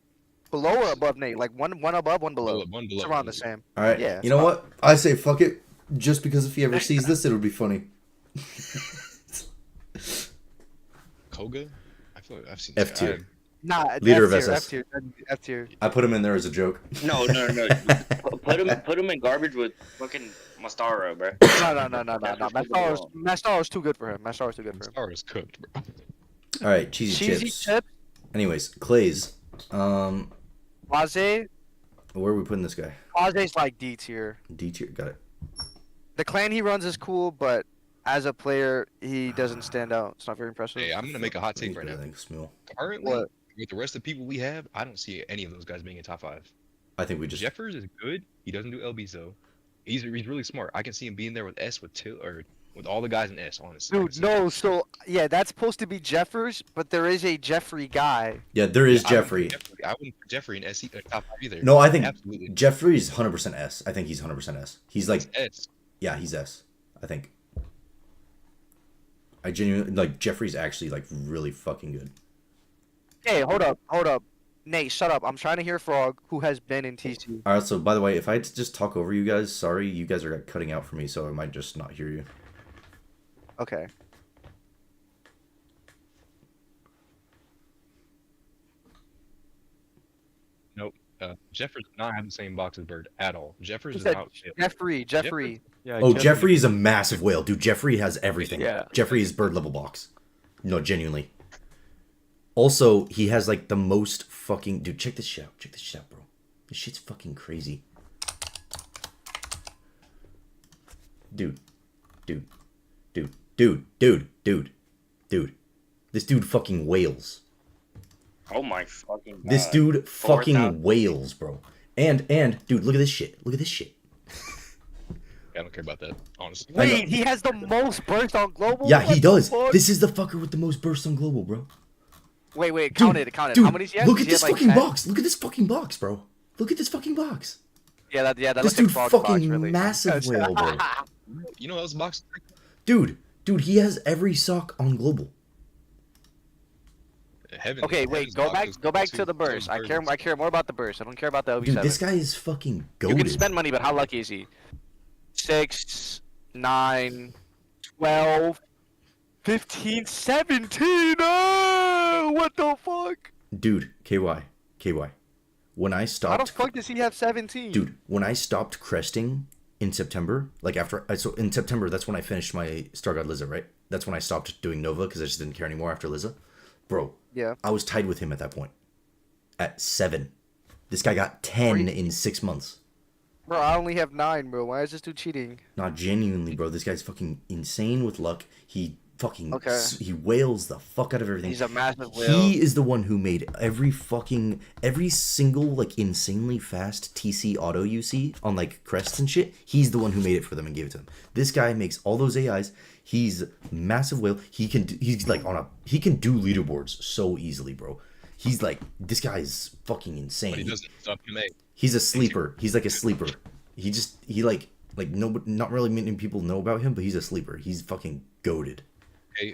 Below or above Nate? Like one above, one below. One It's below. around the same. All right. Yeah, You know what? I say fuck it. Just because if he ever sees this, it'll be funny. Koga? I feel like I've seen F this guy. tier. Nah, Leader of F tier, SS. F tier. I put him in there as a joke. no. Put him in garbage with fucking Mastaro, bro. No. Mastaro's too good for him. Mastaro's too good for him. Star is cooked, bro. All right, cheesy, Cheesy chips. chip, Anyways, Clays. Quaze. Where are we putting this guy? Quaze's like D tier. D tier. Got it. The clan he runs is cool, but as a player, he doesn't stand out. It's not very impressive. Hey, I'm gonna make a hot take right now. Smule. Currently, What? with the rest of the people we have, I don't see any of those guys being in top 5. I think we just. Jeffers is good. He doesn't do LBs though. He's really smart. I can see him being there with S with with all the guys in S. Honestly, I can Dude, see no. it. So yeah, that's supposed to be Jeffers, but there is a Jeffrey guy. Yeah, there is I wouldn't Jeffrey. put I wouldn't put Jeffrey in S top 5 either. No, I think Absolutely. Jeffrey's 100% S. I think he's 100% S. He's like, S. yeah, he's S. I think. I genuinely like Jeffrey's actually like really fucking good. Hey, hold up. Nate, shut up. I'm trying to hear Frog, who has been in TC. All right, so by the way, if I had to just talk over you guys, sorry, you guys are cutting out for me, so I might just not hear you. Okay. Jeffers does not have the same box as Bird at all. Jeffers Who does said not. Jeffrey. Yeah, Oh, Jeffrey is a massive whale, dude. Jeffrey has everything. Yeah. Jeffrey is bird level box. No, genuinely. Also, he has like the most fucking dude. Check this shit out. Check this shit out, bro. This shit's fucking crazy. dude, dude, dude, dude, dude, dude, dude. This dude fucking wails. Oh my fucking god. This dude 4,000. fucking wails, bro. And dude, look at this shit. Look at this shit. I don't care about that, honestly. Wait, he has the most burst on global? Yeah, What he the does. fuck? This is the fucker with the most bursts on global, bro. Wait, Dude, count it. dude, How many does he have? look Does at he this have, like, fucking 10? box. Look at this fucking box, bro. Look at this fucking box. Yeah, that This looks dude like Frog's fucking box, really. massive whale, bro. You know those boxes? Dude, he has every sock on global. Heaven. Okay, wait, Heaven's go box back is to the burst. I care more about the burst. I don't care about the OV7. Dude, this guy is fucking You goated. can spend money, but how lucky is he? 6, 9, 12, 15, 17. Oh, what the fuck? Dude, KY. When I How the stopped, fuck does he have 17? dude, when I stopped cresting in September, like so in September, that's when I finished my Star God Liza, right? That's when I stopped doing Nova because I just didn't care anymore after Liza. Bro, Yeah. I was tied with him at that point. At 7. This guy got 10 in 6 months. Bro, I only have 9, bro. Why is this dude cheating? Not genuinely, bro. This guy's fucking insane with luck. He fucking he wails the fuck out of everything. He's a massive whale. He is the one who made every single like insanely fast TC auto you see on like crests and shit. He's the one who made it for them and gave it to them. This guy makes all those AIs. He's massive whale. He can do leaderboards so easily, bro. He's like, this guy's fucking insane. But he doesn't stop him, mate. He's a sleeper. He's like a sleeper. He like not really many people know about him, but he's a sleeper. He's fucking goated.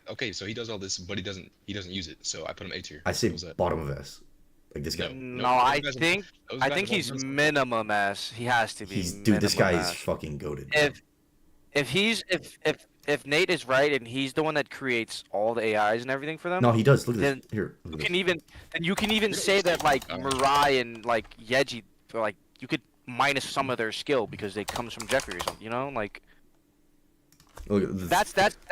Okay, so he does all this, but he doesn't use it. So I put him A tier. I say What was that? bottom of S. Like this guy. No, I those guys think those guys he's won't- minimum S. He has to be. Dude, this guy is S. fucking goated. If Nate is right and he's the one that creates all the AIs and everything for them, No, he does. Look at then this. Here. Look at you can even say that like Mirai and like Yeji, like you could minus some of their skill because it comes from Jeffrey or something. You know, like this. Look at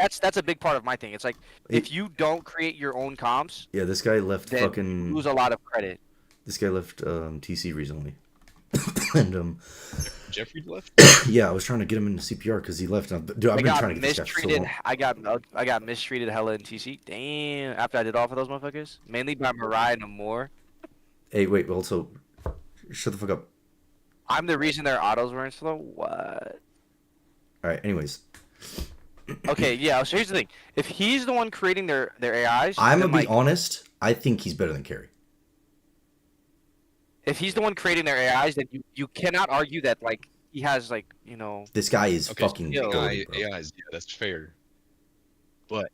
this. that's a big part of my thing. It's like if you don't create your own comps, Yeah, this guy left then fucking. you lose a lot of credit. This guy left TC recently. And Jeffrey left. yeah, I was trying to get him into CPR because he left. Dude, I've been trying to get this guy for so long. I got mistreated hella in TC. Damn. After I did all for those motherfuckers, mainly by Mirai and Amor. Hey, wait. Also, shut the fuck up. I'm the reason their autos weren't slow. What? All right. Anyways, Okay, yeah. So here's the thing: if he's the one creating their AIs, I'm then, gonna be like, honest. I think he's better than Carrie. if he's the one creating their AIs, then you cannot argue that like he has like This guy is Okay, fucking yo, goated, bro. AIs, yeah, that's fair. But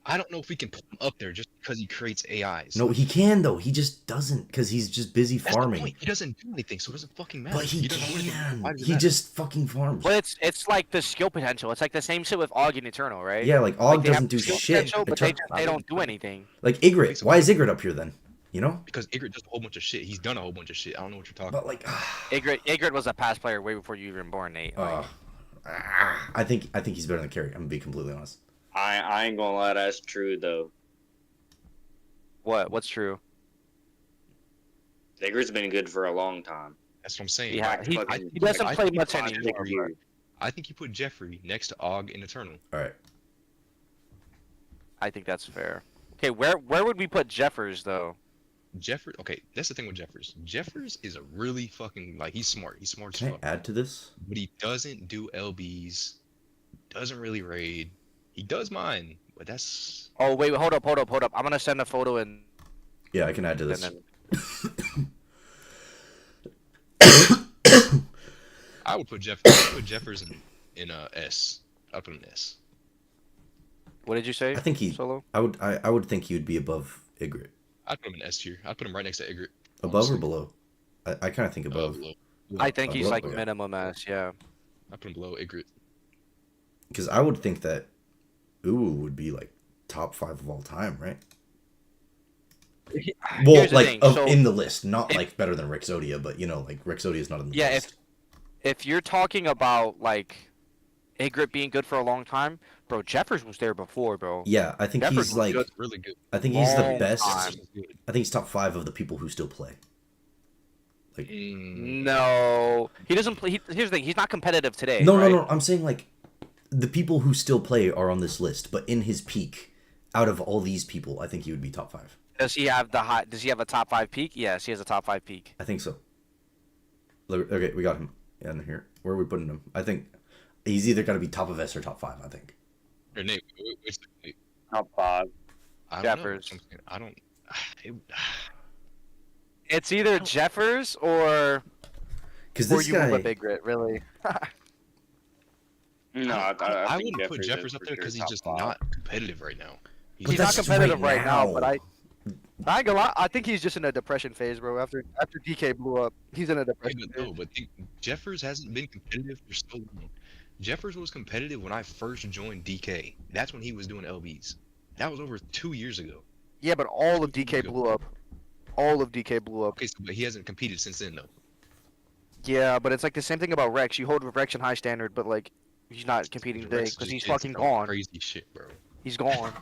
I don't know if we can put him up there just because he creates AIs. No, he can though. He just doesn't because he's just busy That's the farming. point. He doesn't do anything, so it doesn't fucking matter. But he doesn't do anything. can. Why does it He matter? just fucking farms. But it's like the skill potential. It's like the same shit with Og and Eternal, right? Yeah, like Like, Og they have doesn't do skill shit. potential, but they don't do anything. Like Ygritte. Why is Ygritte up here then? You know? Because Ygritte does a whole bunch of shit. He's done a whole bunch of shit. I don't know what you're talking But about. like, Ygritte was a pass player way before you were even born, Nate. Like, I think he's better than Carrie. I'm gonna be completely honest. I ain't gonna lie, that's true though. what? What's true? Digger's been good for a long time. That's what I'm saying. Yeah, Like, he fucking- doesn't I play think much five anymore. years. But I think you put Jeffrey next to Og in Eternal. All right. I think that's fair. Okay, where would we put Jeffers though? Jeffers, okay, that's the thing with Jeffers. Jeffers is a really fucking, like, he's smart. He's smart as Can I fuck. add to this? But he doesn't do LBs, doesn't really raid. He does mine, but that's... Oh wait, hold up. I'm gonna send a photo and Yeah, I can add to this. then I would put Jeffers in a S. I'd put him in S. what did you say? I think he. Solo. I would think he would be above Ygritte. I'd put him in S tier. I'd put him right next to Ygritte. Above or honestly. below? I kind of think above. Below. I think he's Below, like yeah. minimum S. Yeah. I'd put him below Ygritte. Because I would think that Uwu would be like top 5 of all time, right? Well, Here's the like thing, so in the list, not if- like better than Rexodia, but you know, like Rexodia is not in the Yeah, list. if you're talking about like Ygritte being good for a long time, bro, Jeffers was there before, bro. Yeah, I think Jeffers he's was like. good. Really good. I think he's the Long best. time. I think he's top 5 of the people who still play. Like. Mm, No, he doesn't play. Here's the thing: he's not competitive today. No, right? no, no. I'm saying like the people who still play are on this list, but in his peak, out of all these people, I think he would be top 5. Does he have Does he have a top 5 peak? Yes, he has a top 5 peak. I think so. Okay, we got him in here. Where are we putting him? I think he's either got to be top of S or top 5. I think. Or Nate, wait. Top 5. I don't Jeffers. know. I don't. It's either Jeffers or Because this you move guy. up Big Grit, really. No, I think wouldn't put is Jeffers up for there sure because he's top just 5. not competitive right now. But He's not that's competitive right right now, now. but I ain't gonna lie, I think he's just in a depression phase, bro. After DK blew up, he's in a depression phase. But Jeffers hasn't been competitive for so long. Jeffers was competitive when I first joined DK. That's when he was doing LBs. That was over 2 years ago. Yeah, but all of DK blew up. All of DK blew up. Okay, so, but he hasn't competed since then though. Yeah, but it's like the same thing about Rex. You hold Rex in high standard, but like he's not competing today Rex because just he's did fucking some gone. Crazy shit, bro. He's gone.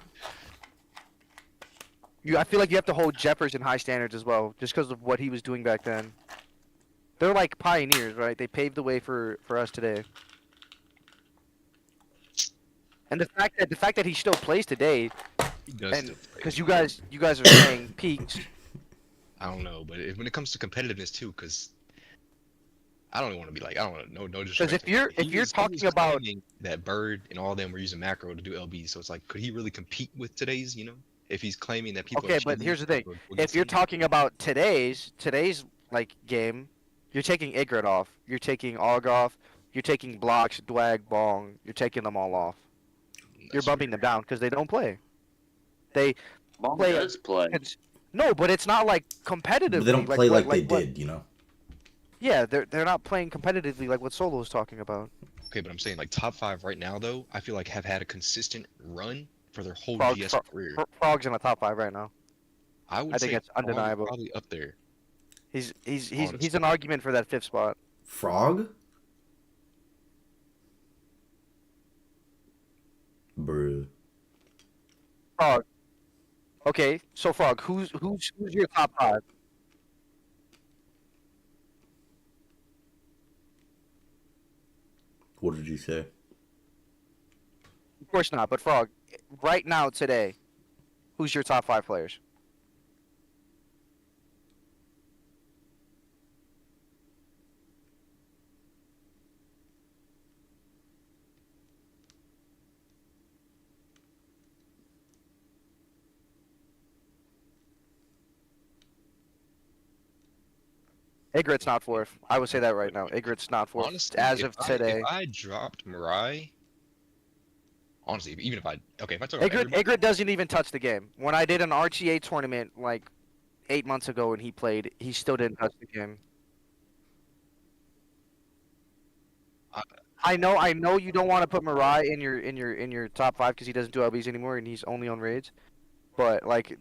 I feel like you have to hold Jeffers in high standards as well, just because of what he was doing back then. They're like pioneers, right? They paved the way for us today. And the fact that he still plays today, He does and still play. because you guys are saying peaks. I don't know, but when it comes to competitiveness too, because I don't even want to be like, I don't want to no disrespect. if you're talking about claiming that Bird and all of them were using macro to do LBs, so it's like, could he really compete with today's? You know, if he's claiming that people. Okay, are but cheating here's the thing: or if you're cheating. talking about today's like game, you're taking Igrit off, you're taking Og off, you're taking Blocks, Dwag, Bong, you're taking them all off. You're That's bumping them down because they don't play. They Bong play. does play. No, but it's not like competitively. But they don't play like they what- did, you know. Yeah, they're not playing competitively like what Solo was talking about. Okay, but I'm saying like top 5 right now though, I feel like have had a consistent run for their whole Frog- GS Frog- career. Frog's in the top 5 right now. I would I think say it's Frog is undeniable. probably up there. He's Honestly. an argument for that 5th spot. Frog. Bruh. Frog. Okay, so Frog, who's your top 5? What did you say? Of course not, but Frog, right now today, who's your top 5 players? Igrit's not 4th. I would say that right now. Igrit's not 4th Honestly, as if of today. if I dropped Mirai, honestly, even if I if I took out Igrit doesn't even touch the game. When I did an RTA tournament like 8 months ago and he played, he still didn't touch the game. I know you don't want to put Mirai in your top 5 because he doesn't do LBs anymore and he's only on raids. But like,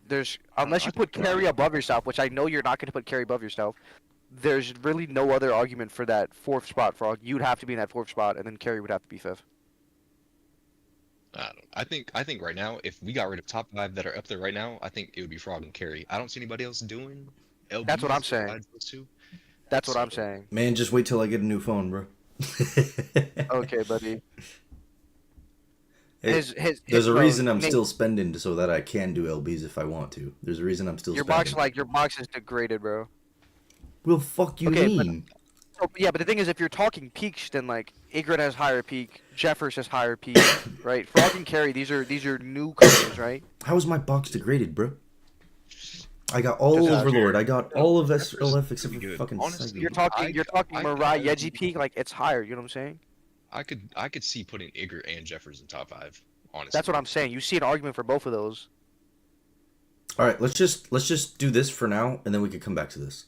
unless you put carry above yourself, which I know you're not going to put carry above yourself. There's really no other argument for that 4th spot, Frog. You'd have to be in that 4th spot, and then carry would have to be 5th. I think right now, if we got rid of top 5 that are up there right now, I think it would be Frog and Carry. I don't see anybody else doing LBs. That's what I'm saying. besides those two. That's what So- I'm saying. Man, just wait till I get a new phone, bro. Okay, buddy. Hey, there's a bro, reason I'm Nate, still spending so that I can do LBs if I want to. There's a reason I'm still your spending. box is degraded, bro. Well, fuck you Okay, but- mean? Oh, yeah, but the thing is, if you're talking peaks, then like Igrit has higher peak, Jeffers has higher peak, right? Frog and Carry, these are newcomers, right? How is my box degraded, bro? I got all Just Overlord. I got all of Jeffers SLF except pretty for good. fucking Honestly, Psychic. You're talking I Mirai, could- Yeji peak, like it's higher. You know what I'm saying? I could see putting Igor and Jeffers in top 5. Honestly, That's what I'm saying. You see an argument for both of those. All right, let's just do this for now, and then we could come back to this.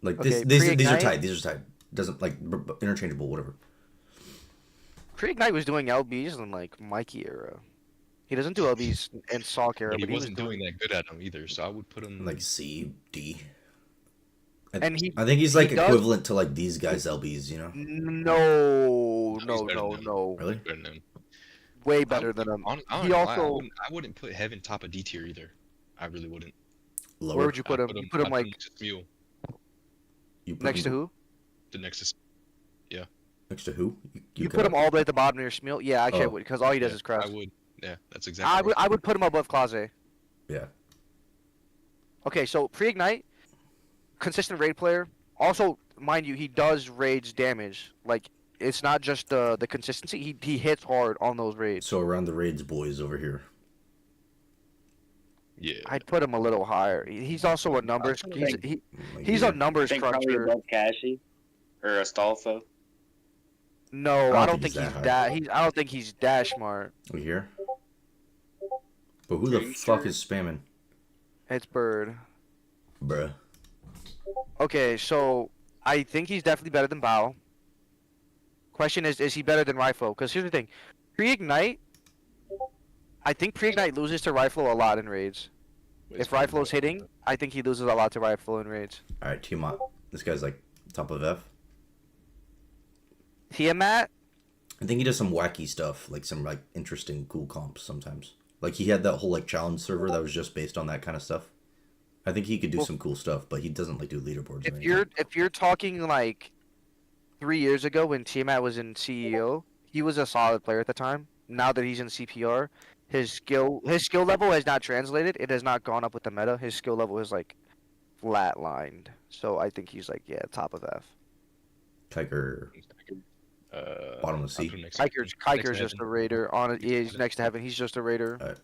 Like Okay, these are pre-ignite? tied. These are tied. Doesn't like interchangeable, whatever. Pre-Ignite was doing LBs in like Mikey era. He doesn't do LBs in Salk era, but he but he was wasn't doing that good at them either. So I would put him Like C, D. And he I think he's like he does- equivalent to like these guys LBs, you know? No, He's no, better no, than him. no. Really? better than him. Way better than him. He also. I wouldn't put Heaven top of D tier either. I really wouldn't. Lower. Where would you put I'd him? You put him I'd like next to Mule, You put next to him- who? the next to Next to who? You put him all the way at the bottom near Smil? Yeah, actually I Oh. would, because all he does Yeah, is crush. I would. Yeah, that's exactly. I would put him above Kaze. Yeah. Okay, so pre-ignite, consistent raid player. Also, mind you, he does raids damage. Like, it's not just the consistency. He hits hard on those raids. So around the raids boys over here. Yeah. I'd put him a little higher. He's also a numbers. He's a here. I numbers think probably cruncher. above Cashy or Astolfo. No, I don't think he's he's that that. high. I don't think he's that smart. Over here. But who the Pretty fuck sure. is spamming? It's Bird. Bruh. Okay, so I think he's definitely better than Bao. Question is he better than Rifle? Because here's the thing, pre-ignite. I think pre-ignite loses to Rifle a lot in raids. If Rifle's hitting, I think he loses a lot to Rifle in raids. Alright, Tiamat. This guy's like top of F. Tiamat? I think he does some wacky stuff, like some like interesting, cool comps sometimes. Like he had that whole like challenge server that was just based on that kind of stuff. I think he could do some cool stuff, but he doesn't like do leaderboards. Or anything. If you're talking like 3 years ago when Tiamat was in CEO, he was a solid player at the time. Now that he's in CPR, his skill level has not translated. It has not gone up with the meta. His skill level is like flatlined. So I think he's like top of F. Kiker, bottom of C. Kiker's just a raider. He's next to Heaven. He's just a raider. Alright.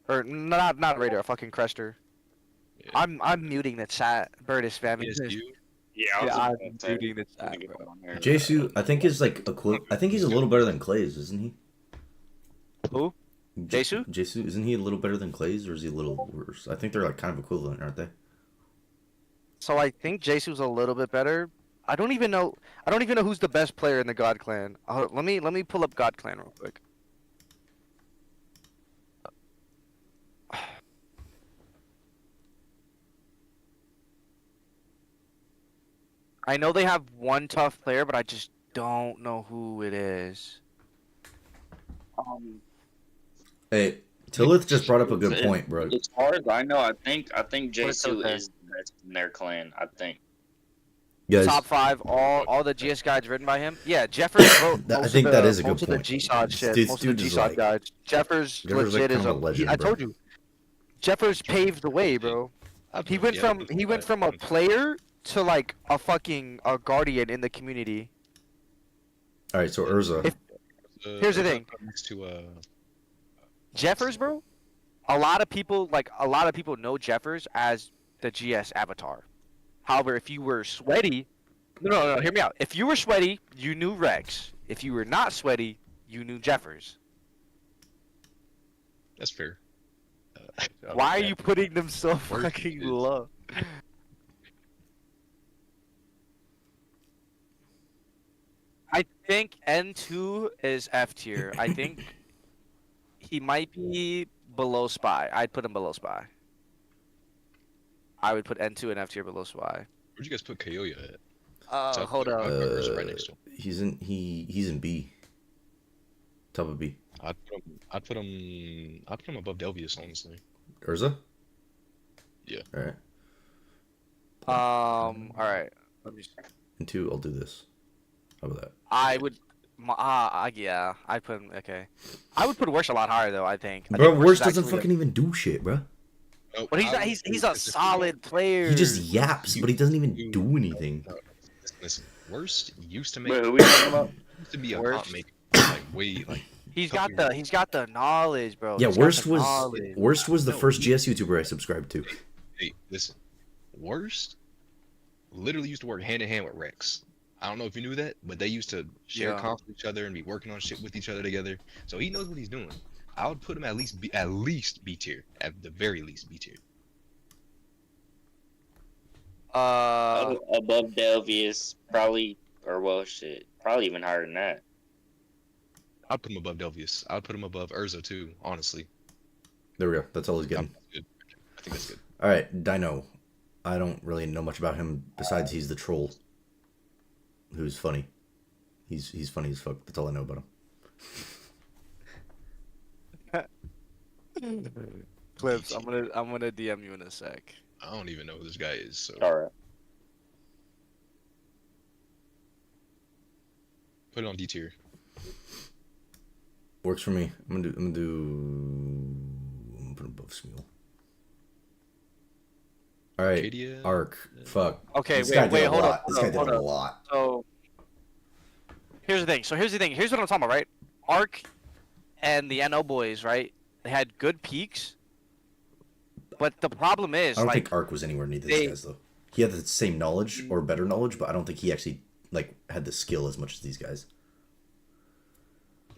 Or not a raider, a fucking crester. Yeah. I'm muting the chat. Bird is spamming. Yes, you. Yeah, I'm say, muting the let chat, me get bro. on here. Jesu, I think is like I think he's a little better than Clay's, isn't he? Who? Jesu? Jesu, isn't he a little better than Clay's, or is he a little worse? I think they're like kind of equivalent, aren't they? So I think Jesu's a little bit better. I don't even know who's the best player in the God Clan. Let me pull up God Clan real quick. I know they have one tough player, but I just don't know who it is. Hey, Tillith just brought up a good point, bro. As far as I know, I think Jesu okay. is the best in their clan. I think. Guys, Top 5, all the GS guides written by him. Yeah, Jeffers wrote I think that is a good most of the point. GSOD shit. This Most of the dude is GSOD like- guides. Jeffers Jeffers legit like is kind of a legend, I bro. told you. Jeffers paved the way, bro. He went from a player to like a fucking guardian in the community. all right, so Urza. Here's the thing. Next to Jeffers, bro. A lot of people know Jeffers as the GS avatar. However, if you were sweaty, no, hear me out. If you were sweaty, you knew Rex. If you were not sweaty, you knew Jeffers. That's fair. Why are you putting them so Worst fucking is- low? I think N2 is F tier. I think he might be below Spy. I'd put him below Spy. I would put N2 and F tier below Spy. Where'd you guys put Kayoya at? So I Hold put up. Urza right next to him. He's in B. Top of B. I'd put him above Delvius, honestly. Urza? Yeah. Alright. Alright. Let me see. And 2, I'll do this. How about that? I would. Yeah. I'd put him. Okay. I would put Worst a lot higher, though, I think. Bro, Worst Worst is doesn't actually fucking even do shit, bro. No, But I would he's do a this if you solid player. He just yaps, but he doesn't even do anything. Listen, Worst used to make. Wait, who we talking about? Used to be a Worst? top maker, like way like. He's got the knowledge, bro. Yeah, He's got Worst the was knowledge. Worst was the No. first GS YouTuber I subscribed to. Hey, listen, Worst literally used to work hand in hand with Rex. I don't know if you knew that, but they used to share Yeah. comps with each other and be working on shit with each other together. So he knows what he's doing. I would put him at least B tier, at the very least B tier. Above Delvius, probably, or well, shit, probably even higher than that. I'd put him above Delvius. I'd put him above Urza too, honestly. There we go. That's all he's getting. That's good. I think that's good. All right, Dino. I don't really know much about him besides he's the troll, who's funny. He's funny as fuck. That's all I know about him. Clips. I'm gonna DM you in a sec. I don't even know who this guy is. So All right. Put it on D tier. Works for me. I'm gonna put him above Smule. All right, Arcadia? Arc. Fuck. Okay, This guy wait, did a hold lot. up, This hold guy up, did a hold up. lot. So here's the thing. Here's what I'm talking about, right? Arc and the NO boys, right? They had good peaks, but the problem is, I don't like, think Arc was anywhere near these guys though. He had the same knowledge or better knowledge, but I don't think he actually like had the skill as much as these guys.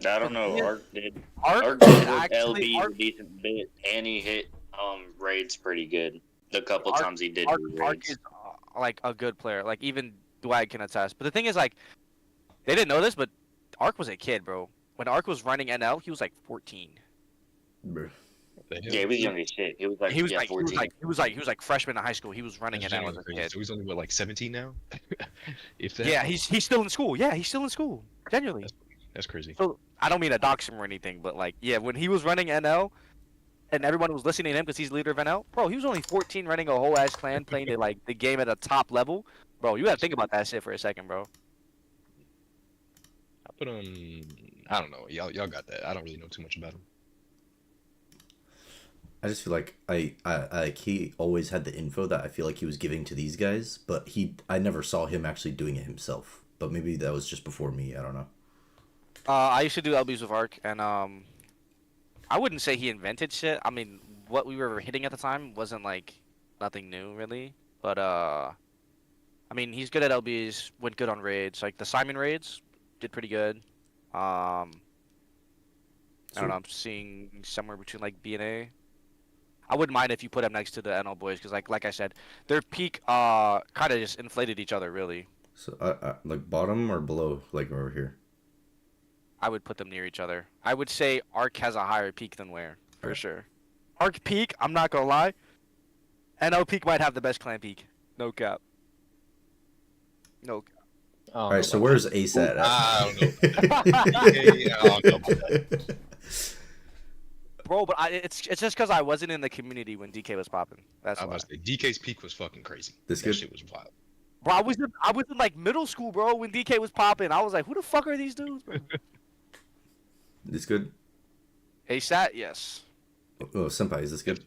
I don't know. Yeah. Arc did. Arc Arc did hit actually, LB a decent bit, and he hit raids pretty good. The couple times he did Arc raids. is like a good player. Like even Dwight can attest. But the thing is, like, they didn't know this, but Arc was a kid, bro. When Arc was running NL, he was like 14. Bruh. Yeah, he was young as shit. He was like, He was 14. he was like freshman in high school. He was running That's NL as a genuinely crazy. kid. So he's only what, like 17 now? If that. Yeah, he's still in school. Yeah, he's still in school. Genuinely. That's crazy. So I don't mean to dox him or anything, but like, yeah, when he was running NL, and everyone was listening to him because he's the leader of NL, bro, he was only 14, running a whole ass clan, playing the game at a top level. Bro, you gotta think about that shit for a second, bro. I put on. I don't know. Y'all got that. I don't really know too much about him. I just feel like he always had the info that I feel like he was giving to these guys, but I never saw him actually doing it himself. But maybe that was just before me. I don't know. I used to do LBs with Arc, and I wouldn't say he invented shit. I mean, what we were hitting at the time wasn't like nothing new really, but I mean, he's good at LBs, went good on raids. Like the Simon raids did pretty good. I don't know. I'm seeing somewhere between like B and A. I wouldn't mind if you put him next to the NL boys because, like I said, their peak kind of just inflated each other really. So like bottom or below, like over here. I would put them near each other. I would say Arc has a higher peak than Ware for sure. Arc peak, I'm not gonna lie. NL peak might have the best clan peak. No cap. No cap. All right, so where's Ace at? I don't know. Yeah, I don't know about that. Bro, but it's just because I wasn't in the community when DK was popping. That's I why. must say, DK's peak was fucking crazy. This That good? shit was wild. Bro, I was in like middle school, bro, when DK was popping. I was like, who the fuck are these dudes, bro? This good? ASAT, yes. Oh, Senpai, is this good?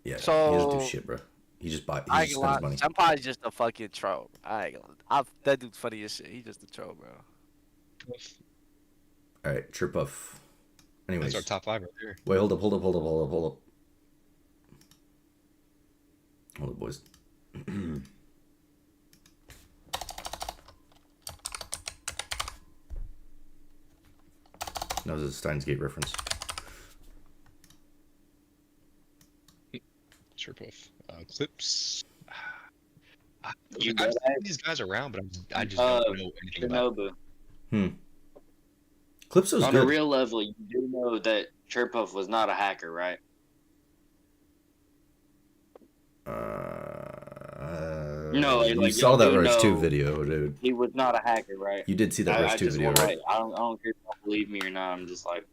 Yeah, he So- doesn't do shit, bro. He just I spends ain't gonna lie. money. Senpai's just a fucking troll. I ain't gonna lie. That dude's funny as shit. He's just a troll, bro. All right, Trip Puff. Anyways, That's our top 5 right there. wait, hold up. Hold up, boys. That was a Steins Gate reference. Sure, Puff. Clips. You I've got seen these guys around, but I just don't know anything about them. Shinobu. Calypso's On good. a real level, you do know that Chirpuff was not a hacker, right? No, you like, saw you that do Rush 2 know- video, dude. He was not a hacker, right? You did see that I Rush 2 just video, want right? I don't care if you believe me or not. I'm just like,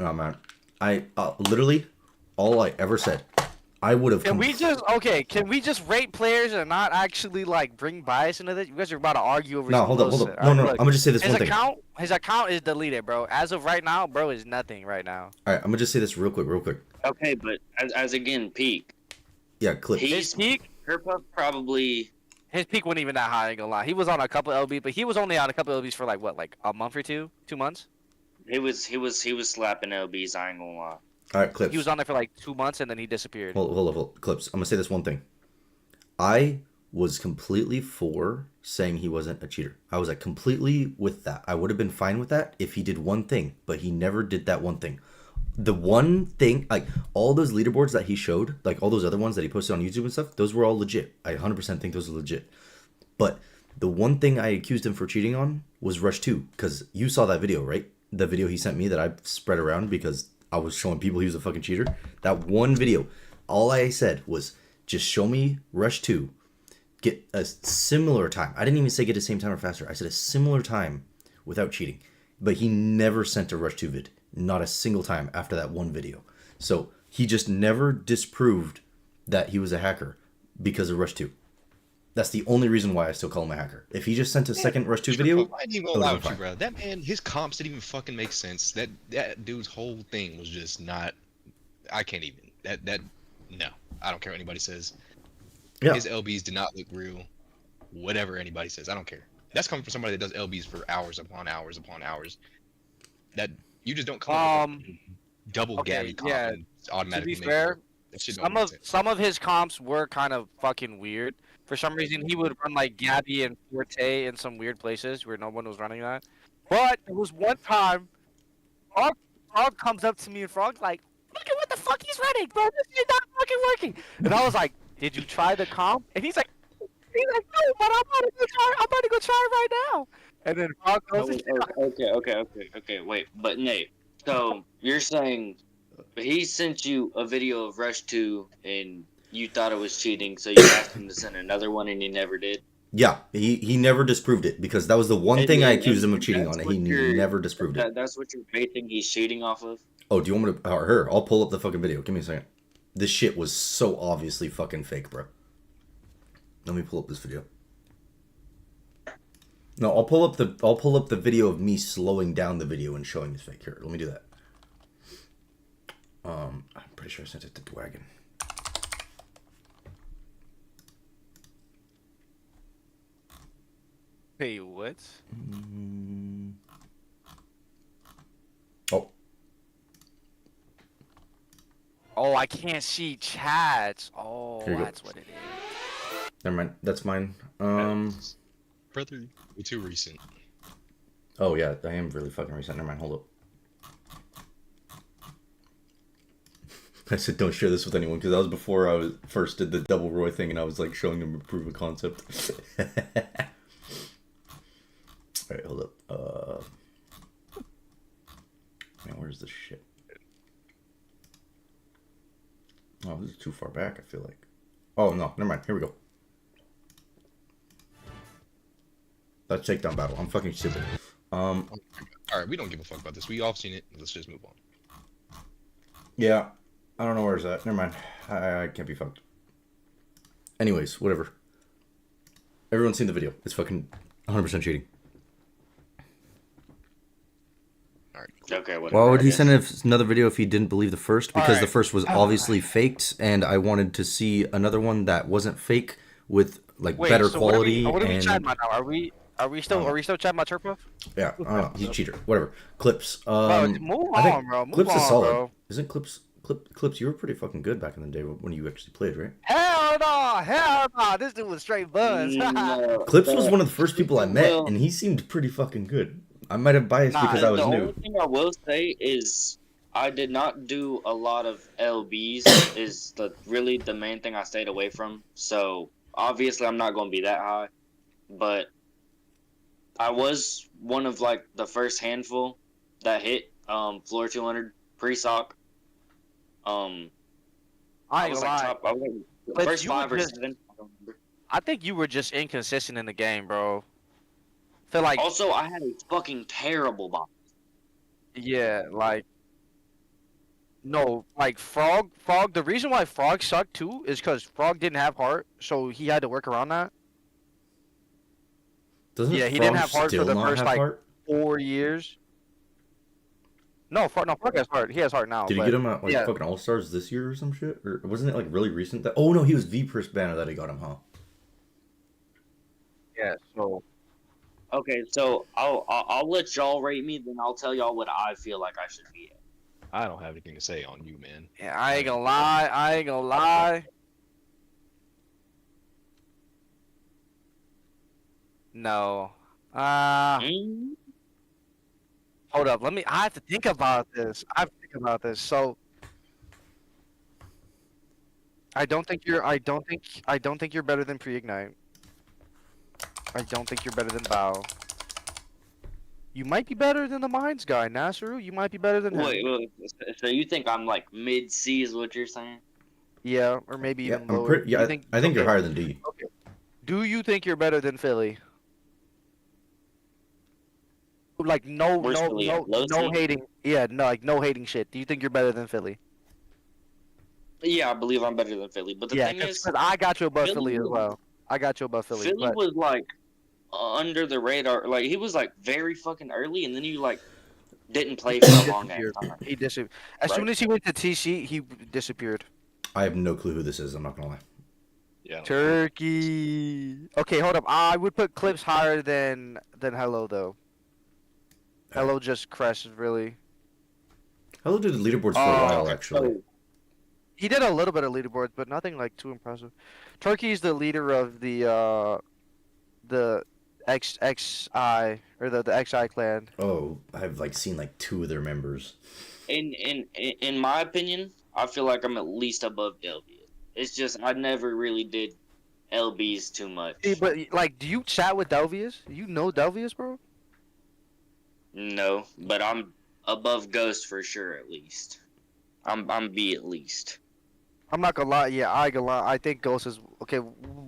Oh, man. I literally, all I ever said, I would have... Can we just rate players and not actually like bring bias into this? You guys are about to argue over. No, some hold up. bullshit. No, Alright, I'm look, going to just say this his one thing. his account is deleted, bro. As of right now, bro, is nothing right now. All right, I'm going to just say this real quick. okay, but as again, peak. Yeah, Clips. His peak, Chirpuff probably. his peak wasn't even that high. I ain't gonna lie. He was on a couple LB, but he was only on a couple LBs for like what, like a month or 2 months. He was slapping LBs. I ain't gonna lie. All right, Clips. He was on there for like 2 months and then he disappeared. Hold up. Clips. I'm going to say this one thing. I was completely for saying he wasn't a cheater. I was like completely with that. I would have been fine with that if he did one thing, but he never did that one thing. The one thing, like all those leaderboards that he showed, like all those other ones that he posted on YouTube and stuff, those were all legit. I 100% think those are legit. But the one thing I accused him for cheating on was Rush 2, because you saw that video, right? The video he sent me that I spread around because I was showing people he was a fucking cheater. That one video, all I said was, just show me Rush 2, get a similar time. I didn't even say get the same time or faster. I said a similar time without cheating. But he never sent a Rush 2 vid. Not a single time after that one video. So he just never disproved that he was a hacker because of Rush 2. That's the only reason why I still call him a hacker. If he just sent a second Rush 2 video, I ain't even gonna lie with you, bro. That man, his comps didn't even fucking make sense. That dude's whole thing was just not. I can't even. No. I don't care what anybody says. Yeah. His LBs did not look real. Whatever anybody says, I don't care. That's coming from somebody that does LBs for hours upon hours upon hours. That you just don't come up with a double Gabby comp and automatically to be fair, that shit don't make sense. some of his comps were kind of fucking weird. For some reason, he would run like Gabby and Forte in some weird places where no one was running that. But there was one time, Frog comes up to me and Frog's like, "Look at what the fuck he's running, bro. This is not fucking working." And I was like, "Did you try the comp?" And he's like, "No, but I'm about to go try right now." And then Frog goes, Okay, wait. But Nate, so you're saying he sent you a video of Rush 2 and you thought it was cheating, so you asked him to send another one and he never did? Yeah, he never disproved it because that was the one thing I accused him of cheating on. He never disproved it. That's what you're basing he's cheating off of? Oh, do you want me to... Her, I'll pull up the fucking video. Give me a second. This shit was so obviously fucking fake, bro. Let me pull up this video. No, I'll pull up the video of me slowing down the video and showing this fake. Here, let me do that. I'm pretty sure I sent it to Dwagon. "Hey, what?" Oh. Oh, I can't see chats. Oh, Here you go. that's what it is. Never mind. That's mine. Brother, you're too recent. Oh yeah, I am really fucking recent. Never mind. Hold up. I said don't share this with anyone because that was before I first did the double Roy thing and I was like showing them a proof of concept. Alright, hold up. Man, where's this shit? Oh, this is too far back, I feel like. Oh, no, never mind. Here we go. That's takedown battle. I'm fucking stupid. Alright, we don't give a fuck about this. We all seen it. Let's just move on. Yeah, I don't know where's that. Never mind. I can't be fucked. Anyways, whatever. Everyone's seen the video. It's fucking 100% cheating. Okay, whatever. Why would he send another video if he didn't believe the first? Because the first was obviously faked, and I wanted to see another one that wasn't fake with like better quality. What are we chatting about now? Are we still chatting about Turpuff? Yeah, I don't know. He's a cheater. Whatever. Clips. Bro, move on, bro. Clips is solid. Bro. Isn't Clips? You were pretty fucking good back in the day when you actually played, right? Hell no! This dude was straight buzz. Clips was one of the first people I met, and he seemed pretty fucking good. I might have biased because I was new. The only thing I will say is I did not do a lot of LBs. Is really the main thing I stayed away from. So obviously I'm not going to be that high, but I was one of like the first handful that hit floor 200 pre-sock. I was like top. I was like first 5 or 7. I think you were just inconsistent in the game, bro. Feel like also I had a fucking terrible box. Yeah, like no, like Frog. The reason why Frog sucked too is because Frog didn't have heart, so he had to work around that. He didn't have heart for the first like 4 years. No, Frog has heart. He has heart now. Did he get him at like fucking All Stars this year or some shit? Or wasn't it like really recent? That oh no, he was V-Purse banner that he got him, huh? Yeah. So. Okay, so I'll let y'all rate me, then I'll tell y'all what I feel like I should be at. I don't have anything to say on you, man. Yeah, I ain't gonna lie. No. Hold up. I have to think about this. So I don't think you're better than Pre-Ignite. I don't think you're better than Bao. You might be better than the Mines guy, Nasaru. You might be better than him. Wait, so you think I'm like mid-C is what you're saying? Yeah, or maybe even lower. I think you're higher than D. Okay. Do you think you're better than Philly? Like no hating. Yeah, no, like no hating shit. Do you think you're better than Philly? Yeah, I believe I'm better than Philly. But the thing is, because I got you above Philly as well. I got you above Philly. Philly But was like under the radar. Like he was like very fucking early, and then you like didn't play for a long ass disappeared. time. He disappeared. As Right. soon as he went to TC, he disappeared. I have no clue who this is. I'm not gonna lie. Yeah. Turkey. Okay, hold up. I would put Clips higher than Hello though. Hello just crashed really. Hello did the leaderboards for a while actually. So, He did a little bit of leaderboards, but nothing like too impressive. Turkey's the leader of the XI or the XI clan. Oh, I've like seen like 2 of their members. in my opinion, I feel like I'm at least above Delvia. It's just I never really did LBs too much. Hey, but like, do you chat with Delvius? You know Delvius, bro? No, but I'm above Ghost for sure. At least I'm B at least. I'm not gonna lie. Yeah, I gonna lie. I think Ghost is okay.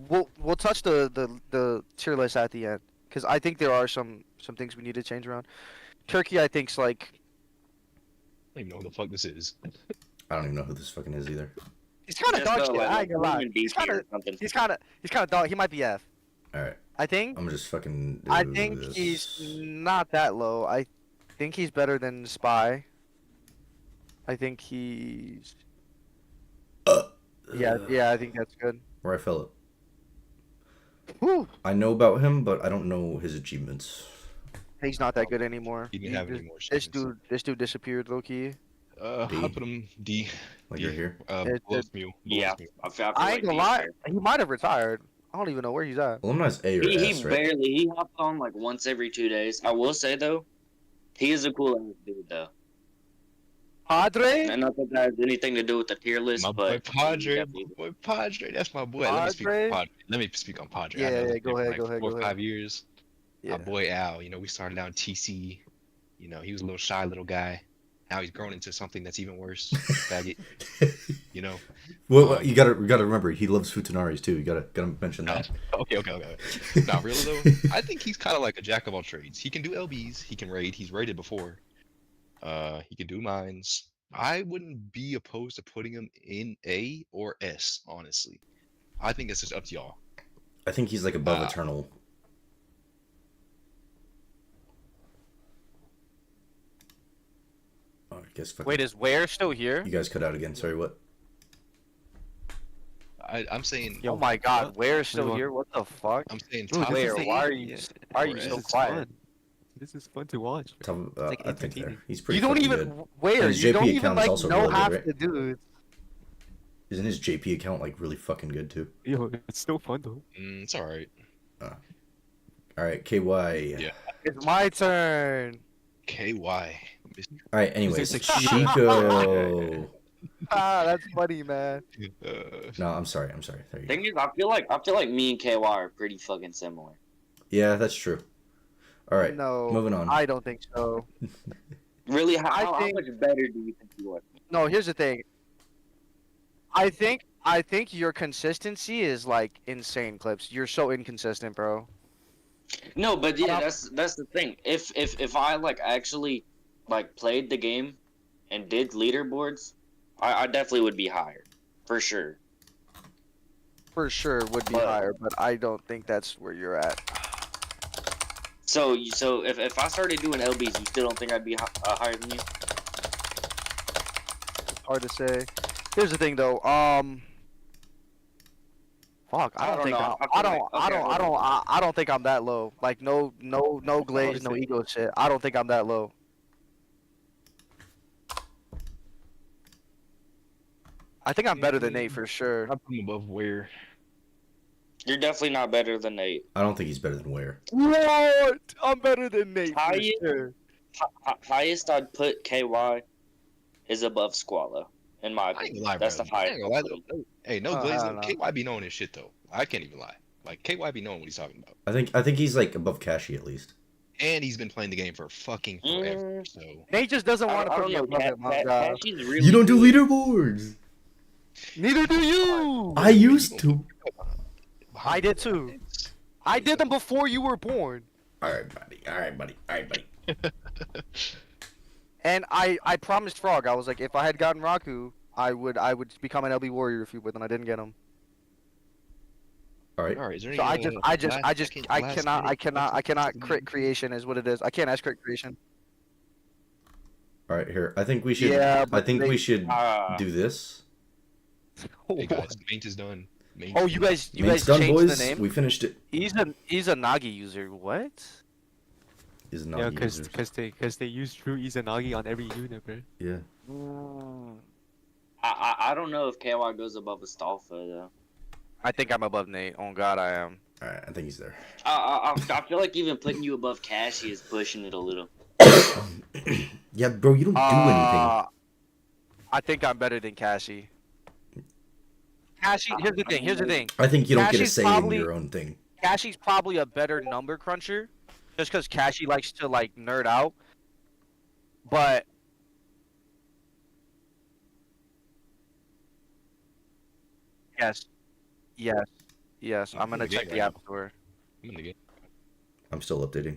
We'll touch the tier list at the end because I think there are some things we need to change around. Turkey, I think's like I don't even know who the fuck this is. I don't even know who this fucking is either. he's kind of Just dog go, shit. like, I ain't gonna lie. human He's DP kind or of something. he's kind of dog. He might be F. All right, I think. I'm gonna just fucking. Do I think this. he's not that low. I think he's better than Spy. I think he's. Yeah, I think that's good. Where I fell it. Whew. I know about him, but I don't know his achievements. He's not that good anymore. He didn't have any more This achievements. this dude disappeared, low key. D. I put him D. Like D. you're here. Below Mew. Yeah, I feel I like ain't gonna he's lie. fair. He might have retired. I don't even know where he's at. Alumni's A or He S, right? he hops on like once every 2 days. I will say though, he is a cool ass dude though. Padre? And not that that has anything to do with the tier list, My boy but Padre, definitely- my boy Padre, that's my boy. Padre? Let me speak on Padre. Yeah, I know yeah, him go for ahead, like go ahead, 4 go or ahead. 5 years. Yeah. My boy Al, we started down TC. He was a little shy little guy. Now he's grown into something that's even worse. Faggot. Well, you gotta remember he loves Futanaris too. You gotta mention that. Okay. Not really though. I think he's kind of like a jack of all trades. He can do LBs. He can raid. He's raided before. He can do mines. I wouldn't be opposed to putting him in A or S, honestly. I think it's just up to y'all. I think he's like above Eternal. Oh, I guess fucking, Wait, is Ware still here? you guys cut out again. Sorry, what? I'm saying. Oh my god, Ware's still Everyone. here? What the fuck? I'm saying Bro, top this is Where? like- Why are you This so is quiet? Fun. This is fun to watch. Tom, like I think entertaining. he's pretty. You don't fucking even good. Ware. His You JP don't even account is like also know really good, half right? the dudes. Isn't his JP account like really fucking good too? Yo, it's still fun though. It's all right. All right, KY. Yeah. It's my turn. KY. All right. Anyways, like- Chico. Ah, that's funny, man. No, I'm sorry. There you go. Thing is, I feel like me and KY are pretty fucking similar. Yeah, that's true. All right. No, moving on. I don't think so. Really, I how think- much better do you think you are? No, here's the thing. I think your consistency is like insane, Clips. You're so inconsistent, bro. No, but yeah, Um, that's the thing. If I like actually like played the game and did leaderboards, I definitely would be higher, for sure. For sure would be But- higher, but I don't think that's where you're at. So if I started doing LBs, you still don't think I'd be higher than you? Hard to say. Here's the thing, though. Fuck, I don't think know. I don't think I'm that low. Like no glaze, no ego shit. I don't think I'm that low. I think I'm better than Nate for sure. I'm putting him above Ware. You're definitely not better than Nate. I don't think he's better than Ware. What? I'm better than Nate for Highest? sure. Highest I'd put KY is above Squallow, in my I ain't opinion. gonna lie, That's bro. the highest. I ain't gonna lie, though. Hey, no glaze. I don't know. KY be knowing his shit though. I can't even lie. Like KY be knowing what he's talking about, I think he's like above Cashy at least. and he's been playing the game for fucking forever. So Nate just doesn't want to I put don't me know, above it, my God. Cashy's really You don't do good. leaderboards. Neither do you. I used to. I did too. I did them before you were born. All right, buddy. And I promised Frog, I was like, if I had gotten Raku, I would become an LB warrior if you would, and I didn't get him. All right. All right. Is there So any, I cannot crit creation is what it is. I can't ask crit creation. All right. Here, I think we should. Yeah, I but think we they- should do this. Hey guys, maint is done. Maint Oh, is you done. guys Main's done, changed boys. the name. We finished it. He's a Nagi user. What? Is not Yeah, users. cause they use True Izanagi on every unit, bro. Yeah. I don't know if KY goes above Astolfo though. I think I'm above Nate. Oh God, I am. All right. I think he's there. I feel like even putting you above Cassie is pushing it a little. Yeah, bro. You don't do anything. I think I'm better than Cassie. Cassie, here's the thing. I think you don't get a Cassie's say probably- in your own thing. Cassie's probably a better number cruncher, just because Cassie likes to like nerd out. But yes. I'm gonna check the app store. I'm in the game. I'm still updating.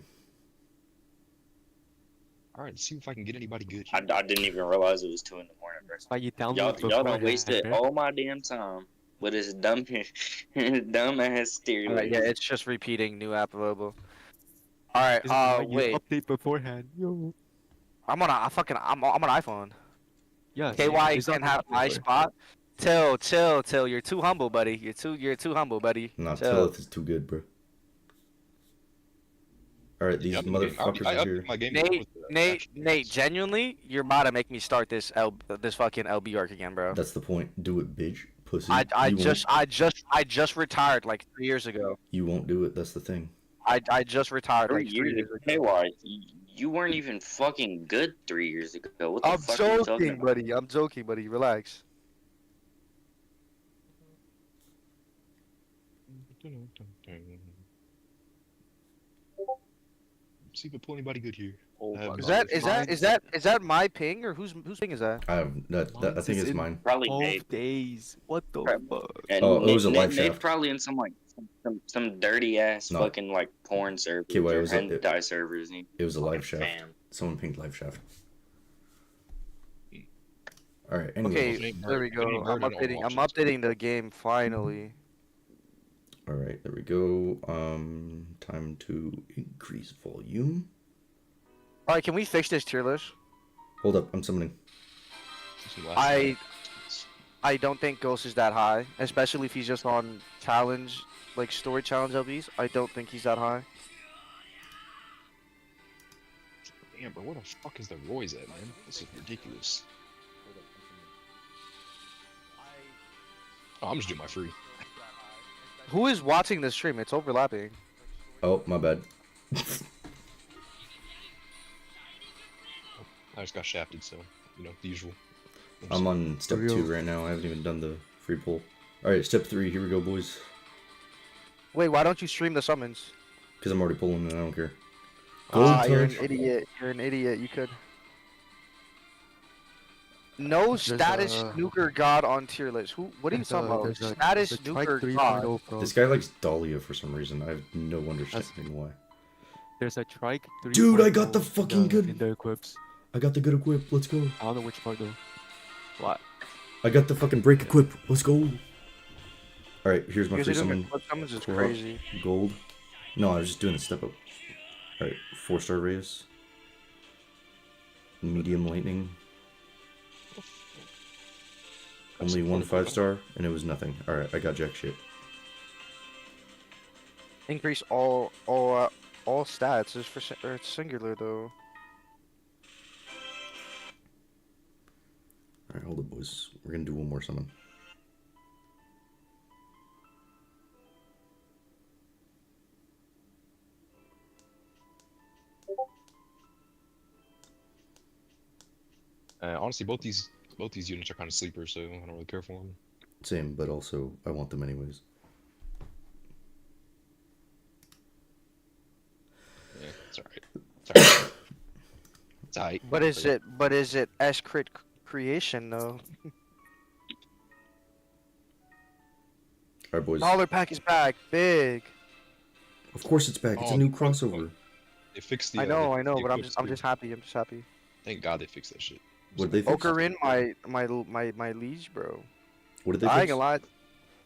All right. Let's see if I can get anybody good. I didn't even realize it was 2 in the morning, bro. Why you download Y'all done beforehand, wasted bro. all my damn time with this dumb ass stereo. Alright, yeah, it's just repeating new app available. Alright, This is why you wait. update beforehand. Yo. I'm on an iPhone. Yeah. KY it's on can the have app my store. spot. Till. You're too humble, buddy. You're too humble, buddy. Not Chill. Tillith is too good, bro. All right, these Yeah, motherfuckers I are here. updated my game Nate, before the patch. Nate, genuinely, you're about to make me start this fucking LB arc again, bro. That's the point. Do it, bitch. Pussy. I You just retired like 3 years ago. You won't do it. That's the thing. I just retired 3 like 3 years years ago. ago. KY, you weren't even fucking good 3 years ago. What the I'm fuck are you talking joking, about? buddy. I'm joking, buddy. Relax. See if I pull anybody good here. Oh, I have Is no- that my ping or whose ping is that? I have that. I Mine's think is it's in mine. Probably 12 Nate. days. What the Crap. fuck? And Oh, it was a live Nate's shaft. probably in some like some dirty ass No. fucking like porn servers Okay, wait, or was it- hentai servers. And he It was a live fucking shaft. fan. Someone pinged live shaft. All right. Okay, Anyway. there we go. I'm updating the game finally. All right. There we go. Time to increase volume. All right, can we fix this tier list? Hold up. I'm summoning. I don't think Ghost is that high, especially if he's just on challenge, like story challenge LBs. I don't think he's that high. Damn, bro, where the fuck is the Roy's at, man? This is ridiculous. Oh, I'm just doing my free. Who is watching this stream? It's overlapping. Oh, my bad. I just got shafted, so you know the usual. I'm on step For real. 2 right now. I haven't even done the free pull. All right, step 3. Here we go, boys. Wait, why don't you stream the summons? Because I'm already pulling and I don't care. You're an touch. idiot. You're an idiot. You could. No There's status a- snooker god on tier list. Who? What are you talking about? Status snooker god. Bro. This guy likes Dahlia for some reason. I have no understanding why. There's a trike 3.0 Dude, I got the fucking good- in the equips. I got the good equip. Let's go. I don't know which part though. What? I got the fucking break equip. Let's go. All right, here's my You free guys are doing summon. the summons is Four. crazy. Gold. No, I was just doing the step up. All right, 4-star raise. Medium lightning. Only one 5-star, and it was nothing. All right, I got jack shit. Increase all stats. It's for or it's singular though. All right, hold up, boys. We're gonna do one more summon. Honestly, both these units are kind of sleepers, so I don't really care for them. Same, but also I want them anyways. Yeah, it's alright. It's alright. It's alright. But is it S crit creation though? All right, boys. Dollar pack is back, big. Of course it's back. It's a Oh, new fuck, crossover. They fixed the. I know, they fixed but the I'm equips, just too. happy. I'm just happy. Thank God they fixed that shit. What did they fix? Ocarin, my liege, bro. What did they I ain't fix? gonna lie.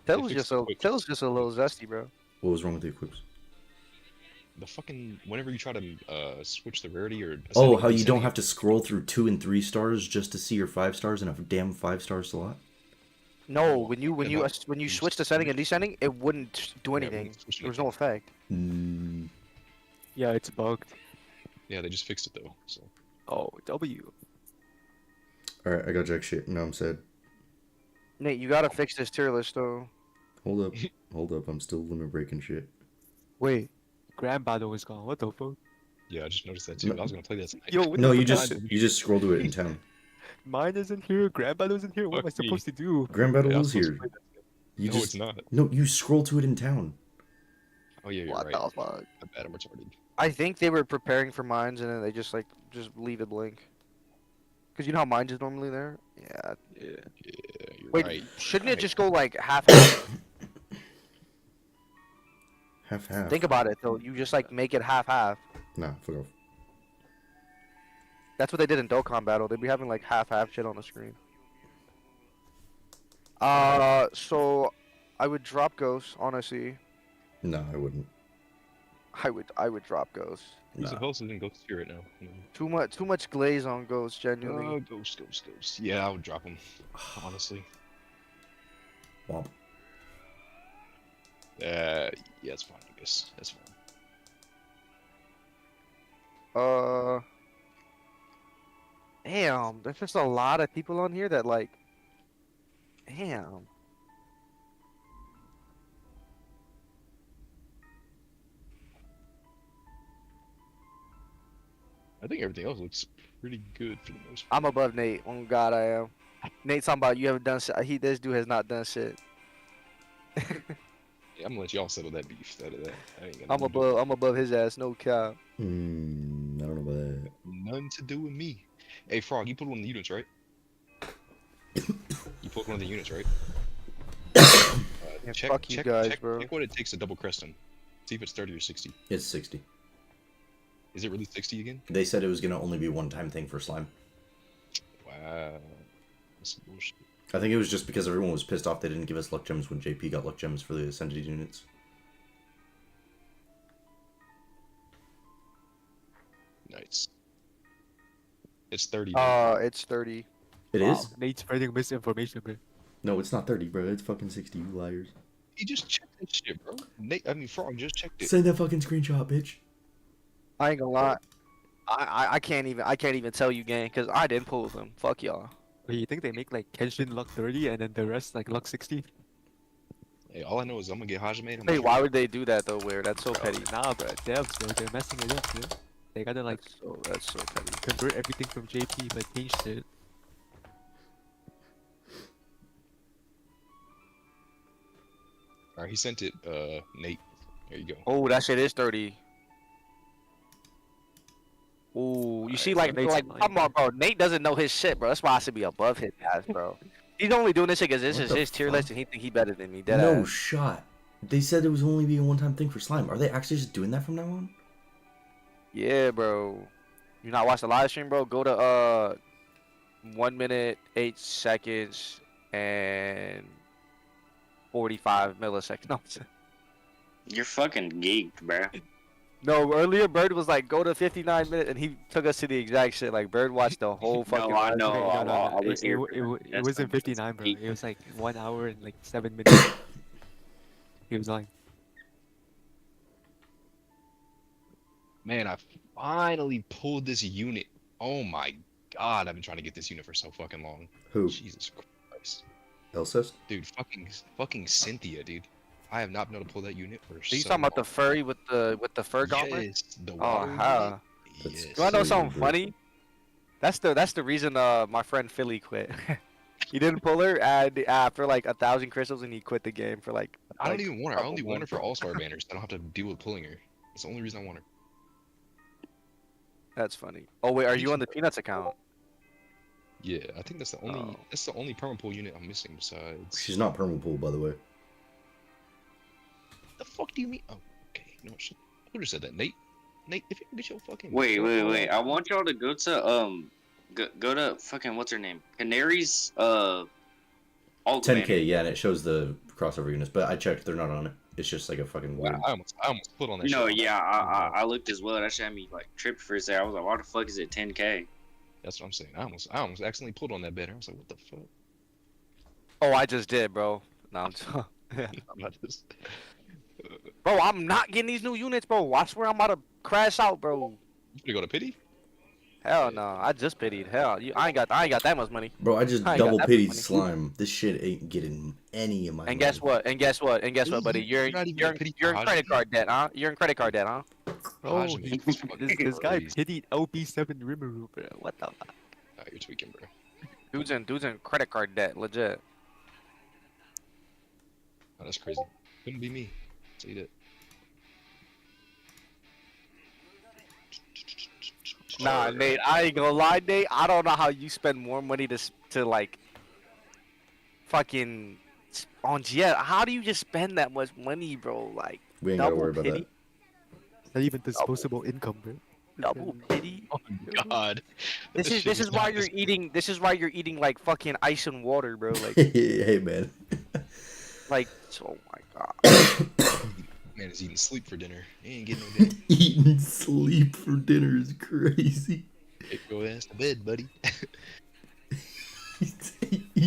Tail's fixed just a equips. Tail's just a little zesty, bro. What was wrong with the equips? The fucking whenever you try to switch the rarity or Oh, ascending how and you don't descending, have to scroll through 2 and 3 stars just to see your 5 stars in a damn 5-star slot? No, Well, when you yeah, no, when you you switch to s- ascending and descending, it wouldn't do yeah, anything. we switched There was anything. no effect. Mm, Yeah, it's bugged. Yeah, they just fixed it though. So Oh, W. Alright, I got jack shit. Now I'm sad. Nate, you gotta fix this tier list though. Hold up. Hold up. I'm still limit breaking shit. Wait, Grand Battle is gone. What the fuck? yeah, I just noticed that too. No. I was gonna play that tonight. Yo, what No, the you fuck? just scroll to it in town. Mine isn't here. Grand Battle isn't here. What am I Fuck me. supposed to do? Grand Yeah, Battle I is was supposed to here. play that tonight. You No, just it's not. no, you scroll to it in town. Oh yeah, you're What right. the fuck? My bad, I'm retarded. I think they were preparing for mines and then they just leave it blank. Cause you know how mines is normally there. Yeah. Yeah. Yeah, you're Wait, right. shouldn't it Right. just go like half half? Half. Think about it though. You just like make it half half. Nah, fuck off. That's what they did in Dokkan Battle. They'd be having like half shit on the screen. So I would drop Ghost, honestly. No, I wouldn't. I would drop Ghost. Who's the Nah. host didn't go to Spirit now? Too much glaze on Ghost, genuinely. Ghost. Yeah, I would drop him. Honestly. Womp. Yeah, it's fine. I guess that's fine. Damn, there's just a lot of people on here that like damn. I think everything else looks pretty good for the most part. I'm above Nate. Oh God, I am. Nate's talking about you haven't done shit. This dude has not done shit. Yeah, I'm gonna let y'all settle that beef. That I ain't got I'm above his ass. No cap. I don't know about that. nothing to do with me. Hey, Frog, you pulled one of the units, right? You pulled one of the units, right? Yeah, fuck you guys, bro. Check what it takes to double crest him. See if it's 30 or 60. It's 60. Is it really 60 again? They said it was gonna only be one-time thing for slime. Wow. That's some bullshit. I think it was just because everyone was pissed off they didn't give us luck gems when JP got luck gems for the ascended units. Nice. It's 30. bro. It's 30. It Wow, is? Nate's spreading misinformation, bro. No, it's not 30, bro. It's fucking 60, you liars. He just checked that shit, bro. Frog just checked it. Send that fucking screenshot, bitch. I ain't gonna lie. I can't even tell you, gang, cause I didn't pull them. Fuck y'all. Wait, you think they make like Kenshin luck 30 and then the rest like luck 60? Hey, all I know is I'm gonna get Hajime. Hey, why would they do that though? Weird. That's so petty. Nah, bro. Devs, bro. They're messing it up, bro. They gotta like That's so petty. convert everything from JP but change it. Alright, he sent it, Nate. There you go. Oh, that shit is 30. Ooh, you see, like, Nate's like, lying, come on, bro. Nate doesn't know his shit, bro. That's why I should be above his ass, bro. He's only doing this shit because this What is the his tier list, and he think he better than me. Dead No ass. shot. They said it was only be a one-time thing for slime. Are they actually just doing that from now on? Yeah, bro. You not watch the live stream, bro? Go to 1 minute 8 seconds and 45 milliseconds. No, You're fucking geeked, bro. no. Earlier, Bird was like, go to 59 minutes, and he took us to the exact shit. Like, Bird watched the whole fucking. I live know. stream. I was It, here it, for it, that. it That's wasn't the- 59, bro. geek. It was like 1 hour and like 7 minutes. He was lying. Man, I finally pulled this unit. Oh my god, I've been trying to get this unit for so fucking long. Who? Jesus Christ. Elsest? Dude, fucking Cynthia, dude. I have not been able to pull that unit for Are you so talking about the long. furry with the fur gauntlet? Yes, the Oh, water huh. unit. That's- Yes. You wanna know So something good. funny? That's the reason my friend Philly quit. He didn't pull her after like 1,000 crystals, and he quit the game for like. I don't like, even want her. I couple only want her months. for All-Star banners. I don't have to deal with pulling her. That's the only reason I want her. That's funny. Oh wait, are you on the Peanuts account? Yeah, I think that's the only Oh. perma pull unit I'm missing besides. She's not perma pool, by the way. The fuck do you mean? Oh, okay. You know what? Who just said that? Nate? Nate, if you can get your fucking. Wait. I want y'all to go to go to fucking what's her name? Canary's All 10K, yeah, and it shows the crossover units, but I checked, they're not on it. It's just like a fucking weird. Wow, I almost put on that. No, shit. yeah, I looked as well. That shit had me like tripped for a second. I was like, why the fuck is it 10K? That's what I'm saying. I almost accidentally pulled on that bet. I was like, what the fuck? Oh, I just did, bro. No, I'm just... I'm about to... Bro, I'm not getting these new units, bro. I swear I'm about to crash out, bro. You gonna go to pity? Hell no, I just pitied. Hell, I ain't got that much money. Bro, I just I ain't got double that pitied money. slime. This shit ain't getting any of my And money. guess what? And guess what? And guess what, buddy? You're You're not even you're gonna pity you're in Taj. credit card debt, huh? You're in credit card debt, huh? Oh, Taj made this fucking this guy crazy. pitied LB7 Rimuru, bro. What the fuck? Nah, you're tweaking, bro. Dude's in credit card debt, legit. Oh, that's crazy. Couldn't be me. Say that. Nah, Nate, I ain't gonna lie, Nate. I don't know how you spend more money to like fucking on Jet. How do you just spend that much money, bro? Like We ain't gotta double worry about pity, that. Not even disposable income, bro. double pity. Oh God. This is why you're eating. This is why you're eating like fucking ice and water, bro. Like Hey, man. like. Oh my god. Man is eating sleep for dinner. He ain't getting no dinner. Eating sleep for dinner is crazy. Take your ass to bed, buddy.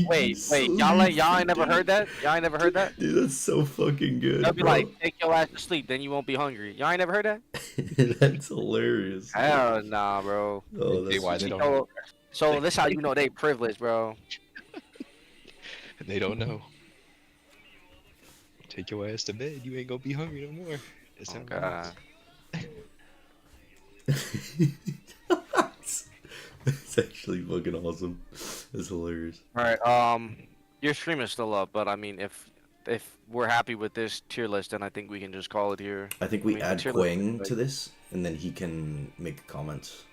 Wait, y'all ain't never heard that? Y'all ain't never heard that? Dude, that's so fucking good. They'll be bro. like, take your ass to sleep, then you won't be hungry. Y'all ain't never heard that? That's hilarious. Hell nah, bro. Oh, Hey, that's why they don't know? So this how you know they privileged, bro. They don't know. Take your ass to bed. You ain't gonna be hungry no more. That's Oh how it god. It's actually fucking awesome. That's hilarious. Alright, your stream is still up, but I mean if we're happy with this tier list, then I think we can just call it here. I think we mean, add tier list is Quang like- to this, and then he can make comments.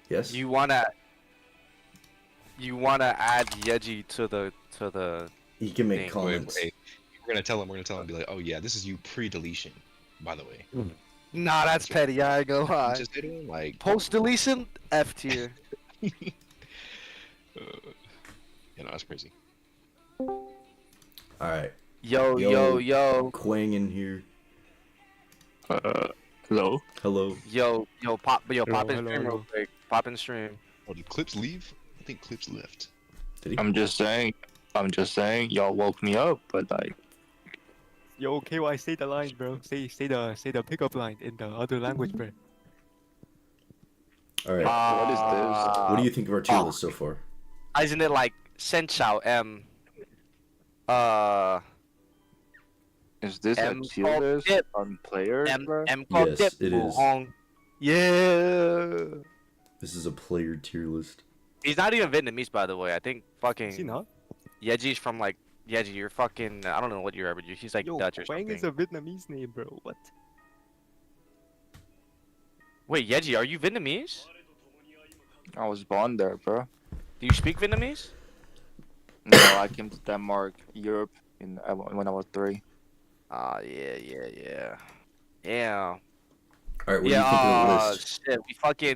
Yes? You wanna add Yeji to the He can make Wait, comments. Wait. We're gonna tell him. Be like, oh yeah, this is you pre-deletion, by the way. Nah, that's petty, I ain't gonna lie. Just hit him like. Post deletion, F tier. You know that's crazy. Alright. Yo. Quang in here. Hello. Hello. Yo, pop in Hello, stream real hello. quick. Pop in stream. Oh, did Clips leave? I think Clips left. Did he? I'm just saying, y'all woke me up, but like, Yo, KY, say the line, bro. Say the pickup line in the other language, bro. Alright. what is this? What do you think of our tier list so far? Isn't it like Senchao M? Is this a M tier called list dip. on players, bro? M called Yes, Dip. it is. Wuhong. Yeah. This is a player tier list. He's not even Vietnamese, by the way. I think fucking Is he not? Yeji's from like Yeji. You're fucking. I don't know what you're, but he's like Yo, Dutch or Wang something. is a Vietnamese name, bro. What? Wait, Yeji, are you Vietnamese? I was born there, bro. Do you speak Vietnamese? No, I came to Denmark, Europe, when I was 3. Yeah. Alright, what do you think of the list? Shit.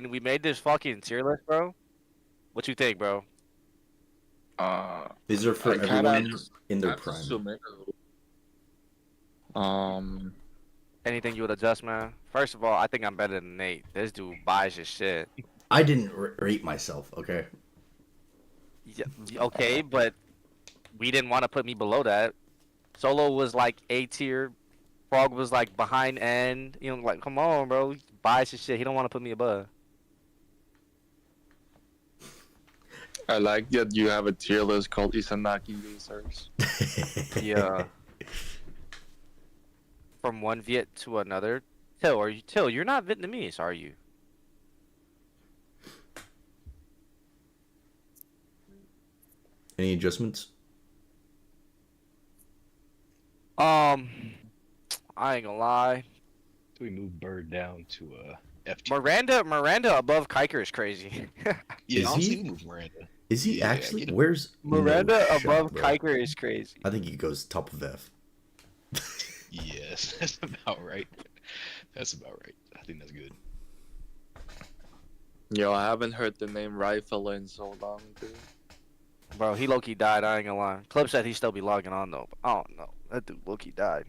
We made this fucking tier list, bro. What you think, bro? Is there for I kinda everyone in their I'm prime? assuming. Anything you would adjust, man? First of all, I think I'm better than Nate. This dude buys his shit. I didn't rate myself, okay? Yeah, okay, but we didn't want to put me below that. Solo was like A tier. Frog was like behind end. You know, like, come on, bro. He buys his shit. He don't want to put me above. I like that you have a tier list called Izanagi users. Yeah. From one Viet to another. Till, you're not Vietnamese, are you? Any adjustments? I ain't gonna lie. So we move Bird down to F2. Miranda above Kiker is crazy. Yeah, Is honestly, he? we move Miranda. Is he Yeah, actually? get him. Where's Miranda no shot, above bro. Kiker is crazy. I think he goes top of F. Yes, that's about right. That's about right. I think that's good. Yo, I haven't heard the name Rifle in so long, dude. Bro, he low-key died, I ain't gonna lie. Clip said he still be logging on though. But I don't know. That dude low-key died.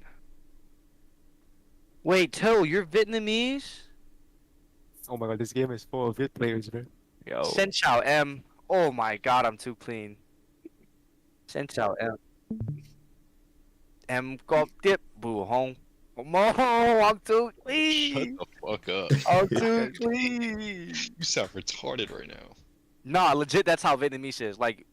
Wait, Till, you're Vietnamese? Oh my god, this game is full of Vit players, bro. Yo. Sen Chao M. Oh my god, I'm too clean. Sen Chao M. M got dip boo hong. I'm too Shut clean. the fuck up. I'm too clean. You sound retarded right now. Nah, legit, that's how Vietnamese is. Like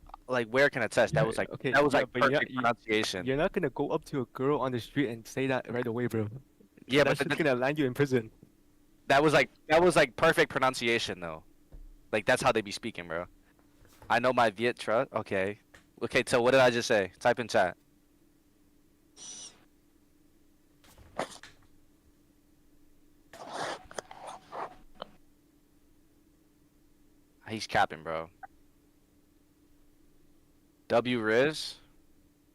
where can I test? That Yeah, was like okay, that was yeah, like but yeah, perfect pronunciation. You're not gonna go up to a girl on the street and say that right away, bro. Yeah, That's but just gonna land you in prison. that was like perfect pronunciation though. Like that's how they be speaking, bro. I know my Viet truck. Okay. Okay, so what did I just say? Type in chat. He's capping, bro. W Riz.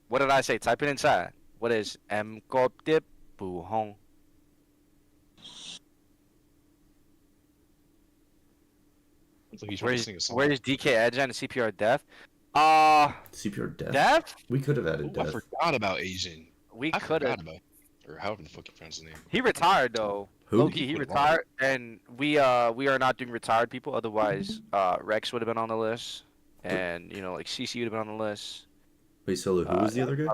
What did I say? Type it in chat. What is M Gop Dip Bu Hong? So he's trying to sing a song. Where's DK Edge and CPR Def? CPR death. Def? We could have Ooh, added I death. forgot about Asian. We I could forgot have. about, or however the fuck you pronounce his name. He retired though. Who? Loki, he He went retired, and we are not doing retired people. Otherwise, Rex would have been on the list, and you know like CC would have been on the list. Wait, Solo, who was the other guy?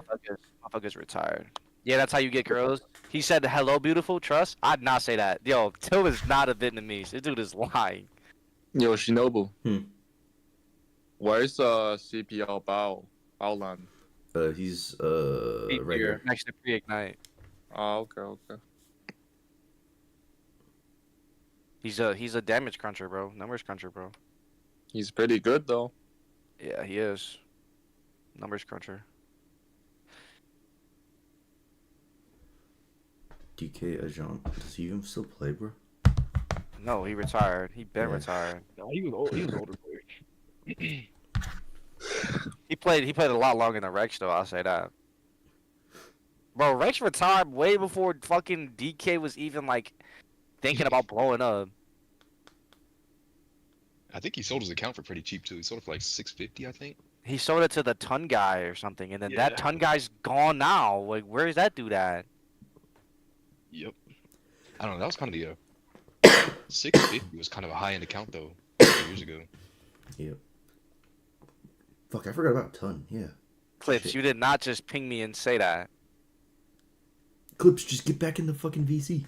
Motherfucker's retired. Yeah, that's how you get girls. He said, "Hello, beautiful, trust." I'd not say that. Yo, Till is not a Vietnamese. This dude is lying. Yo, Shinobu. Hmm. Where's CPL Baolan? He's Right right here. next to pre-ignite. Oh, okay. He's a damage cruncher, bro. Numbers cruncher, bro. He's pretty good though. Yeah, he is. Numbers cruncher. DK Agent. Does he even still play, bro? No, he retired. He been Yeah. retired. No, he was old. He was older player. He played a lot longer than Rex though, I'll say that. Bro, Rex retired way before fucking DK was even like thinking about blowing up. I think he sold his account for pretty cheap too. He sold it for like $650, I think. He sold it to the ton guy or something, and then Yeah. that ton guy's gone now. Like, where is that dude at? Yep. I don't know. That was kind of the 650 was kind of a high end account though, a few years ago. Yep. Fuck, I forgot about Ton. Yeah. Clips, Shit. you did not just ping me and say that. Clips, just get back in the fucking VC.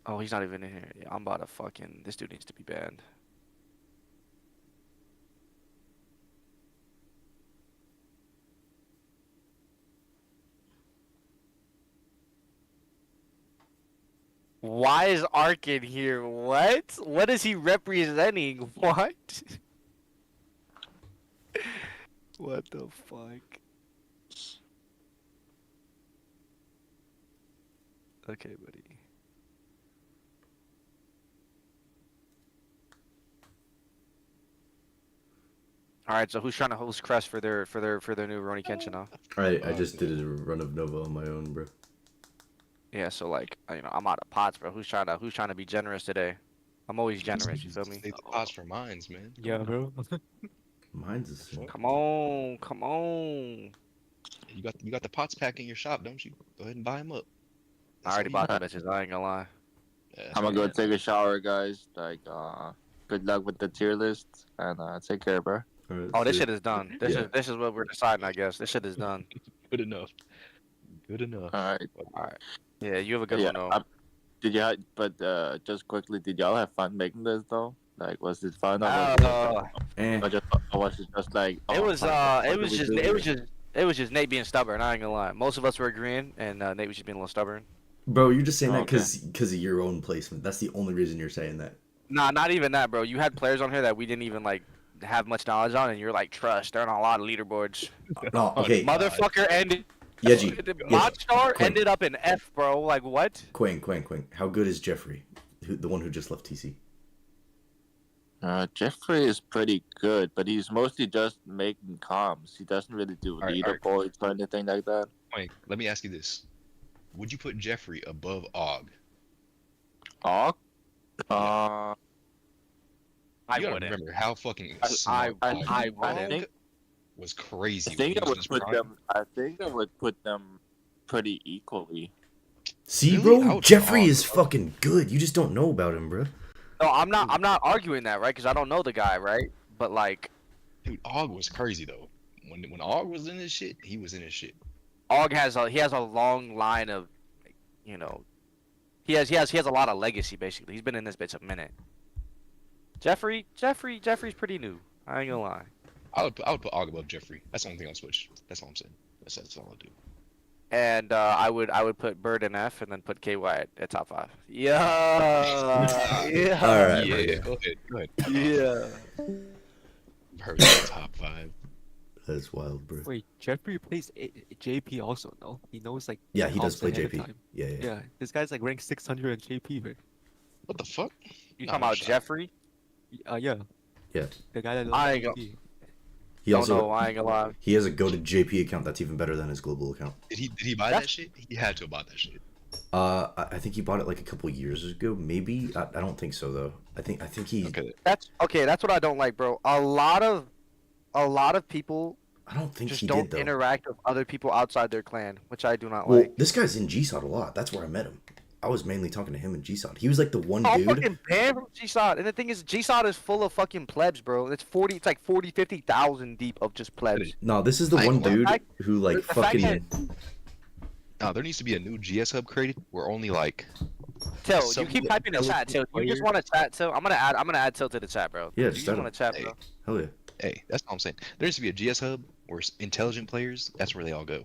Oh, he's not even in here. Yeah, I'm about to fucking. This dude needs to be banned. Why is Ark in here? What? What is he representing? What? What the fuck? Okay, buddy. All right, so who's trying to host Crest for their new Roni Kenshin now? I just did a run of Nova on my own, bro. Yeah, so like I'm out of pots, bro. Who's trying to be generous today? I'm always generous. You feel me? Save the pots for mines, man. Yeah, bro. Mine's a sin. Come on, come on. You got the pots pack in your shop, don't you? Go ahead and buy them up. I already bought the bitches. I ain't gonna lie. Yeah, I'm gonna go take a shower, guys. Like, good luck with the tier list, and take care, bro. Alright, Oh, this see. shit is done. This is what we're deciding, I guess. This shit is done. Good enough. Good enough. All right. Yeah, you have a good Yeah. one though. Did you? But just quickly, did y'all have fun making this though? Like, was it fun? Or Eh. was it just like? It was fuck, what it do was we just do it was here? just it was just Nate being stubborn. I ain't gonna lie. Most of us were agreeing, and Nate was just being a little stubborn. Bro, you're just saying Oh, that because of your own placement. That's the only reason you're saying that. Nah, not even that, bro. You had players on here that we didn't even like have much knowledge on, and you're like, trust. They're on a lot of leaderboards. No, okay. Motherfucker ended. Yeji. Monster Quinn. ended up in F, bro. Like what? Quang. How good is Jeffrey? The one who just left TC. Jeffrey is pretty good, but he's mostly just making comms. He doesn't really do Alright, leaderboards or anything like that. Wait, let me ask you this: would you put Jeffrey above Og? Og? I You gotta wouldn't. remember how fucking I smart I I wouldn't. think was crazy. I when think he I was in would his put prime. them. I think I would put them pretty equally. See, Really? I bro, would put Jeffrey Og is above. fucking good. You just don't know about him, bro. No, I'm not. I'm not arguing that, right? Because I don't know the guy, right? But like, Dude, Og was crazy though. When Og was in his shit, he was in his shit. Og has a long line of, you know, he has a lot of legacy basically. He's been in this bitch a minute. Jeffrey's pretty new. I ain't gonna lie. I would put Og above Jeffrey. That's the only thing I'll switch. That's all I'm saying. That's all I'll do. And I would put Bird in F and then put KY at top 5. Yeah. Yeah. All right, bro. Yeah, go ahead. Yeah. Heard that top 5. That's wild, bro. Wait, Jeffrey plays JP also, no? He knows like. Yeah, he does comps play ahead of JP. time. Yeah. Yeah, this guy's like ranked 600 in JP, man. What the fuck? You Nah, talking no about shot. Jeffrey? Yeah. Yeah. The guy that I loves ain't go- JP. He also No, I ain't gonna lie. he has a goated JP account that's even better than his global account. Did he buy that shit? He had to have bought that shit. I think he bought it like a couple years ago, maybe. I don't think so though. I think he. Okay. That's what I don't like, bro. A lot of people I don't think just he don't did though. interact with other people outside their clan, which I do not Well, like. this guy's in GSOT a lot. That's where I met him. I was mainly talking to him in GSOT. He was like the one I'm dude. fucking banned from GSOT, and the thing is, GSOT is full of fucking plebs, bro. It's 50,000 deep of just plebs. No, this is the I one ain't gonna dude lie. who like The fact fucking. There needs to be a new GS hub created where only like Till, you Some keep typing in the chat, Till. You just want to chat, Till. I'm gonna add Till to the chat, bro. Yeah, You just just add want to chat, bro. Hell yeah. hey, that's all I'm saying. There needs to be a GS hub where intelligent players, that's where they all go.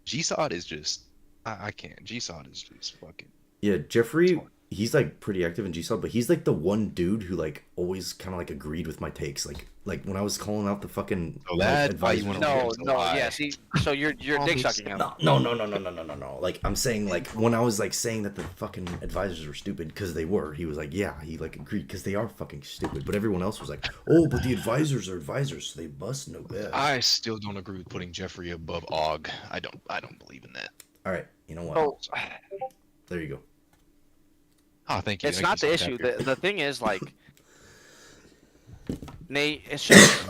GSOT is just I can't. GSOT is just fucking Yeah, Jeffrey, he's like pretty active in GSOT, but he's like the one dude who like always kind of like agreed with my takes. Like when I was calling out the fucking So like, that's why you advisors. wanna- No, It's a no, lie. yeah. See, so you're dick sucking him. No. Like I'm saying, like when I was like saying that the fucking advisors were stupid because they were, he was like, yeah, he like agreed because they are fucking stupid. But everyone else was like, oh, but the advisors are advisors, so they must know best. I still don't agree with putting Jeffrey above Og. I don't believe in that. All right, you know what? So, There you go. Oh, thank you. it's Thank not you the so issue. much. The thing is, like, Nate, it's just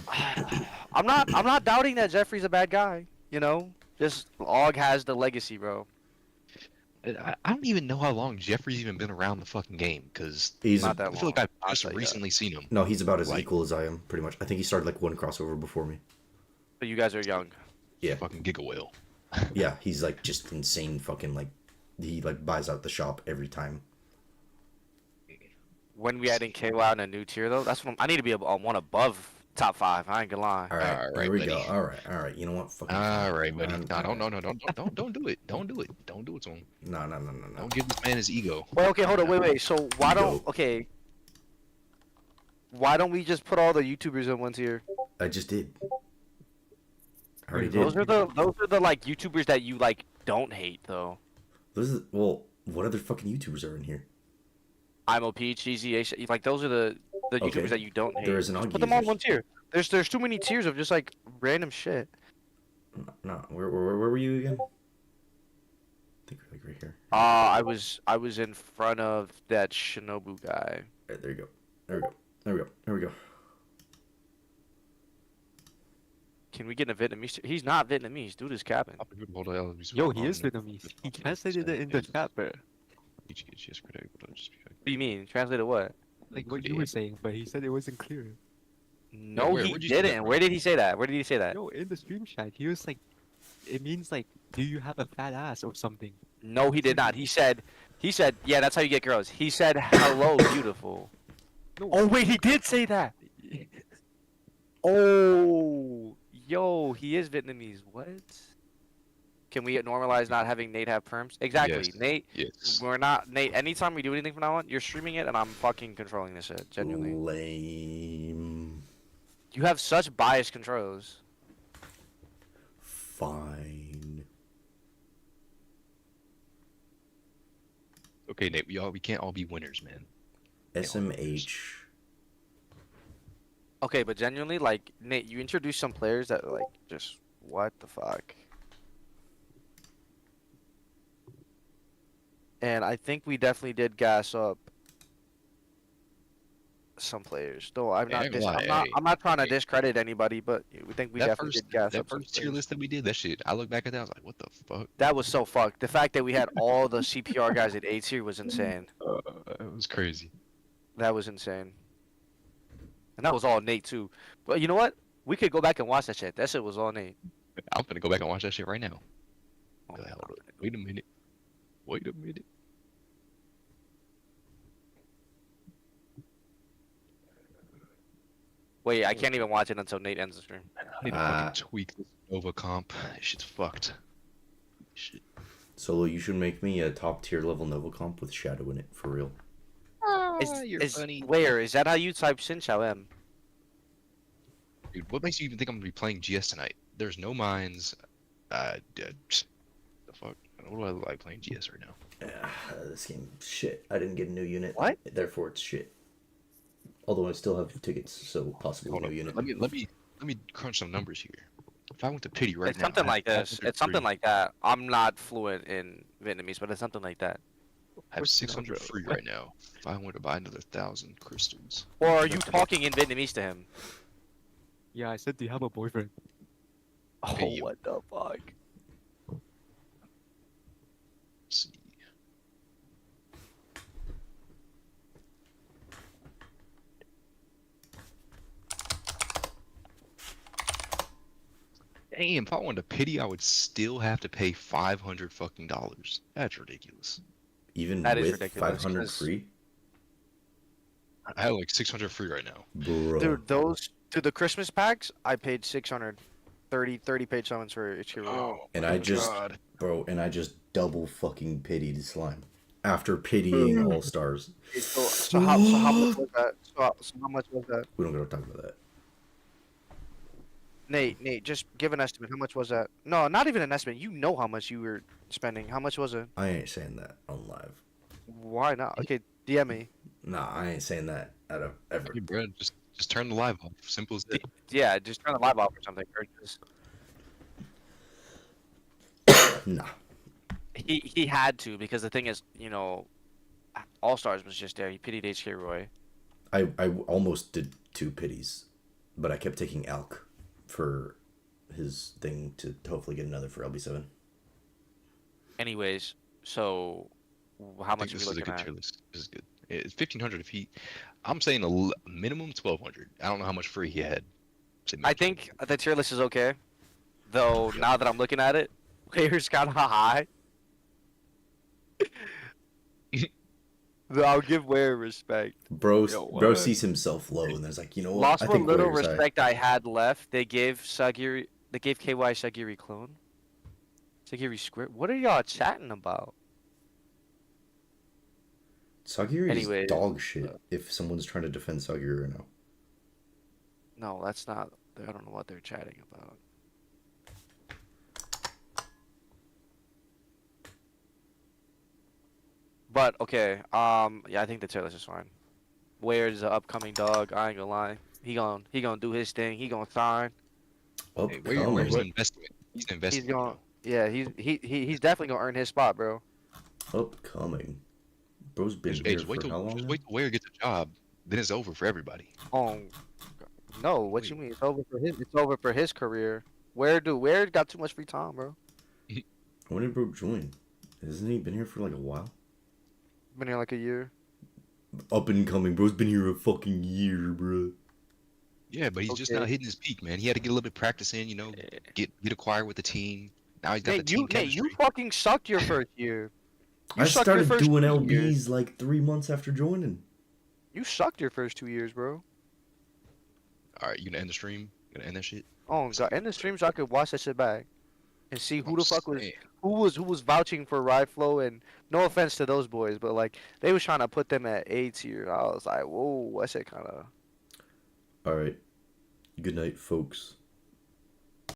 I'm not doubting that Jeffrey's a bad guy. You know, just Og has the legacy, bro. I don't even know how long Jeffrey's even been around the fucking game because He's Not that I feel like long. I've I'll just tell you that. recently seen him. no, he's about as Like- equal as I am, pretty much. I think he started like one crossover before me. But you guys are young. Yeah. Fucking Giga Whale. Yeah, he's like just insane. Fucking like, he like buys out the shop every time. When we adding KY in a new tier though, that's when I need to be one above top 5. I ain't gonna lie. All right, All right, here we buddy. go. All right. You know what? Fucking. All right, buddy. Um, No, don't do it. Don't do it. Don't do it to him. No. Don't give this man his ego. Wait, okay, hold on, wait. So why don't Go. why don't we just put all the YouTubers in one tier? I just did. I already Wait, did. Those are the like YouTubers that you like don't hate though. Well, what other fucking YouTubers are in here? I'm OP, Cheesy, Ace, like those are the Okay. YouTubers that you don't hate. There is an Just Augie put them all in users. one tier. There's too many tiers of just like random shit. No, where were you again? I think we're like right here. I was in front of that Shinobu guy. Right, there you go. There we go. Can we get a Vietnamese? He's not Vietnamese. Dude is capping. Yo, he is Vietnamese. He translated it in the chat, bro. What do you mean? Translated what? Like what you were saying, but he said it wasn't clear. No, where- he where'd you see that didn't. from? Where did he say that? Where did he say that? Yo, in the stream chat, he was like, it means like, do you have a fat ass or something? No, he did not. He said, yeah, that's how you get girls. He said, hello, beautiful. No. Oh, wait, he did say that. Oh, yo, he is Vietnamese. What? Can we normalize not having Nate have perms? Exactly. Yes. Nate, Yes. we're not, Nate, anytime we do anything from now on, you're streaming it and I'm fucking controlling this shit. Genuinely. Lame. You have such biased controls. Fine. Okay, Nate. We can't all be winners, man. SMH. Okay, but genuinely, like, Nate, you introduced some players that, like, just, what the fuck? And I think we definitely did gas up. some players. Though I'm Hey, I not ain't gonna dis- lie, I'm not hey, I'm not trying to hey, discredit anybody, but we think we definitely did gas that up some first tier players. list that we did, that shit. I look back at that, I was like, what the fuck? That was so fucked. The fact that we had all the CPR guys at A tier was insane. It was crazy. That was insane. And that was all Nate too. But you know what? We could go back and watch that shit. That shit was all Nate. I'm gonna go back and watch that shit right now. Oh, Go ahead. hold on. Wait a minute. Wait a minute. Wait, I can't even watch it until Nate ends the stream. I need to fucking tweak this Nova comp. This shit's fucked. Shit. Solo, you should make me a top tier level Nova comp with Shadow in it for real. Where is that? How you type Shinchao M? Dude, what makes you even think I'm gonna be playing GS tonight? There's no mines. The fuck? What do I look like playing GS right now? This game, shit. I didn't get a new unit. What? Therefore, it's shit. Although I still have tickets, so possibly Hold new on. unit. Let me crunch some numbers here. If I went to pity right It's now, something I like have this. It's something 503. like that. I'm not fluent in Vietnamese, but it's something like that. I have 600 free right now. If I want to buy another 1,000 crystals, Or are you talking in Vietnamese to him? Yeah, I said, do you have a boyfriend? Oh, Hey, you- what the fuck? let's see. Damn, if I wanted to pity, I would still have to pay $500 fucking dollars. That's ridiculous. Even That is with ridiculous, 500 'cause- free? I have like 600 free right now. Bro. Dude, the Christmas packs, I paid 600, 30 paid summons for each hero. And my I just, God. bro, and I just double fucking pitied Slime. After pitying All Stars. So how much was that? So how much was that? We don't gotta talk about that. Nate, just give an estimate. How much was that? No, not even an estimate. You know how much you were spending. How much was it? I ain't saying that on live. Why not? Okay, DM me. Nah, I ain't saying that out of ever. Hey, bro, just turn the live off. Simple as that. Yeah, just turn the live off or something. Or just... Nah. He had to, because the thing is, All Stars was just there. He pitied HK Roy. I almost did 2 pities, but I kept taking Alk for his thing to hopefully get another for LB7. Anyways, so how I much think are this we is a looking good at? tier list. This is good. It's 1,500 if he. I'm saying minimum 1,200. I don't know how much free he had. Say I minimum think the tier list is okay. Though, Yep. now that I'm looking at it, players kind of high. I'll give Ware respect. Bro, Yo, bro what? sees himself low, and there's like, you know what? Lost I what think little Warrior's high. respect I had left. They gave KY Sagiri clone. Sagiri square. What are y'all chatting about? Sagiri Anyways, is dog shit if someone's trying to defend Sagiri right now. No, that's not. I don't know what they're chatting about. But okay, yeah, I think the tier list is fine. Ware's the upcoming dog. I ain't gonna lie. He gonna do his thing. He gonna sign. Hey, where's an investment? He's an He's investment. gonna. Yeah, he's definitely gonna earn his spot, bro. Upcoming. Bro's been Hey, here just wait for how long? just now? wait till Ware gets a job. Then it's over for everybody. Oh, no, what you mean? It's over for his. It's over for his career. Ware got too much free time, bro. When did Bro join? Hasn't he been here for like a while? Been here like a year. Up and coming. Bro's been here a fucking year, bro. Yeah, but he's just Okay. now hitting his peak, man. He had to get a little bit of practice in, get acquired with the team. Now he's got the team Nate, chemistry. you fucking sucked your first year. You I sucked your started first doing 2 years. LBs like 3 months after joining. You sucked your first 2 years, bro. All right, you gonna end the stream? You gonna end that shit? Oh god, in the stream so I could watch that shit back and see who I'm the fuck was saying. who was vouching for Ride Flow, and no offense to those boys, but like they was trying to put them at A tier. I was like, whoa, that shit kind of. Alright. Good night, folks.